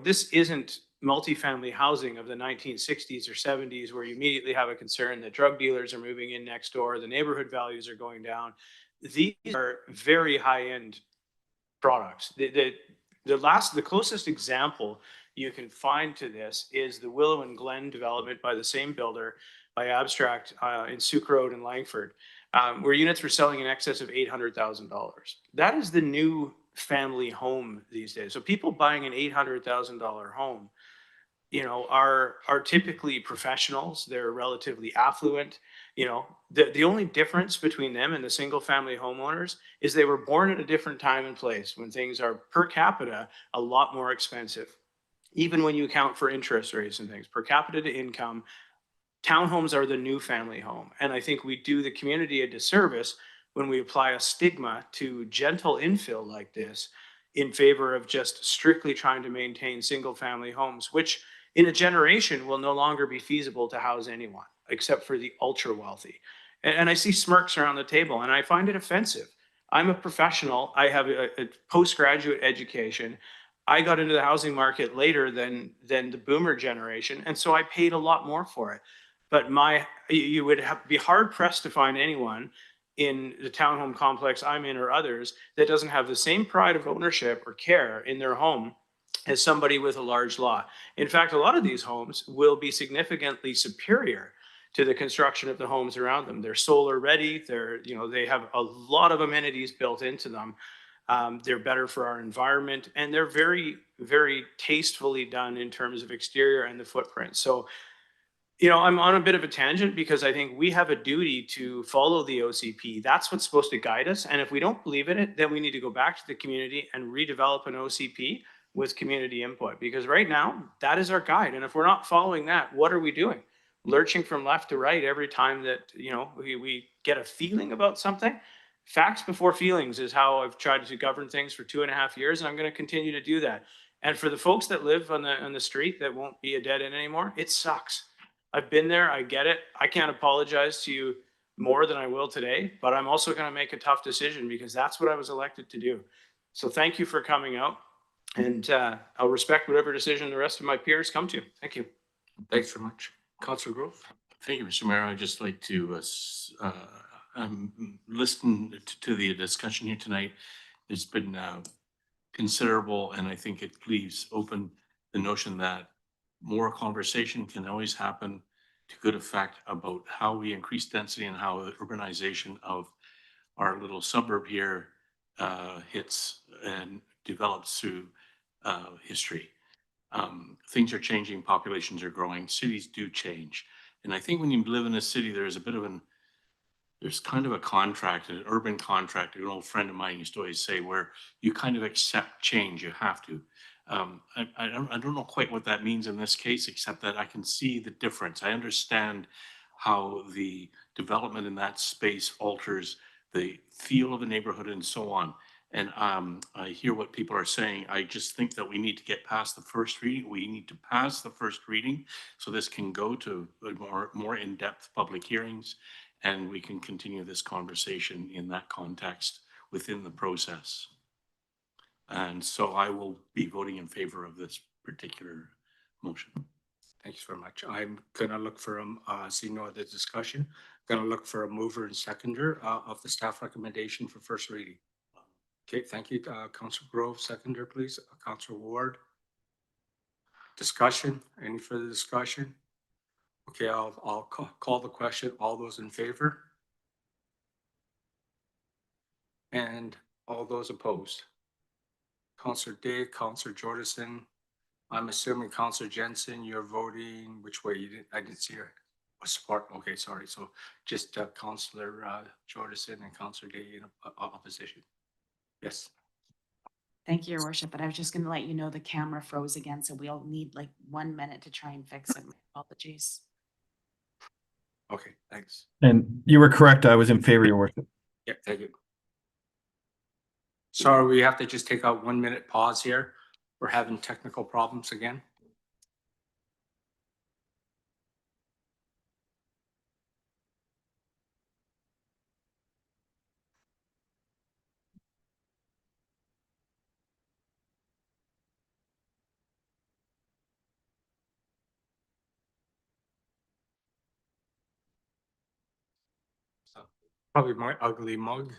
this isn't multifamily housing of the 1960s or 70s, where you immediately have a concern that drug dealers are moving in next door, the neighborhood values are going down. These are very high-end products. The closest example you can find to this is the Willow and Glen development by the same builder, by Abstract, in Souk Road in Langford, where units were selling in excess of $800,000. That is the new family home these days. So people buying an $800,000 home, are typically professionals. They're relatively affluent. The only difference between them and the single family homeowners is they were born at a different time and place when things are per capita a lot more expensive. Even when you account for interest rates and things, per capita to income, townhomes are the new family home. And I think we do the community a disservice when we apply a stigma to gentle infill like this in favor of just strictly trying to maintain single family homes, which in a generation will no longer be feasible to house anyone except for the ultra wealthy. And I see smirks around the table and I find it offensive. I'm a professional. I have a postgraduate education. I got into the housing market later than the boomer generation. And so I paid a lot more for it. But you would be hard pressed to find anyone in the townhome complex I'm in or others that doesn't have the same pride of ownership or care in their home as somebody with a large lot. In fact, a lot of these homes will be significantly superior to the construction of the homes around them. They're solar ready. They have a lot of amenities built into them. They're better for our environment, and they're very, very tastefully done in terms of exterior and the footprint. So, I'm on a bit of a tangent because I think we have a duty to follow the OCP. That's what's supposed to guide us. And if we don't believe in it, then we need to go back to the community and redevelop an OCP with community input, because right now that is our guide. And if we're not following that, what are we doing? Lurching from left to right every time that, we get a feeling about something. Facts before feelings is how I've tried to govern things for 2.5 years. And I'm going to continue to do that. And for the folks that live on the street that won't be a dead end anymore, it sucks. I've been there. I get it. I can't apologize to you more than I will today, but I'm also going to make a tough decision because that's what I was elected to do. So thank you for coming out, and I'll respect whatever decision the rest of my peers come to. Thank you. Thanks very much. Councillor Grove. Thank you, Mr. Mayor. I'd just like to listen to the discussion here tonight. There's been considerable, and I think it leaves open the notion that more conversation can always happen to good effect about how we increase density and how the urbanization of our little suburb here hits and develops through history. Things are changing, populations are growing, cities do change. And I think when you live in a city, there's kind of a contract, an urban contract. An old friend of mine used to always say, where you kind of accept change, you have to. I don't know quite what that means in this case, except that I can see the difference. I understand how the development in that space alters the feel of the neighborhood and so on. And I hear what people are saying. I just think that we need to get past the first reading. We need to pass the first reading so this can go to more in-depth public hearings, and we can continue this conversation in that context within the process. And so I will be voting in favor of this particular motion. Thanks very much. I'm gonna look for seeing no other discussion. Gonna look for a mover and seconder of the staff recommendation for first reading. Okay, thank you. Councillor Grove, seconder, please. Councillor Ward. Discussion, any further discussion? Okay, I'll call the question. All those in favor? And all those opposed? Councillor Day, Councillor Jordison. I'm assuming Councillor Jensen, you're voting which way? I didn't see your support. Okay, sorry. So just Councillor Jordison and Councillor Day in opposition. Yes. Thank you, Your Worship, but I was just going to let you know the camera froze again, so we'll need like 1 minute to try and fix it. My apologies. Okay, thanks. And you were correct. I was in favor, Your Worship. Yeah, thank you. Sorry, we have to just take a 1 minute pause here. We're having technical problems again. Probably my ugly mug.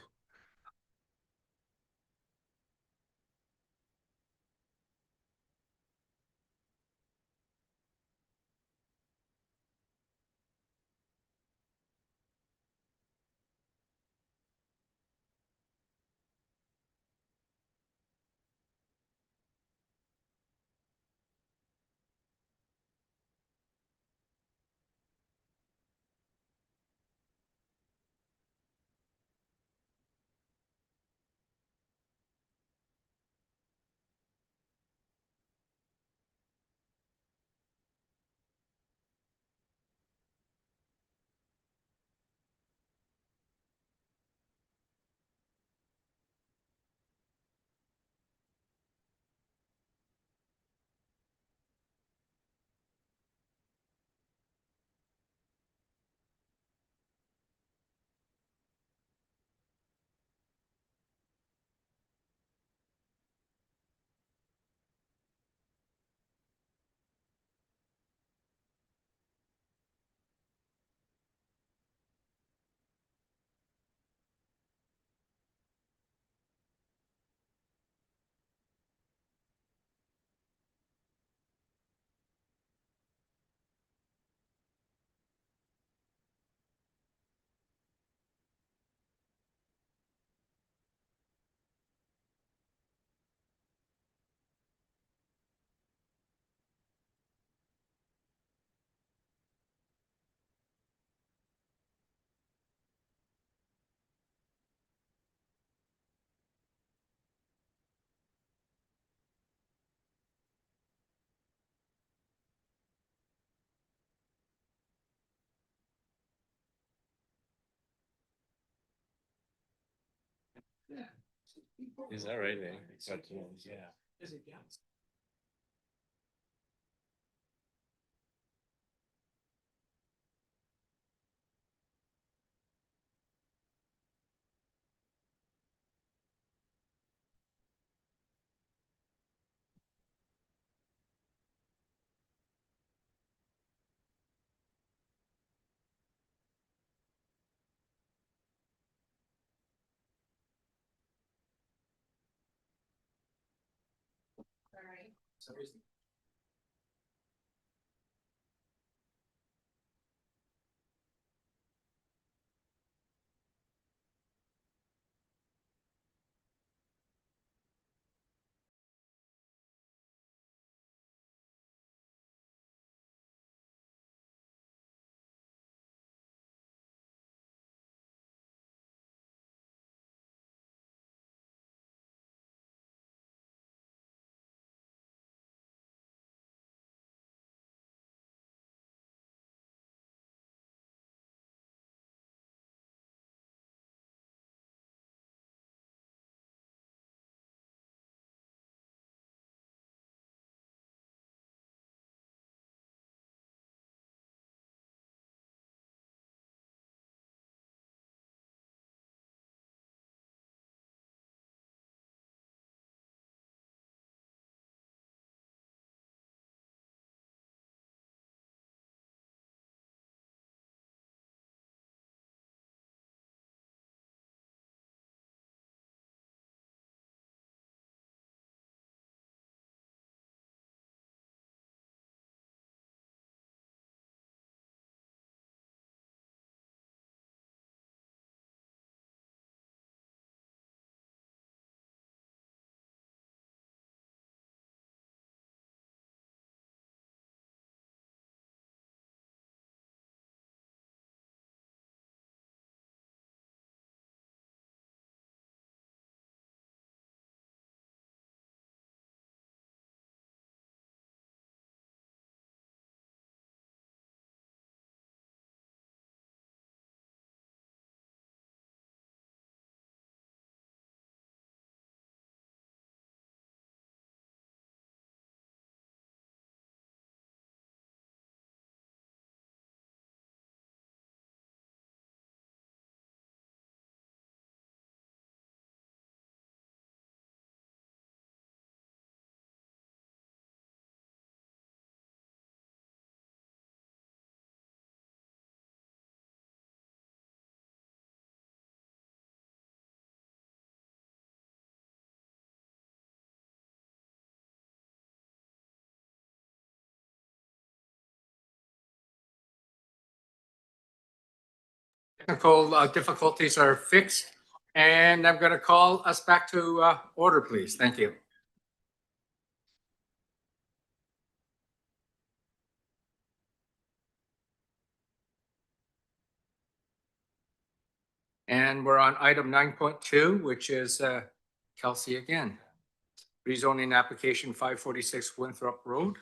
Is that right? Yeah. Technical difficulties are fixed, and I'm going to call us back to order, please. Thank you. And we're on item 9.2, which is Kelsea again. Rezoning application 546 Windthrop Road,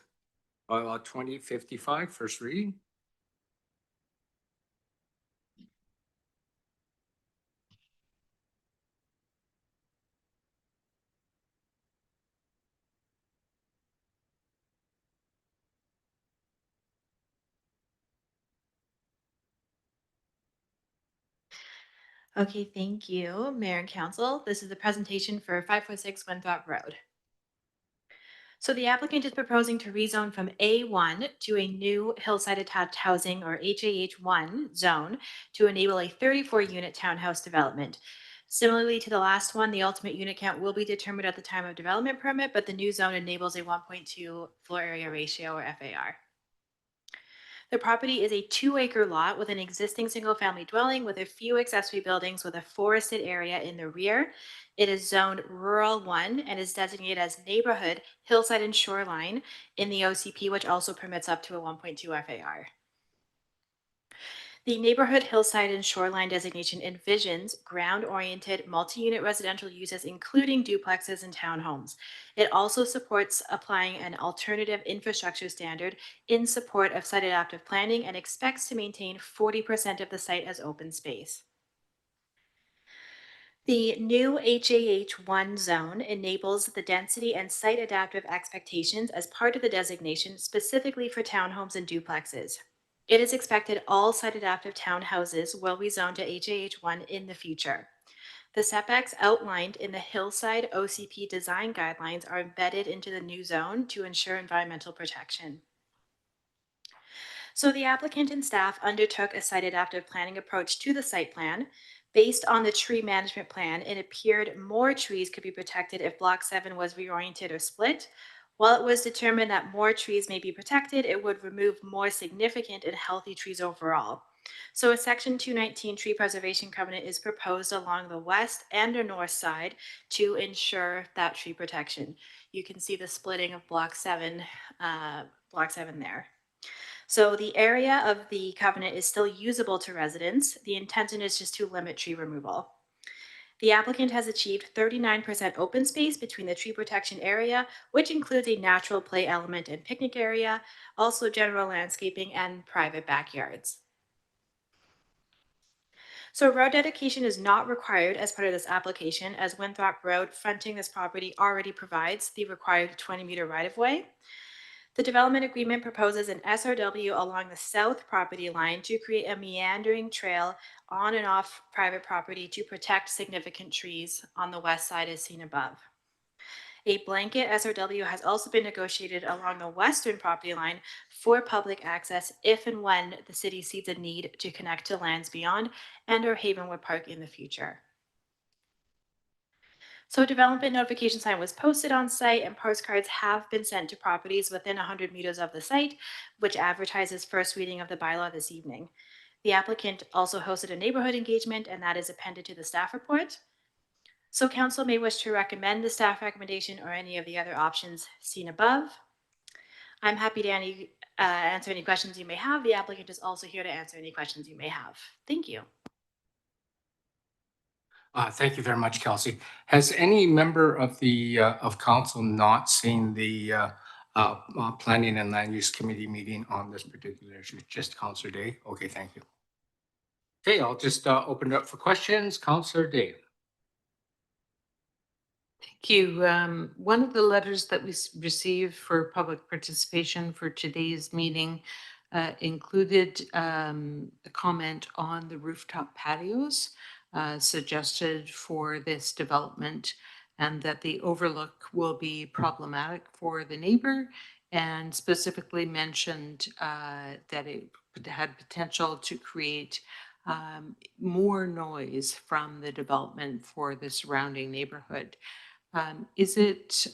bylaw 2055, first reading. Okay, thank you, Mayor and Council. This is the presentation for 546 Windthrop Road. So the applicant is proposing to rezone from A1 to a new hillside attached housing or HAH1 zone to enable a 34-unit townhouse development. Similarly to the last one, the ultimate unit count will be determined at the time of development permit, but the new zone enables a 1.2 floor area ratio or FAR. The property is a 2-acre lot with an existing single-family dwelling with a few accessory buildings with a forested area in the rear. It is zoned Rural 1 and is designated as Neighborhood, Hillside, and Shoreline in the OCP, which also permits up to a 1.2 FAR. The Neighborhood, Hillside, and Shoreline designation envisions ground-oriented multi-unit residential uses, including duplexes and townhomes. It also supports applying an alternative infrastructure standard in support of site adaptive planning and expects to maintain 40% of the site as open space. The new HAH1 zone enables the density and site adaptive expectations as part of the designation specifically for townhomes and duplexes. It is expected all site adaptive townhouses will rezone to HAH1 in the future. The setbacks outlined in the Hillside OCP design guidelines are embedded into the new zone to ensure environmental protection. So the applicant and staff undertook a site adaptive planning approach to the site plan. Based on the tree management plan, it appeared more trees could be protected if Block 7 was reoriented or split. While it was determined that more trees may be protected, it would remove more significant and healthy trees overall. So a Section 219 tree preservation covenant is proposed along the west and the north side to ensure that tree protection. You can see the splitting of Block 7 there. So the area of the covenant is still usable to residents. The intention is just to limit tree removal. The applicant has achieved 39% open space between the tree protection area, which includes a natural play element and picnic area, also general landscaping and private backyards. So road dedication is not required as part of this application, as Windthrop Road fronting this property already provides the required 20-meter right-of-way. The development agreement proposes an SRW along the south property line to create a meandering trail on and off private property to protect significant trees on the west side as seen above. A blanket SRW has also been negotiated along the western property line for public access if and when the city sees a need to connect to lands beyond and/or Havenwood Park in the future. So a development notification sign was posted on site and postcards have been sent to properties within 100 meters of the site, which advertises first reading of the bylaw this evening. The applicant also hosted a neighborhood engagement and that is appended to the staff report. So council may wish to recommend the staff recommendation or any of the other options seen above. I'm happy to answer any questions you may have. The applicant is also here to answer any questions you may have. Thank you. Thank you very much, Kelsea. Has any member of the of council not seen the Planning and Land Use Committee meeting on this particular issue? Just Councillor Day? Okay, thank you. Okay, I'll just open it up for questions. Councillor Day. Thank you. One of the letters that we received for public participation for today's meeting included a comment on the rooftop patios suggested for this development, and that the overlook will be problematic for the neighbor, and specifically mentioned that it had potential to create more noise from the development for the surrounding neighborhood. Is it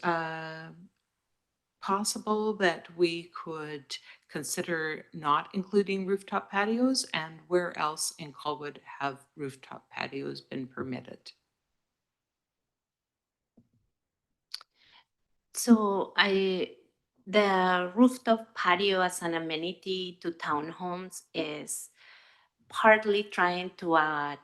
possible that we could consider not including rooftop patios? And where else in Colwood have rooftop patios been permitted? So the rooftop patio as an amenity to townhomes is partly trying to add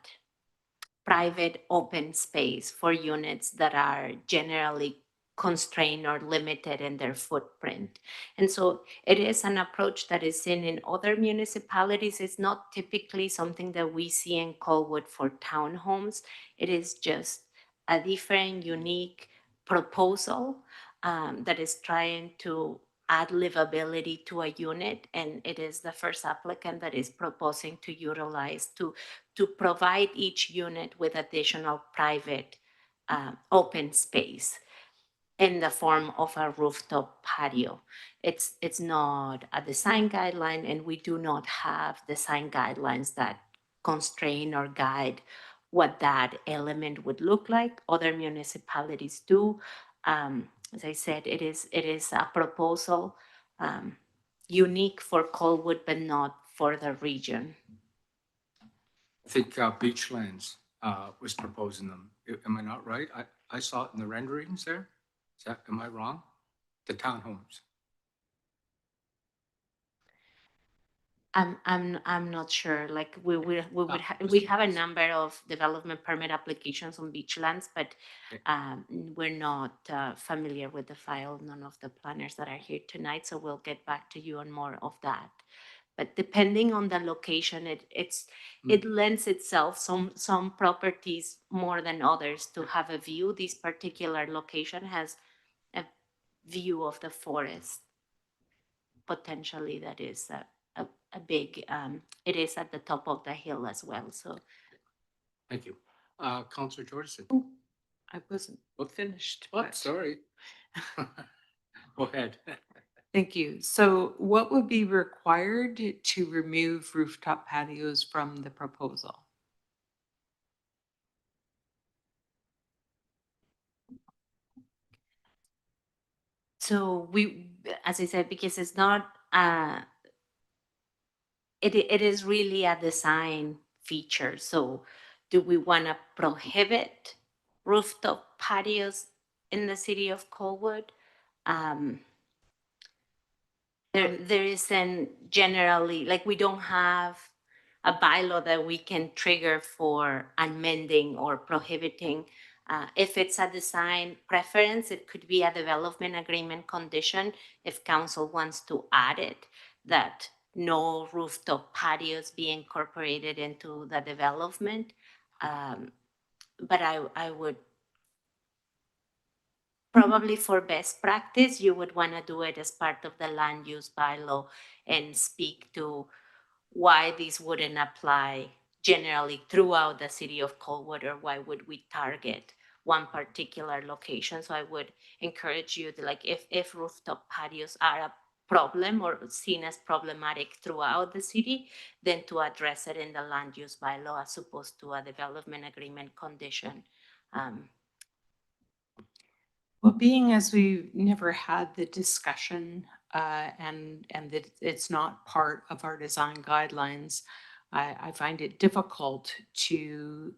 private open space for units that are generally constrained or limited in their footprint. And so it is an approach that is seen in other municipalities. It's not typically something that we see in Colwood for townhomes. It is just a different, unique proposal that is trying to add livability to a unit. And it is the first applicant that is proposing to utilize to provide each unit with additional private open space in the form of a rooftop patio. It's not a design guideline, and we do not have design guidelines that constrain or guide what that element would look like. Other municipalities do. As I said, it is a proposal unique for Colwood, but not for the region. I think Beachlands was proposing them. Am I not right? I saw it in the renderings there. Am I wrong? The townhomes. I'm not sure. Like we have a number of development permit applications on Beachlands, but we're not familiar with the file. None of the planners that are here tonight, so we'll get back to you on more of that. But depending on the location, it lends itself some properties more than others to have a view. This particular location has a view of the forest. Potentially, that is a big. It is at the top of the hill as well. So, Thank you, Councillor Jordison. I wasn't finished. Oh, but- sorry. Go ahead. Thank you. So what would be required to remove rooftop patios from the proposal? so we, as I said, because it's not. It is really a design feature. So, do we want to prohibit rooftop patios in the city of Colwood? There isn't generally, like, we don't have a bylaw that we can trigger for amending or prohibiting. If it's a design preference, it could be a development agreement condition if council wants to add it, that no rooftop patios be incorporated into the development. But I would probably, for best practice, you would want to do it as part of the land use bylaw and speak to why this wouldn't apply generally throughout the city of Colwood, or why would we target one particular location. So I would encourage you to, like, if rooftop patios are a problem or seen as problematic throughout the city, then to address it in the land use bylaw as opposed to a development agreement condition. Well, being as we never had the discussion and that it's not part of our design guidelines, I find it difficult to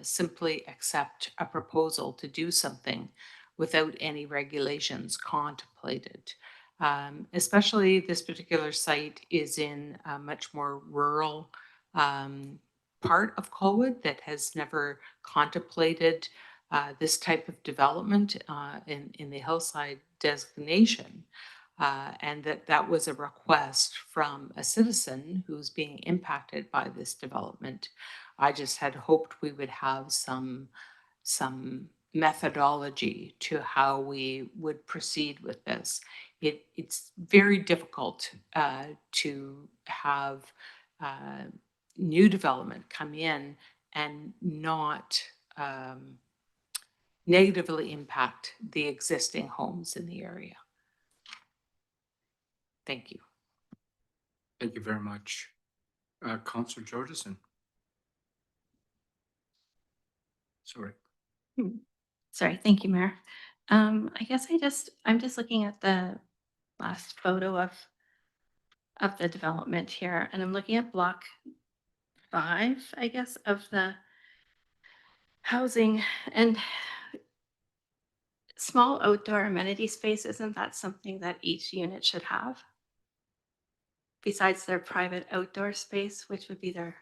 simply accept a proposal to do something without any regulations contemplated. Especially this particular site is in a much more rural part of Colwood that has never contemplated this type of development in the hillside designation. And that was a request from a citizen who's being impacted by this development. I just had hoped we would have some methodology to how we would proceed with this. It's very difficult to have new development come in and not negatively impact the existing homes in the area. Thank you. Thank you very much. Councillor Jordison. Sorry. Sorry, thank you, Mayor. I guess I'm just looking at the last photo of the development here, and I'm looking at block 5, I guess, of the housing, and small outdoor amenity space, isn't that something that each unit should have? Besides their private outdoor space, which would be their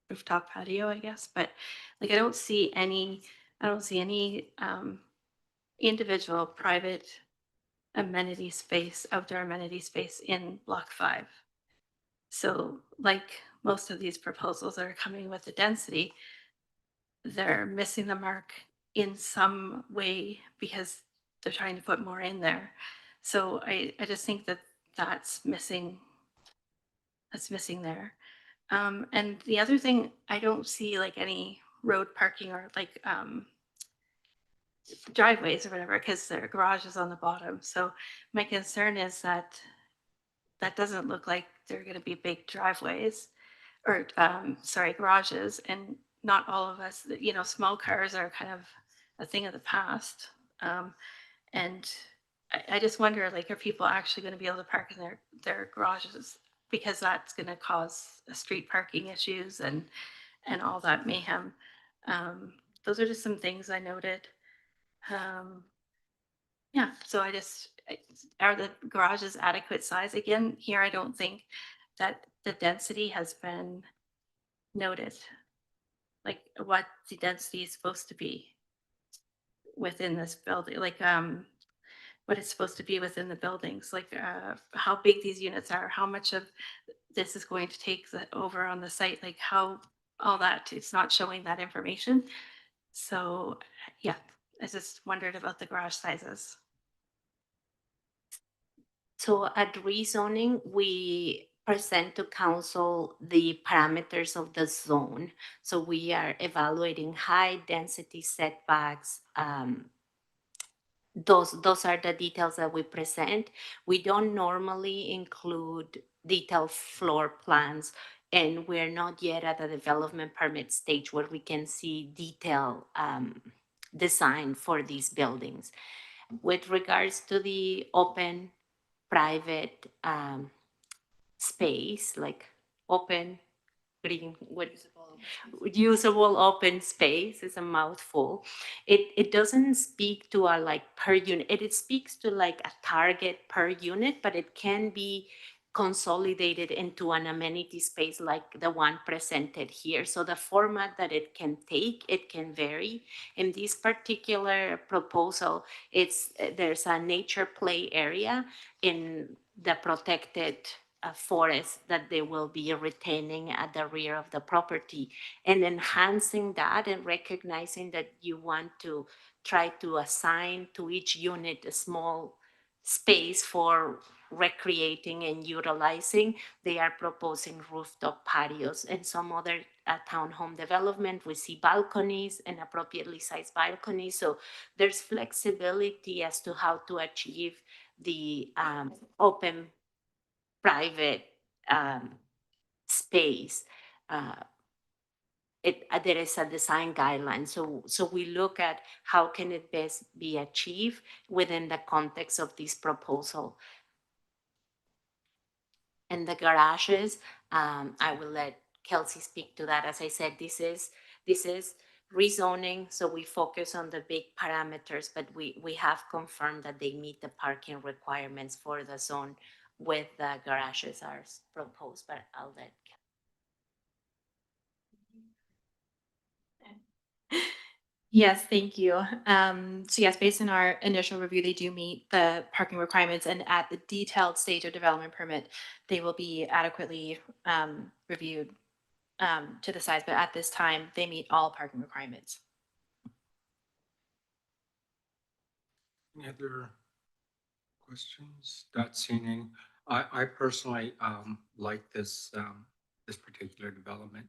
rooftop patio, I guess, but like I don't see any individual private amenity space, outdoor amenity space in block 5. So like most of these proposals that are coming with the density, they're missing the mark in some way because they're trying to put more in there. So I just think that that's missing there. And the other thing, I don't see like any road parking or like driveways or whatever, because their garage is on the bottom. So my concern is that that doesn't look like they're going to be big driveways or garages, and not all of us, small cars are kind of a thing of the past. And I just wonder, like, are people actually going to be able to park in their garages, because that's going to cause street parking issues and all that mayhem. Those are just some things I noted. Yeah, so are the garages adequate size? Again, here I don't think that the density has been noted. Like what the density is supposed to be within this building, like what it's supposed to be within the buildings, like how big these units are, how much of this is going to take over on the site, like how all that, it's not showing that information. So yeah, I just wondered about the garage sizes. So at rezoning, we present to council the parameters of the zone. So we are evaluating high density setbacks. Those are the details that we present. We don't normally include detailed floor plans, and we're not yet at the development permit stage where we can see detailed design for these buildings. With regards to the open private space, like open green, what usable open space is a mouthful. It doesn't speak to a like per unit. It speaks to like a target per unit, but it can be consolidated into an amenity space like the one presented here. So the format that it can take, it can vary. In this particular proposal, there's a nature play area in the protected forest that they will be retaining at the rear of the property, and enhancing that and recognizing that you want to try to assign to each unit a small space for recreating and utilizing. They are proposing rooftop patios. And some other townhome development, we see balconies and appropriately sized balconies. So there's flexibility as to how to achieve the open private space. There is a design guideline. So we look at how can it best be achieved within the context of this proposal. And the garages, I will let Kelsea speak to that. As I said, this is rezoning, so we focus on the big parameters, but we have confirmed that they meet the parking requirements for the zone with the garages as proposed, but I'll let Yes, thank you. So yes, based on our initial review, they do meet the parking requirements, and at the detailed stage of development permit, they will be adequately reviewed to the size, but at this time, they meet all parking requirements. Any other questions? Not seeing any. I personally like this particular development.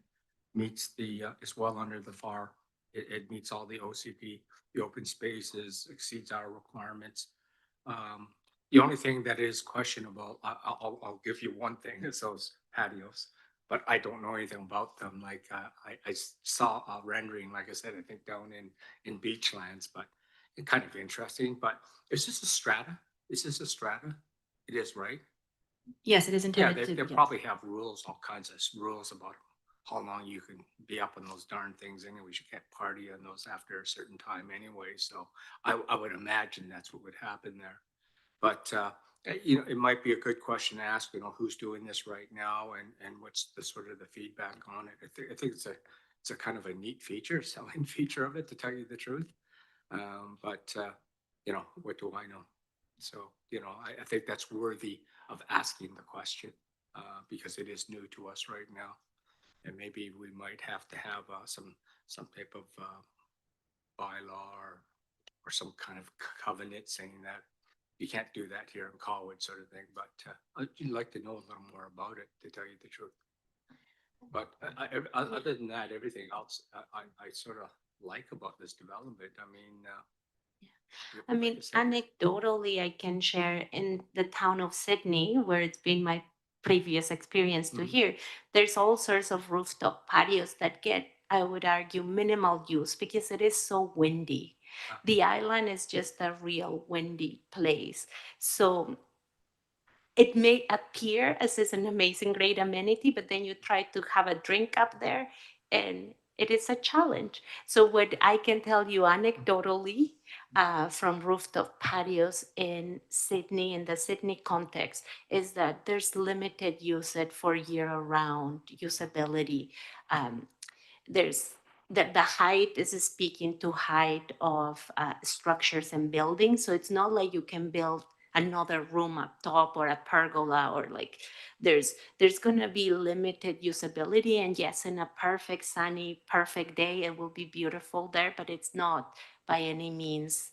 Meets it's well under the FAR. It meets all the OCP. The open spaces exceeds our requirements. The only thing that is questionable, I'll give you one thing, is those patios, but I don't know anything about them. Like I saw a rendering, like I said, I think down in Beachlands, but it's kind of interesting. But is this a strata? Is this a strata? It is, right? Yes, it is Yeah, intended they to. they probably have rules, all kinds of rules about how long you can be up on those darn things anyway. You can't party on those after a certain time anyway. So I would imagine that's what would happen there. But, it might be a good question to ask, who's doing this right now and what's the sort of the feedback on it. I think it's a kind of a neat feature, selling feature of it, to tell you the truth. But, what do I know? So, I think that's worthy of asking the question, because it is new to us right now. And maybe we might have to have some type of bylaw or some kind of covenant saying that you can't do that here in Colwood, sort of thing. But I'd like to know a little more about it, to tell you the truth. But other than that, everything else I sort of like about this development. I mean, anecdotally, I can share in the town of Sydney, where it's been my previous experience to here, there's all sorts of rooftop patios that get, I would argue, minimal use because it is so windy. The island is just a real windy place. So it may appear as it's an amazing, great amenity, but then you try to have a drink up there and it is a challenge. So what I can tell you anecdotally from rooftop patios in Sydney, in the Sydney context, is that there's limited usage for year-round usability. There's the height is speaking to height of structures and buildings. So it's not like you can build another room up top or a pergola, or like there's going to be limited usability. And yes, in a perfect sunny perfect day it will be beautiful there, but it's not by any means,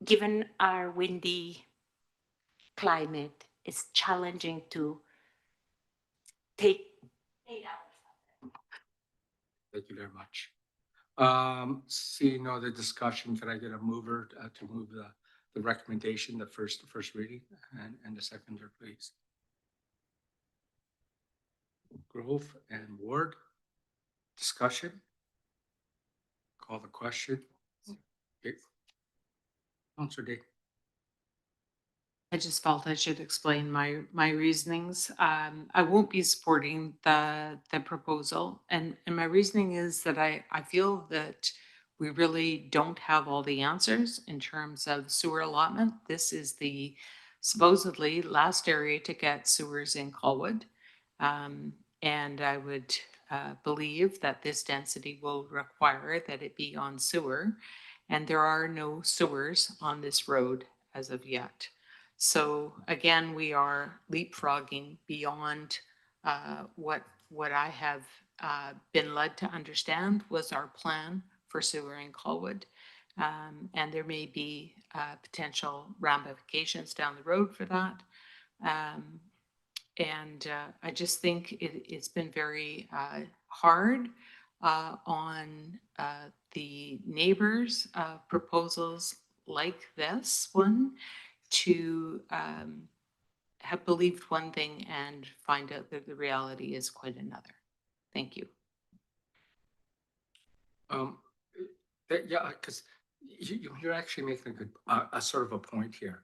given our windy climate, it's challenging to take 8 hours. Thank you very much. Seeing no other discussion, can I get a mover to move the recommendation, the first reading, and the seconder, please? Grove and Ward. Discussion? Call the question. Okay. Councilor Day. I just felt I should explain my reasonings. I won't be supporting the proposal, and my reasoning is that I feel that we really don't have all the answers in terms of sewer allotment. This is the supposedly last area to get sewers in Colwood, and I would believe that this density will require that it be on sewer, and there are no sewers on this road as of yet. So again, we are leapfrogging beyond what I have been led to understand was our plan for sewer in Colwood. And there may be potential ramifications down the road for that. And I just think it's been very hard on the neighbors' proposals like this one to have believed one thing and find out that the reality is quite another. Thank you. Yeah, because you're actually making a good, a sort of a point here.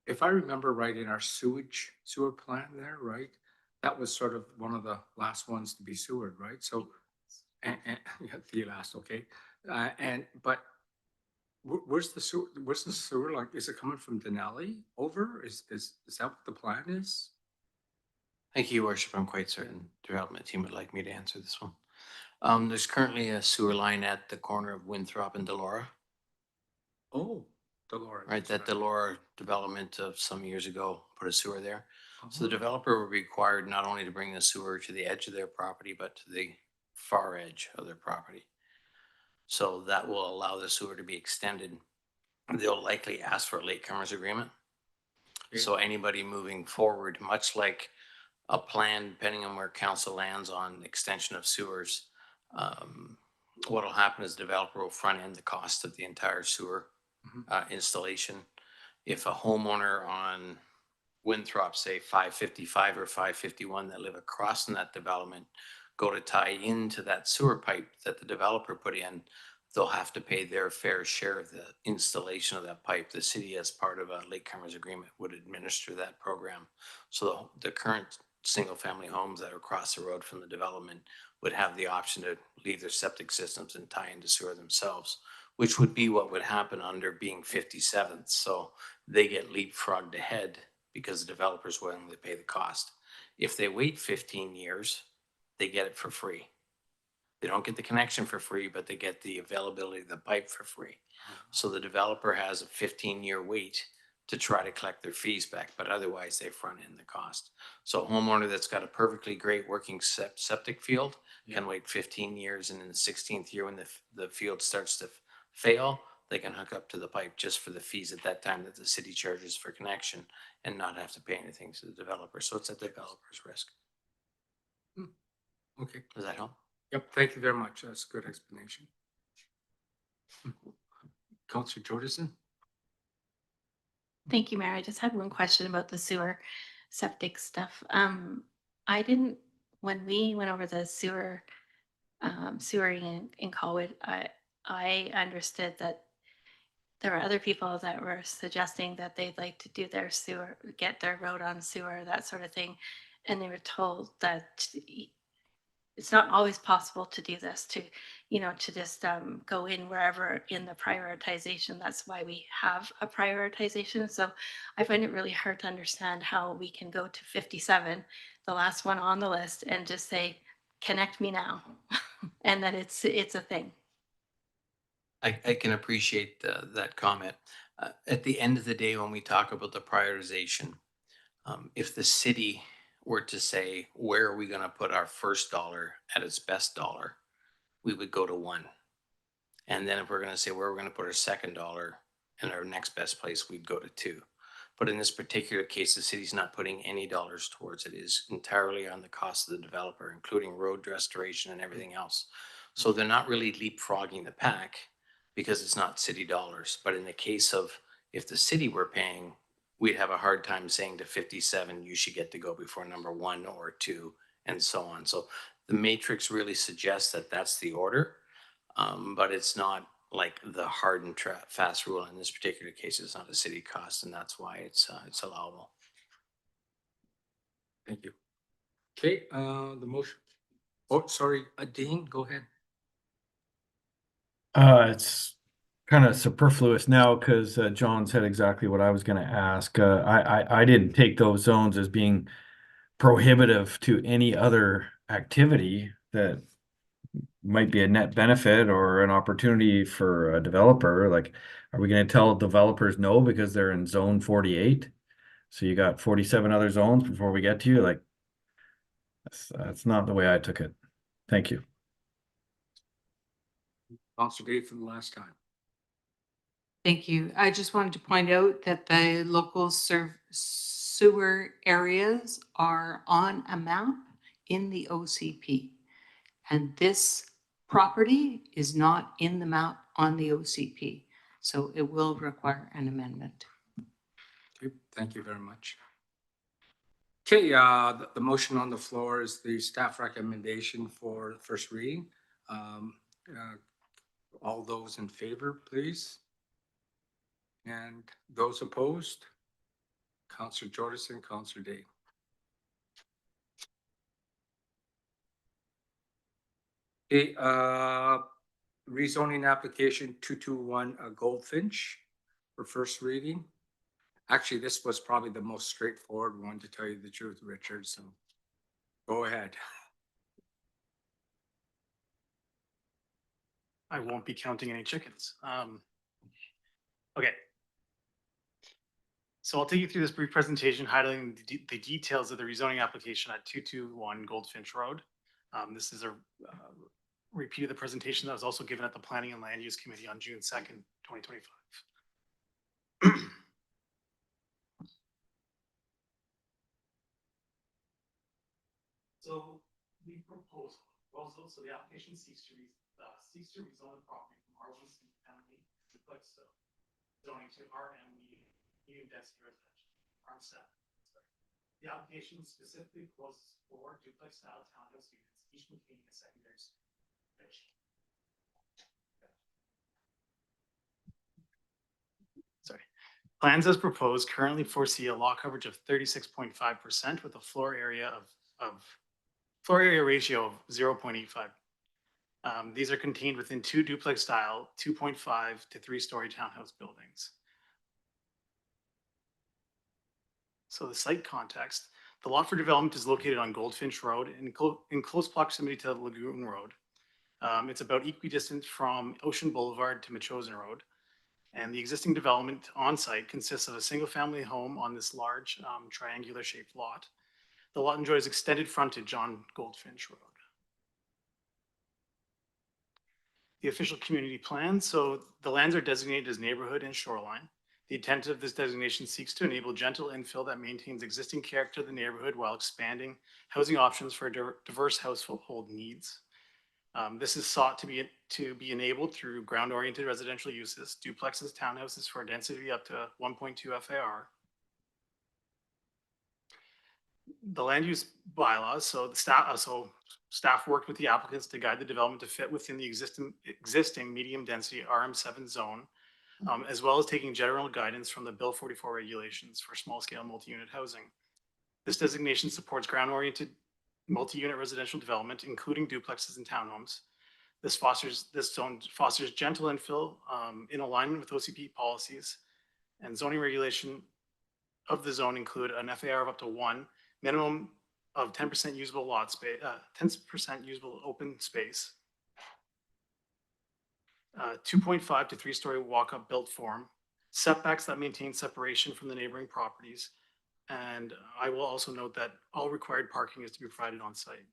If I remember right, in our sewer plant there, right, that was sort of one of the last ones to be sewered, right? So, and yeah, the last, okay, but where's the sewer? Like, is it coming from Denali over? Is that what the plan is? Thank you, Your Worship. I'm quite certain the development team would like me to answer this one. There's currently a sewer line at the corner of Windthrop and Delora. Oh, Delora. Right, that Delora development of some years ago put a sewer there. So the developer will be required not only to bring the sewer to the edge of their property, but to the far edge of their property. So that will allow the sewer to be extended. They'll likely ask for a latecomers agreement. So anybody moving forward, much like a plan, depending on where council lands on extension of sewers, what will happen is the developer will front end the cost of the entire sewer installation. If a homeowner on Windthrop, say 555 or 551 that live across from that development, go to tie into that sewer pipe that the developer put in, they'll have to pay their fair share of the installation of that pipe. The city, as part of a latecomers agreement, would administer that program. So the current single-family homes that are across the road from the development would have the option to leave their septic systems and tie into sewer themselves, which would be what would happen under being 57th. So they get leapfrogged ahead because the developer's willing to pay the cost. If they wait 15 years, they get it for free. They don't get the connection for free, but they get the availability of the pipe for free. So the developer has a 15-year wait to try to collect their fees back, but otherwise they front end the cost. So a homeowner that's got a perfectly great working septic field can wait 15 years, and in the 16th year when the field starts to fail, they can hook up to the pipe just for the fees at that time that the city charges for connection and not have to pay anything to the developer. So it's at the developer's risk. Okay. Does that help? Yep, thank you very much. That's a good explanation. Councillor Jordison? Thank you, Mayor. I just had one question about the sewer septic stuff. When we went over the sewering in Colwood, I understood that there were other people that were suggesting that they'd like to do their sewer, get their road on sewer, that sort of thing. And they were told that it's not always possible to do this, to just go in wherever in the prioritization. That's why we have a prioritization. So I find it really hard to understand how we can go to 57, the last one on the list, and just say, connect me now, and that it's a thing. I can appreciate that comment. At the end of the day, when we talk about the prioritization, if the city were to say, where are we going to put our first dollar at its best dollar, we would go to 1. And then if we're going to say where we're going to put our second dollar and our next best place, we'd go to 2. But in this particular case, the city's not putting any dollars towards it. It is entirely on the cost of the developer, including road restoration and everything else. So they're not really leapfrogging the pack because it's not city dollars. But in the case of if the city were paying, we'd have a hard time saying to 57, you should get to go before number 1 or 2, and so on. So the matrix really suggests that that's the order, but it's not like the hard and fast rule. In this particular case, it's not a city cost, and that's why it's allowable. Thank you. Okay, the motion. Oh, sorry, Dean, go ahead. It's kind of superfluous now because John said exactly what I was going to ask. I didn't take those zones as being prohibitive to any other activity that might be a net benefit or an opportunity for a developer. Like, are we going to tell developers no because they're in zone 48? So you got 47 other zones before we get to you? Like, that's not the way I took it. Thank you. Councillor Day for the last time. Thank you. I just wanted to point out that the local sewer areas are on a map in the OCP. And this property is not in the map on the OCP. So it will require an amendment. Okay, thank you very much. Okay, the motion on the floor is the staff recommendation for first reading. All those in favor, please. And those opposed? Councillor Jordison, Councillor Day. Okay, rezoning application 221 Goldfinch for first reading. Actually, this was probably the most straightforward one, to tell you the truth, Richard, so go ahead. I won't be counting any chickens. Okay. So I'll take you through this brief presentation highlighting the details of the rezoning application at 221 Goldfinch Road. This is a repeat of the presentation that was also given at the Planning and Land Use Committee on June 2nd, 2025. So the proposal, so the application seeks to rezone the property from R1 single family duplex zoning to RM medium density residential, RM7. The application specifically proposes 4 duplex style townhouse units, each containing a secondary space. Plans as proposed currently foresee a lot coverage of 36.5% with a floor area floor area ratio of 0.85. These are contained within 2 duplex style, 2.5 to 3-story townhouse buildings. So the site context, the lot for development is located on Goldfinch Road in close proximity to Lagoon Road. It's about equidistant from Ocean Boulevard to Metchosin Road. And the existing development on site consists of a single family home on this large triangular shaped lot. The lot enjoys extended frontage on Goldfinch Road. The official community plan. So the lands are designated as neighborhood and shoreline. The intent of this designation seeks to enable gentle infill that maintains existing character of the neighborhood while expanding housing options for diverse household needs. This is sought to be enabled through ground-oriented residential uses, duplexes, townhouses for a density up to 1.2 FAR. The land use bylaws, so the staff worked with the applicants to guide the development to fit within the existing medium density RM7 zone, as well as taking general guidance from the Bill 44 regulations for small scale multi-unit housing. This designation supports ground-oriented multi-unit residential development, including duplexes and townhomes. This zone fosters gentle infill in alignment with OCP policies, and zoning regulation of the zone include an FAR of up to 1, minimum of 10% usable lot space, 10% usable open space, 2.5 to 3-story walk-up built form, setbacks that maintain separation from the neighboring properties, and I will also note that all required parking is to be provided on site.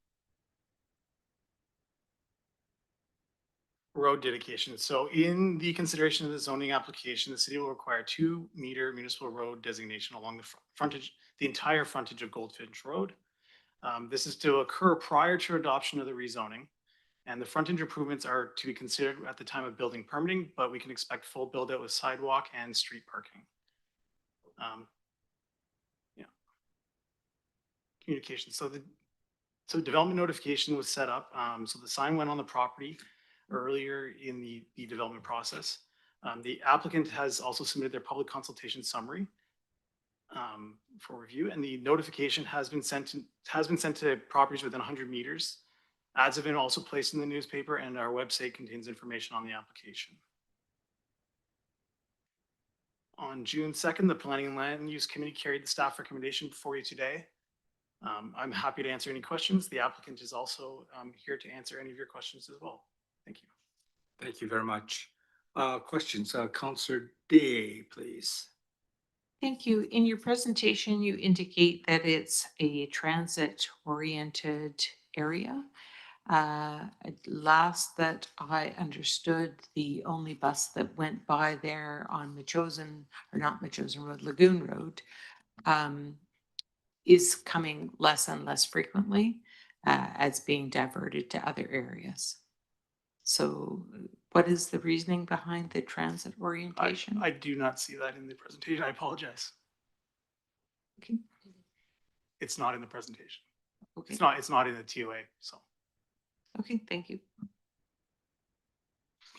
Road dedication. So in the consideration of the zoning application, the city will require 2-meter municipal road designation along the entire frontage of Goldfinch Road. This is to occur prior to adoption of the rezoning, and the frontage improvements are to be considered at the time of building permitting, but we can expect full build out with sidewalk and street parking. Communication. So development notification was set up. So the sign went on the property earlier in the development process. The applicant has also submitted their public consultation summary for review, and the notification has been sent to properties within 100 meters. Ads have been also placed in the newspaper, and our website contains information on the application. On June 2nd, the Planning and Land Use Committee carried the staff recommendation before you today. I'm happy to answer any questions. The applicant is also here to answer any of your questions as well. Thank you. Thank you very much. Questions, Councillor Day, please. Thank you. In your presentation, you indicate that it's a transit-oriented area. Last that I understood, the only bus that went by there on Metchosin, or not Metchosin Road, Lagoon Road, is coming less and less frequently as being diverted to other areas. So what is the reasoning behind the transit orientation? I do not see that in the presentation. I apologize. Okay. It's not in the presentation. Okay. It's not in the TOA, so. Okay, thank you.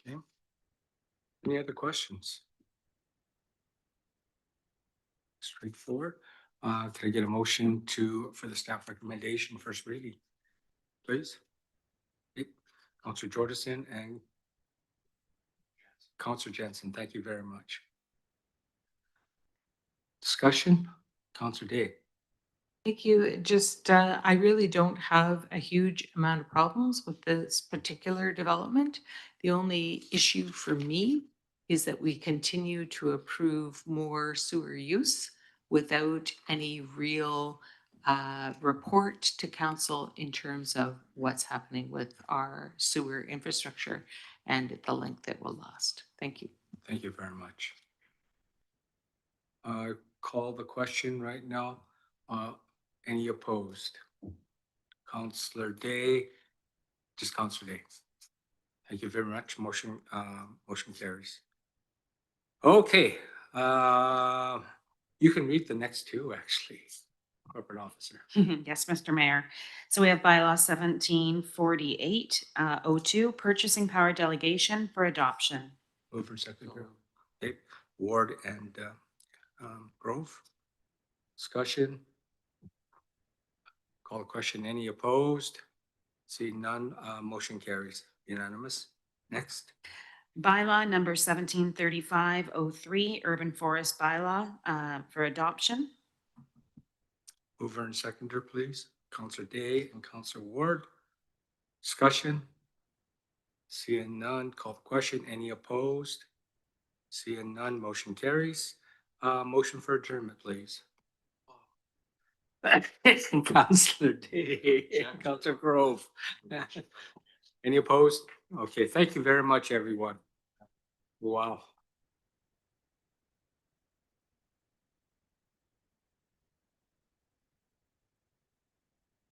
Okay. Any other questions? Straightforward. Can I get a motion for the staff recommendation first reading, please? Okay. Councillor Jordison and Councillor Jensen, thank you very much. Discussion, Councillor Day. Thank you. Just, I really don't have a huge amount of problems with this particular development. The only issue for me is that we continue to approve more sewer use without any real report to council in terms of what's happening with our sewer infrastructure and the length that will last. Thank you. Thank you very much. Call the question right now. Any opposed? Councillor Day, just Councillor Day. Thank you very much. Motion carries. Okay, you can read the next two actually, corporate officer. Yes, Mr. Mayor. So we have bylaw 1748-02, purchasing power delegation for adoption. Move for second. Okay, Ward and approve. Discussion? Call the question. Any opposed? Seeing none, motion carries. Unanimous. Next. Bylaw number 173503, Urban Forest Bylaw for adoption. Mover and seconder, please. Counselor Day and Counselor Ward. Discussion? Seeing none, call the question. Any opposed? Seeing none, motion carries. Motion for adjournment, please. Counselor Day, Counselor Grove. Any opposed? Okay, thank you very much, everyone. Wow.